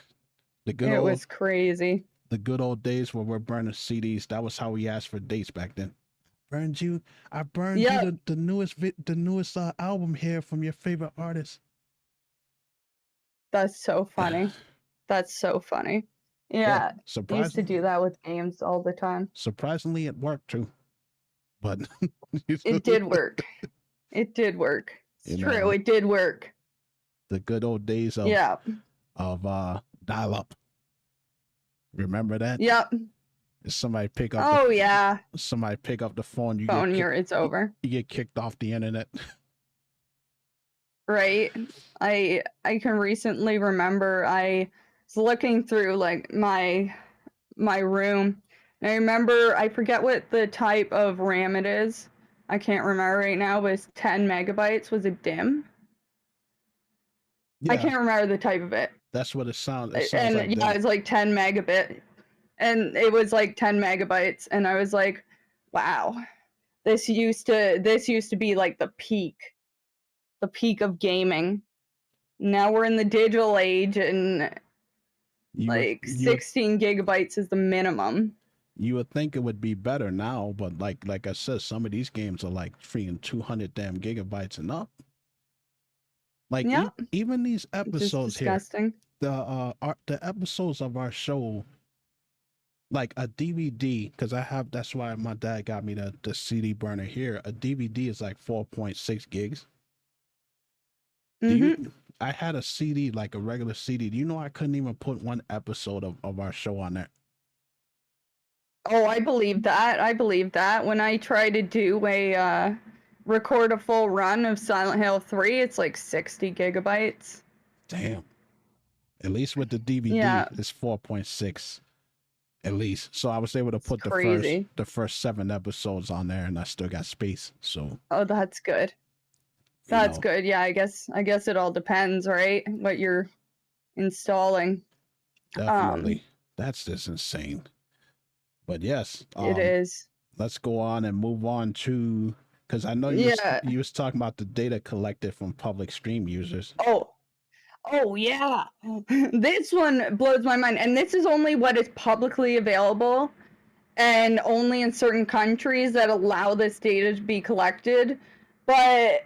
It was crazy. The good old days where we're burning CDs. That was how we asked for dates back then. burned you. I burned you Yep. the newest album here from your favorite artist. That's so funny. That's so funny. Yeah, Yeah. I used to do that with games all the time. surprisingly, it worked too. But It did work. It did work. It's true. It did work. the good old days Yeah. of dial up. Remember that? Yep. Somebody pick up Oh yeah. somebody pick up the phone, It's over. you get kicked off the internet. Right. I can recently remember I was looking through like my room. And I remember, I forget what the type of RAM it is. I can't remember right now, but it's 10 megabytes. Was it DIMM? I Yeah, can't remember the type of it. that's what it sounds. It sounds And like yeah, that. it was like 10 megabit. And it was like 10 megabytes. And I was like, wow, this used to be like the peak of gaming. Now we're in the digital age, and like You would 16 gigabytes is the minimum. you would think it would be better now, but like I said, some of these games are like freaking 200 damn gigabytes and up. Like Yeah, even these which is episodes here, disgusting. the episodes of our show, like a DVD, because that's why my dad got me the CD burner here. A DVD is like 4.6 gigs. Do you? I had a CD, like a regular CD. Do you know I couldn't even put one episode of our show on there? Oh, I believe that. I believe that. When I try to do a record a full run of Silent Hill 3, it's like 60 gigabytes. Damn. At least with the DVD, Yeah, it's 4.6 at least. So I was able to it's put crazy. the first 7 episodes on there, and I still got space. So Oh, that's good. you That's know, good. Yeah, I guess it all depends, right? What you're installing. definitely, that's just insane. But yes, It is. let's go on and move on to, because I know Yeah. you was talking about the data collected from public stream users. Oh yeah. This one blows my mind, and this is only what is publicly available, and only in certain countries that allow this data to be collected. But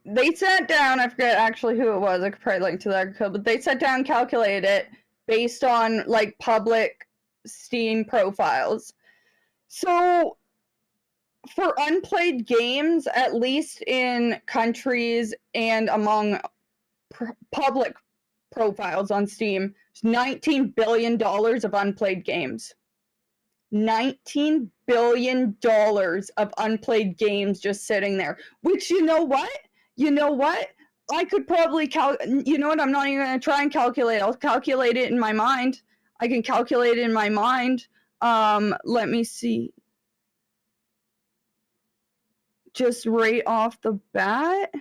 they sat down, I forget actually who it was, I could probably link to that, but they sat down and calculated it based on like public Steam profiles. So for unplayed games, at least in countries and among public profiles on Steam, there's $19 billion of unplayed games. $19 billion of unplayed games just sitting there. Which, you know what? I could probably you know what? I'm not even going to try and calculate. I'll calculate it in my mind. I can calculate it in my mind. Let me see. Just right off the bat,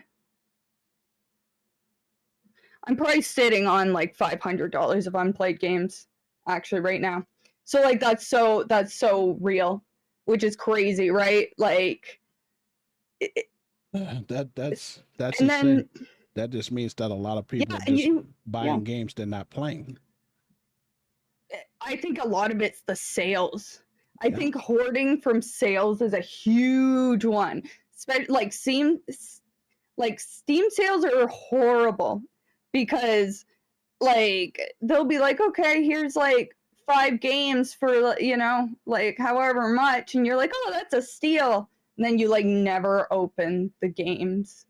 I'm probably sitting on like $500 of unplayed games actually right now. So like that's so real, which is crazy, right? Like That's and insane. then That just means that a lot of people yeah, are just yeah. buying games they're not playing. I think a lot of it's the sales. I Yeah. think hoarding from sales is a huge one. Like Steam sales are horrible because like they'll be like, okay, here's like 5 games for like however much, and you're like, oh, that's a steal. And then you like never open the games,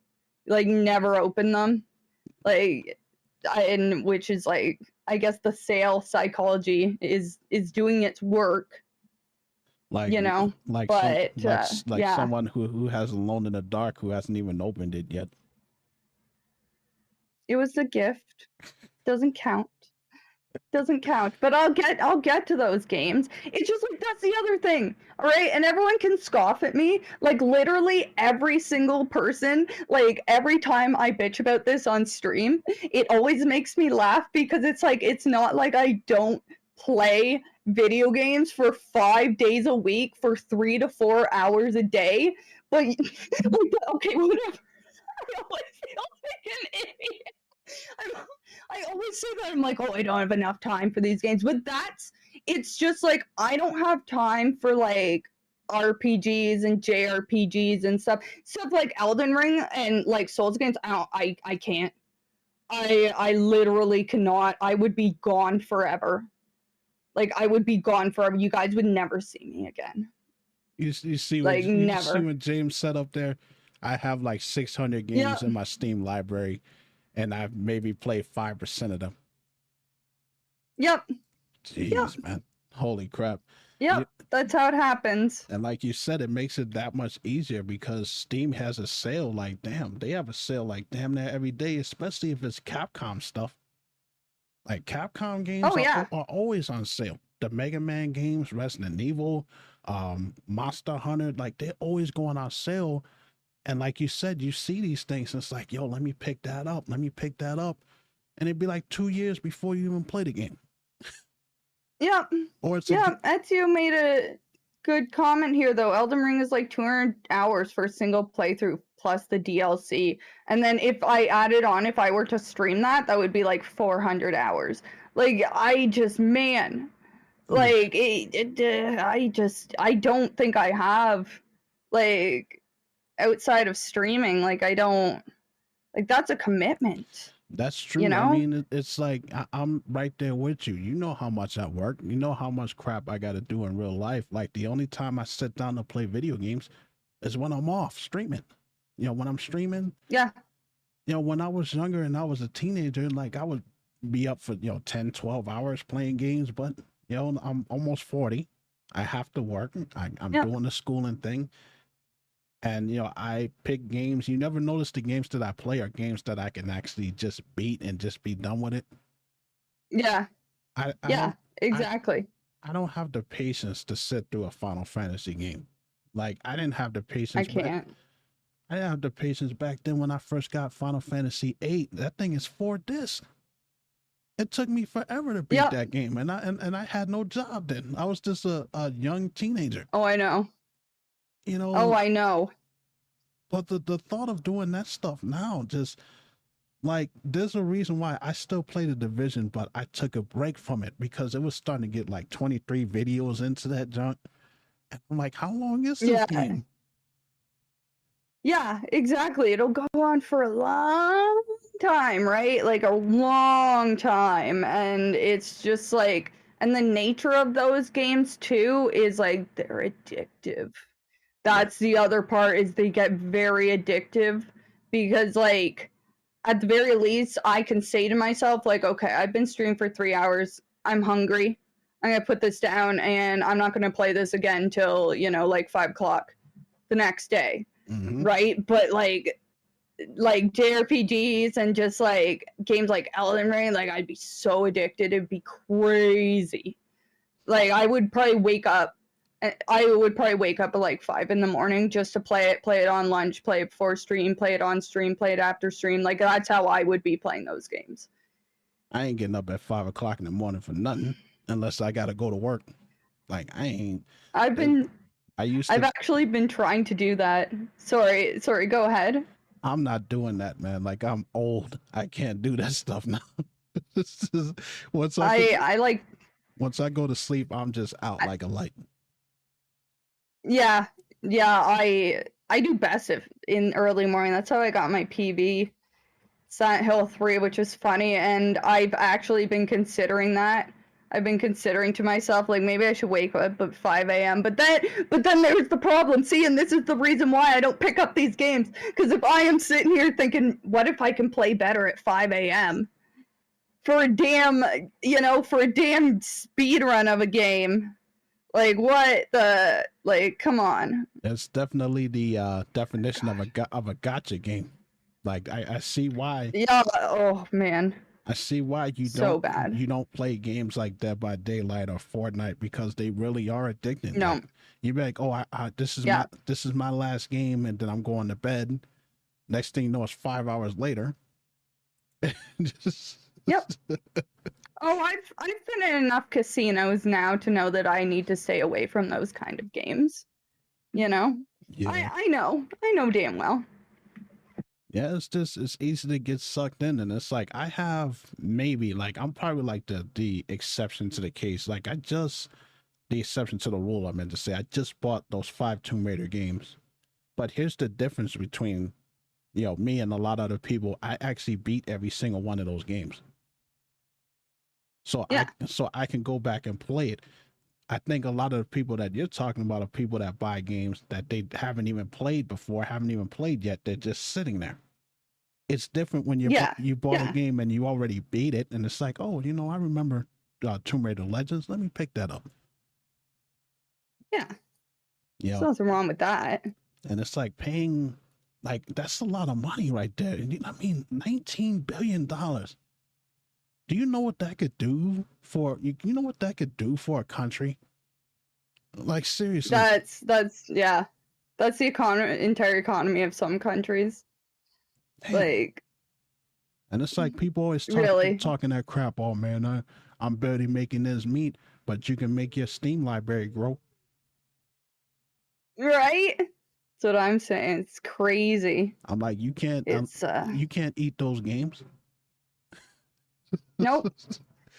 like never open them, like and which is like, I guess the sale psychology is doing its work, Like but yeah, someone who has Alone in the Dark who hasn't even opened it yet. it was a gift, doesn't count. But I'll get to those games. It's just like, that's the other thing, all right? And everyone can scoff at me, like literally every single person, like every time I bitch about this on stream, it always makes me laugh, because it's like, it's not like I don't play video games for 5 days a week for 3 to 4 hours a day, but like, okay, whatever. I always feel like an idiot. I always say that. I'm like, oh, I don't have enough time for these games. But it's just like, I don't have time for like RPGs and JRPGs and stuff like Elden Ring and like Souls games. I can't. I literally cannot. I would be gone forever. Like I would be gone forever. You guys would never see me again. You see what Like you see never. what James said up there? I have like 600 Yeah. games in my Steam library, and I've maybe played 5% of them. Yep. Jeez, man. Holy crap. Yep. That's how it happens. And like you said, it makes it that much easier because Steam has a sale like damn. They have a sale like damn near every day, especially if it's Capcom stuff. Like Capcom games are always on sale. The Mega Man games, Resident Evil, Monster Hunter, like they're always going on sale. And like you said, you see these things and it's like, yo, let me pick that up. Let me pick that up. And it'd be like 2 years before you even play the game. Yep. Or it's Ezio made a good comment here though. Elden Ring is like 200 hours for a single playthrough plus the DLC. And then if I added on, if I were to stream that, that would be like 400 hours. Like I just, man, like I don't think I have like outside of streaming, like I don't, like that's a commitment. That's true. You know? I mean, it's like I'm right there with you. You know how much I work. You know how much crap I got to do in real life. Like the only time I sit down to play video games is when I'm off streaming. You know, when I'm streaming. Yeah. You know, when I was younger and I was a teenager, like I would be up for, 10, 12 hours playing games. But, I'm almost 40. I have to work. I'm doing the schooling thing. And, I pick games. You never notice the games that I play are games that I can actually just beat and just be done with it. Yeah. Exactly. I don't have the patience to sit through a Final Fantasy game. Like, I didn't have the patience. I can't. I didn't have the patience back then when I first got Final Fantasy VIII. That thing is 4 discs. It took me forever to beat that game. And I had no job then. I was just a young teenager. Oh, I know. Oh, I know. But the thought of doing that stuff now, just like, there's a reason why I still play the Division, but I took a break from it because it was starting to get like 23 videos into that junk. And I'm like, how long is this game? Yeah, exactly. It'll go on for a long time, right? Like a long time. And it's just like, and the nature of those games too is like they're addictive. That's the other part, is they get very addictive because like at the very least I can say to myself like, okay, I've been streaming for 3 hours. I'm hungry. I'm going to put this down and I'm not going to play this again till, like 5 o'clock the next day. Mm-hmm. Right? But like JRPGs and just like games like Elden Ring, like I'd be so addicted. It'd be crazy. Like I would probably wake up at like 5 in the morning just to play it on lunch, play it before stream, play it on stream, play it after stream. Like that's how I would be playing those games. I ain't getting up at 5 o'clock in the morning for nothing unless I got to go to work. Like I've actually been trying to do that. Sorry, go ahead. I'm not doing that, man. Like I'm old. I can't do that stuff now. Once I go to sleep, I'm just out like a light. Yeah, I do best in early morning. That's how I got my PB Silent Hill 3, which is funny, and I've actually been considering that. I've been considering to myself, like, maybe I should wake up at 5 a.m. But then there's the problem. See, and this is the reason why I don't pick up these games. Because if I am sitting here thinking, what if I can play better at 5 a.m.? For a damn speed run of a game. Like, what the, like, come on. It's definitely the definition of a gotcha game. Like, I see why. Yeah, oh, man. I see why you don't play games like Dead by Daylight or Fortnite, because they really are addicting. No. Like, you'd be like, oh, this is my last game, and then I'm going to bed. Next thing you know, it's 5 hours later. Yep. Oh, I've been in enough casinos now to know that I need to stay away from those kind of games. Yeah. I know damn well. Yeah, it's easy to get sucked in, and it's like I have maybe, like, I'm probably like the exception to the case. Like I just the exception to the rule. I meant to say, I just bought those 5 Tomb Raider games, but here's the difference between, you know, me and a lot of other people. I actually beat every single one of those games, so Yeah. I can go back and play it. I think a lot of the people that you're talking about are people that buy games that they haven't even played before, haven't even played yet. They're just sitting there. It's different when you bought a game and you already beat it, and it's like, oh, you know, I remember Tomb Raider Legends. Let me pick that up. Yeah. You know, There's nothing wrong with that. and it's like paying, like, that's a lot of money right there. I mean, $19 billion. Do you know what that could do for you? You know what that could do for a country? Like, seriously. That's the entire economy of some countries. Damn. Like, and it's like people always talking that crap. Oh man, I'm barely making ends meet, but you can make your Steam library grow. Right? That's what I'm saying. It's crazy. I'm like, you can't eat those games. Nope.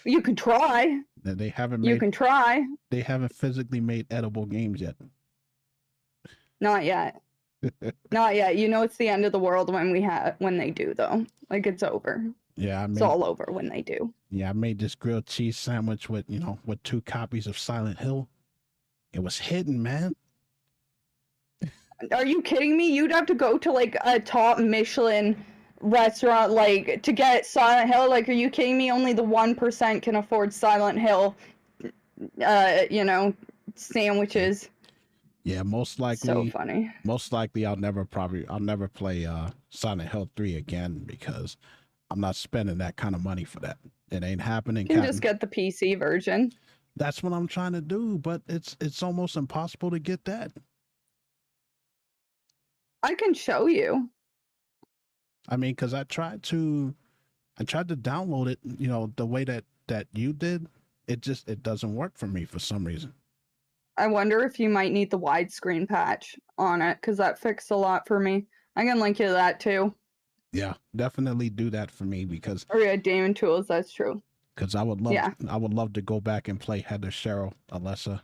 You can try. They haven't You can try. They haven't physically made edible games yet. Not yet. Not yet. You know, it's the end of the world when they do, though. Like, it's over. Yeah, it's all over when they do. Yeah, I made this grilled cheese sandwich with 2 copies of Silent Hill. It was hidden, man. Are you kidding me? You'd have to go to like a top Michelin restaurant like to get Silent Hill. Like, are you kidding me? Only the 1% can afford Silent Hill sandwiches. Yeah, most likely. So funny. Most likely I'll never play Silent Hill 3 again, because I'm not spending that kind of money for that. It ain't happening. You can just get the PC version. That's what I'm trying to do, but it's almost impossible to get that. I can show you. I mean, because I tried to download it, the way that you did. It doesn't work for me for some reason. I wonder if you might need the widescreen patch on it, because that fixed a lot for me. I can link you to that too. Yeah, definitely do that for me, because. Or yeah, Damon Tools. That's true. Because I would love to go back and play Heather, Cheryl, Alessa,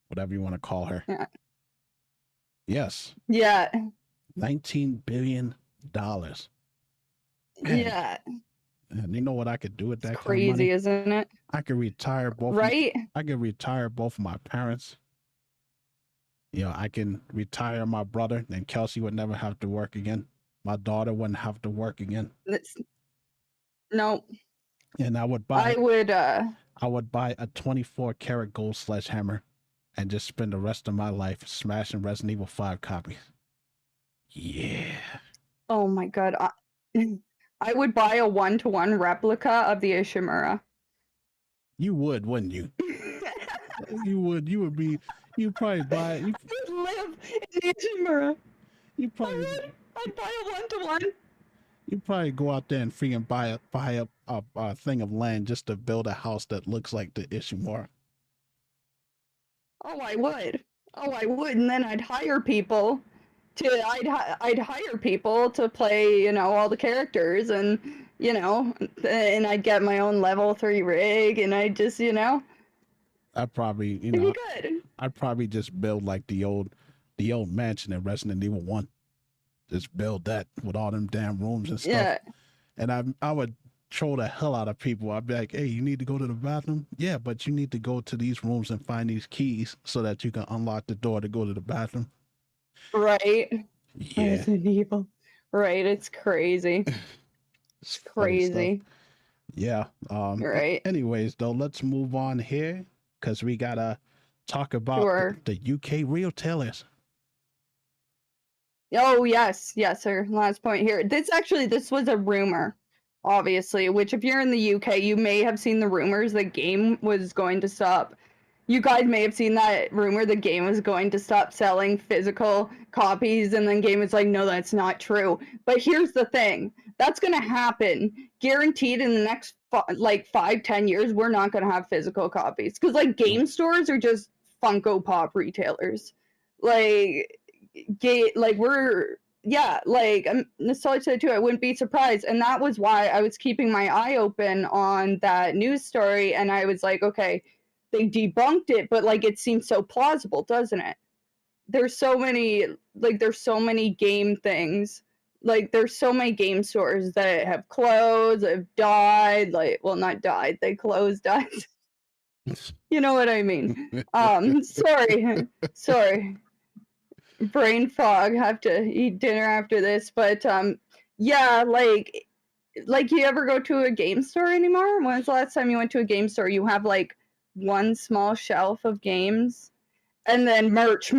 whatever you want to call her. Yeah. Yes. Yeah. $19 billion. Man. Yeah. And you know what I could do with that? It's crazy, kind of money? Isn't it? I could retire both. Right. I could retire both of my parents. I can retire my brother, and Kelsey would never have to work again. My daughter wouldn't have to work again. No. And I would buy. I would buy a 24-karat gold sledgehammer, and just spend the rest of my life smashing Resident Evil 5 copies. Yeah. Oh my god. I would buy a 1-to-1 replica of the Ishimura. You would, wouldn't you? You would. You'd probably buy it. I'd live in the Ishimura. I'd buy a 1-to-1. You'd probably go out there and freaking buy a thing of land just to build a house that looks like the Ishimura. Oh, I would. And then I'd hire people I'd hire people to play, all the characters, and and I'd get my own level 3 rig, and I'd just, I'd probably, it'd be good. I'd probably just build like the old mansion in Resident Evil 1. Just build that with all them damn rooms and stuff. Yeah. And I would troll the hell out of people. I'd be like, hey, you need to go to the bathroom? Yeah, but you need to go to these rooms and find these keys so that you can unlock the door to go to the bathroom. Right. Yeah. Resident Evil. Right, it's crazy. It's crazy. Yeah. Right. Anyways, though, let's move on here, because we gotta talk about the UK retailers. Oh yes, sir. Last point here. This was a rumor, obviously. Which, if you're in the UK, you may have seen the rumors the game was going to stop. You guys may have seen that rumor the game was going to stop selling physical copies, and then game was like, no, that's not true. But here's the thing. That's going to happen. Guaranteed in the next 5-10 years, we're not going to have physical copies. Because game stores are just Funko Pop retailers. I'm nostalgic to it too. I wouldn't be surprised. And that was why I was keeping my eye open on that news story. And I was like, okay, they debunked it, but like it seems so plausible, doesn't it? There's so many game things. Like there's so many game stores that have closed, have died, like well not died, they closed, died. You know what I mean? Sorry. Brain fog, have to eat dinner after this, but yeah, like you ever go to a game store anymore? When's the last time you went to a game store? You have like one small shelf of games and then merch.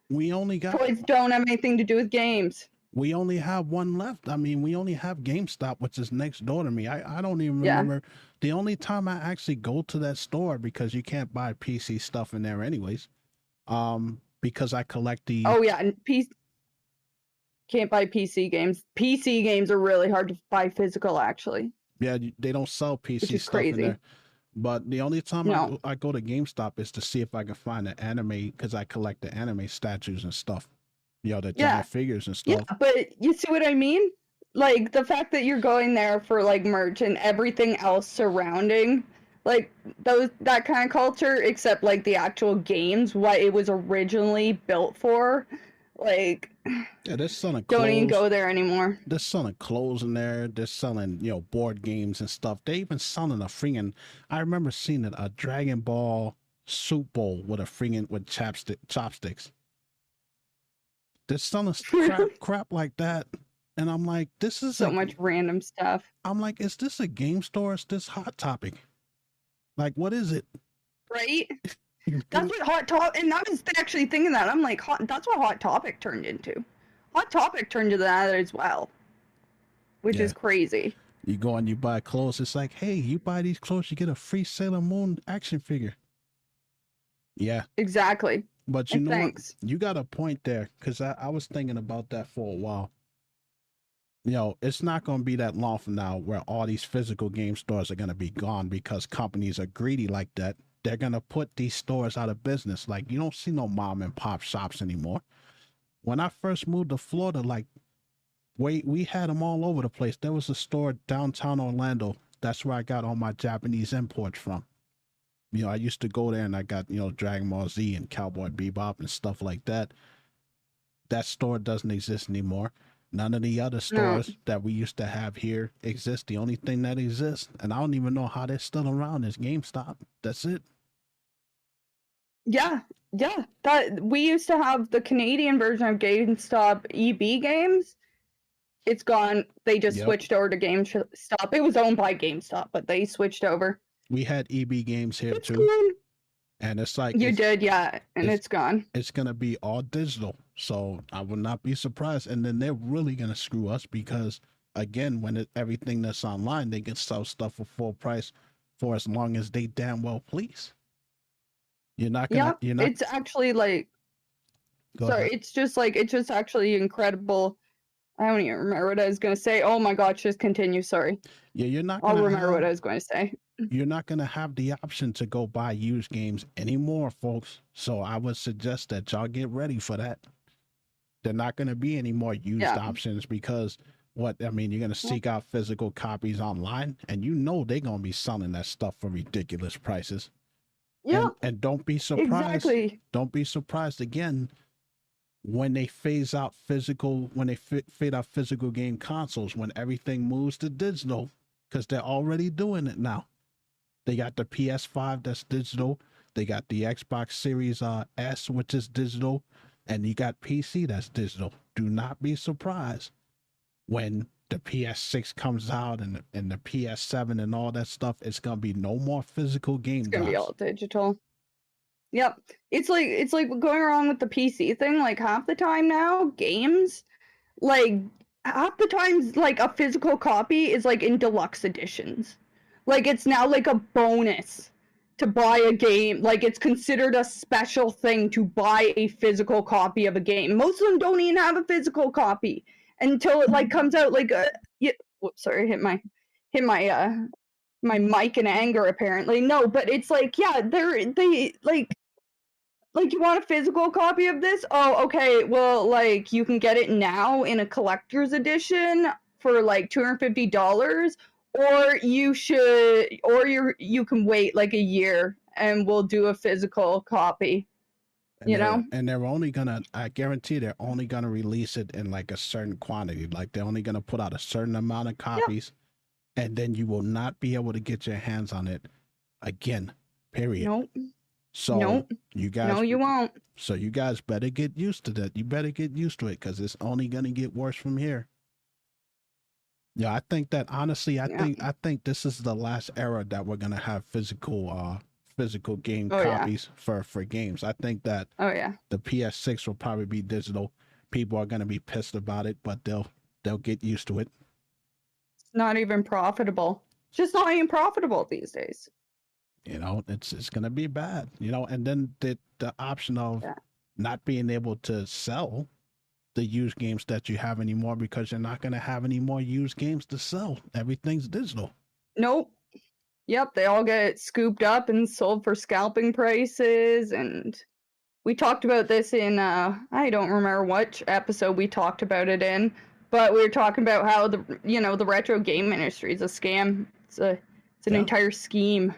We only got Toys don't have anything to do with games. we only have one left. I mean, we only have GameStop, which is next door to me. I don't even remember the only time I actually go to that store, because you can't buy PC stuff in there anyways. Because I collect the and can't buy PC games. PC games are really hard to buy physical, actually. Yeah, they don't sell PC stuff in there. But the only time I go to GameStop is to see if I can find an anime, because I collect the anime statues and stuff. You know, the giant figures and stuff. Yeah, but you see what I mean? Like, the fact that you're going there for, like, merch and everything else surrounding, like, that kind of culture, except, like, the actual games, what it was originally built for, like... Yeah, they're selling clothes. Don't even go there anymore. They're selling clothes in there. They're selling, you know, board games and stuff. They even selling a freaking... I remember seeing it, a Dragon Ball soup bowl with a freaking... with chopsticks. They're selling crap like that. And I'm like, this is so much random stuff. I'm like, is this a game store? Is this Hot Topic? Like, what is it? Right? That's what Hot Topic, and I was actually thinking that. I'm like, that's what Hot Topic turned into. Hot Topic turned into that as well, which is crazy. You go and you buy clothes. It's like, hey, you buy these clothes, you get a free Sailor Moon action figure. Yeah. Exactly. But you know what? You got a point there, because I was thinking about that for a while. You know, it's not going to be that long from now where all these physical game stores are going to be gone because companies are greedy like that. They're going to put these stores out of business. Like, you don't see no mom and pop shops anymore. When I first moved to Florida, like, we had them all over the place. There was a store downtown Orlando. That's where I got all my Japanese imports from. You know, I used to go there and I got, you know, Dragon Ball Z and Cowboy Bebop and stuff like that. That store doesn't exist anymore. None of the other stores that we used to have here exist. The only thing that exists, and I don't even know how they're still around, is GameStop. That's it. Yeah. That we used to have the Canadian version of GameStop EB Games. It's gone. They just switched over to GameStop. It was owned by GameStop, but they switched over. We had EB Games here too. Gone. And it's like... You did, yeah, and it's gone. It's going to be all digital, so I would not be surprised. And then they're really going to screw us because, again, when everything that's online, they can sell stuff for full price for as long as they damn well please. You're not going to... Yeah, it's actually like... Sorry, it's just actually incredible. I don't even remember what I was going to say. Oh my gosh, just continue, sorry. Yeah, you're not I'll remember what I was going to say. You're not going to have the option to go buy used games anymore, folks. So I would suggest that y'all get ready for that. They're not going to be any more used options because you're going to seek out physical copies online, and you know they're going to be selling that stuff for ridiculous prices. Yeah. And don't be surprised. Exactly. Don't be surprised again when they phase out physical game consoles, when everything moves to digital, because they're already doing it now. They got the PS5 that's digital. They got the Xbox Series S, which is digital. And you got PC that's digital. Do not be surprised when the PS6 comes out and the PS7 and all that stuff. It's going to be no more physical game. It's going to be all digital. Yep. It's like going around with the PC thing. Like half the time now, games, like half the times, like a physical copy is like in deluxe editions. Like, it's now like a bonus to buy a game. Like, it's considered a special thing to buy a physical copy of a game. Most of them don't even have a physical copy until it, like, comes out, like, whoops, sorry, hit my mic in anger, apparently. No, but it's like, yeah, they, like, you want a physical copy of this? Oh, okay, well, like, you can get it now in a collector's edition for, like, $250, or you can wait like a year and we'll do a physical copy. And they're only gonna, I guarantee they're only gonna release it in like a certain quantity. Like they're only gonna put out a certain amount of copies, and then you will not be able to get your hands on it again. Period. Nope. So Nope. you guys, No, you won't. So you guys better get used to that. You better get used to it because it's only gonna get worse from here. Yeah, I think that honestly, I think this is the last era that we're gonna have physical game copies for games. I think that the PS6 will probably be digital. People are gonna be pissed about it, but they'll get used to it. It's not even profitable. It's just not even profitable these days. You know, it's gonna be bad. You know, and then the option of not being able to sell the used games that you have anymore because you're not gonna have any more used games to sell. Everything's digital. Nope. Yep, they all get scooped up and sold for scalping prices. And we talked about this in I don't remember which episode we talked about it in, but we were talking about how the retro game industry is a scam. It's an entire scheme.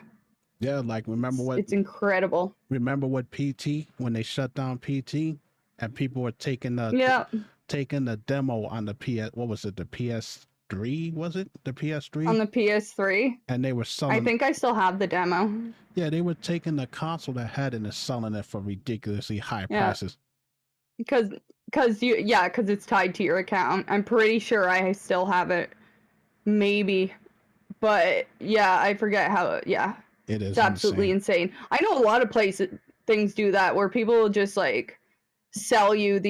Yeah, like it's incredible. Remember what PT, when they shut down PT and people were taking the demo on the the PS3, was it? The PS3? On the PS3. And they were selling, I think I still have the demo. Yeah, they were taking the console that had it and selling it for ridiculously high prices. Because it's tied to your account. I'm pretty sure I still have it. Maybe. But yeah, I forget how it is. It's absolutely insane. I know a lot of things do that where people will just like sell you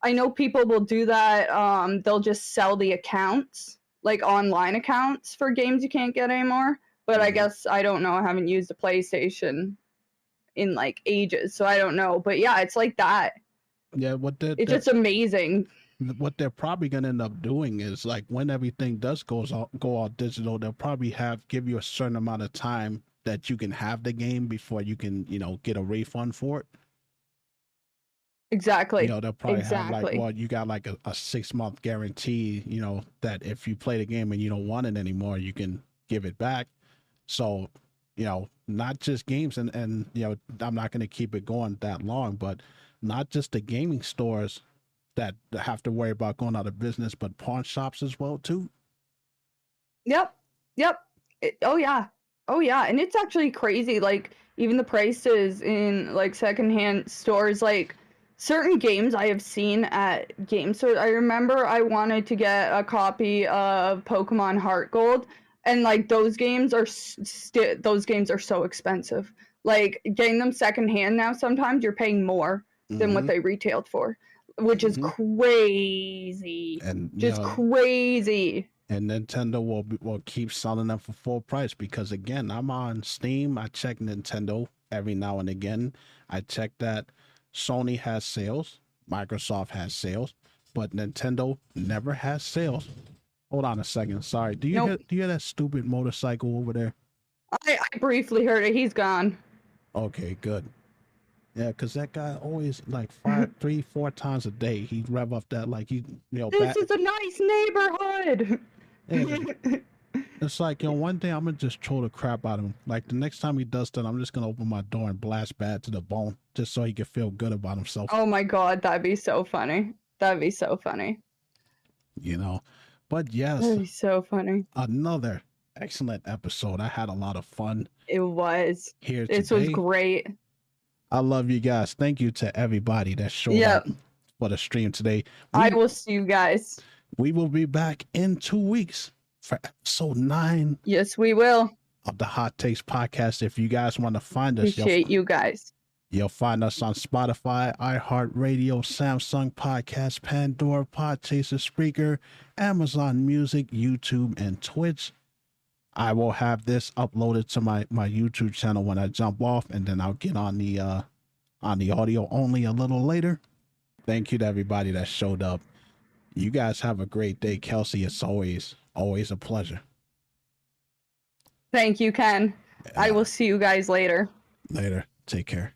I know people will do that. They'll just sell the accounts, like online accounts for games you can't get anymore. But I guess I don't know. I haven't used a PlayStation in like ages, so I don't know. But yeah, it's like that. Yeah, it's just amazing. What they're probably gonna end up doing is like when everything does go all digital, they'll probably give you a certain amount of time that you can have the game before you can, get a refund for it. Exactly. They'll probably have like, well, you got like a 6-month guarantee, that if you play the game and you don't want it anymore, you can give it back. So, not just games and I'm not going to keep it going that long, but not just the gaming stores that have to worry about going out of business, but pawn shops as well too. Yep. Oh yeah. And it's actually crazy. Like even the prices in like secondhand stores, like certain games I have seen at game stores. I remember I wanted to get a copy of Pokemon Heart Gold, and like those games are so expensive. Like getting them secondhand now, sometimes you're paying more than what they retailed for, which is crazy. And just crazy. And Nintendo will keep selling them for full price because again, I'm on Steam. I check Nintendo every now and again. I check that Sony has sales, Microsoft has sales, but Nintendo never has sales. Hold on a second. Sorry. Do you hear that stupid motorcycle over there? I briefly heard it. He's gone. Okay, good. Yeah, because that guy always like 3-4 times a day he rev up that like this is a nice neighborhood. Yeah. It's like, one day I'm gonna just troll the crap out of him. Like the next time he does that, I'm just gonna open my door and blast bad to the bone, just so he can feel good about himself. Oh my god, that'd be so funny. That'd be so funny. But yes, that'd be so funny. Another excellent episode. I had a lot of fun. It was. This was great. I love you guys. Thank you to everybody that showed up for the stream today. I will see you guys. We will be back in 2 weeks for episode 9. Yes, we will. Of the Hot Takes podcast. If you guys want to find us, appreciate you guys. You'll find us on Spotify, iHeartRadio, Samsung Podcast, Pandora, Podchaser, Spreaker, Amazon Music, YouTube, and Twitch. I will have this uploaded to my YouTube channel when I jump off, and then I'll get on the audio only a little later. Thank you to everybody that showed up. You guys have a great day. Kelsey, it's always a pleasure. Thank you, Ken. I will see you guys later. Later. Take care.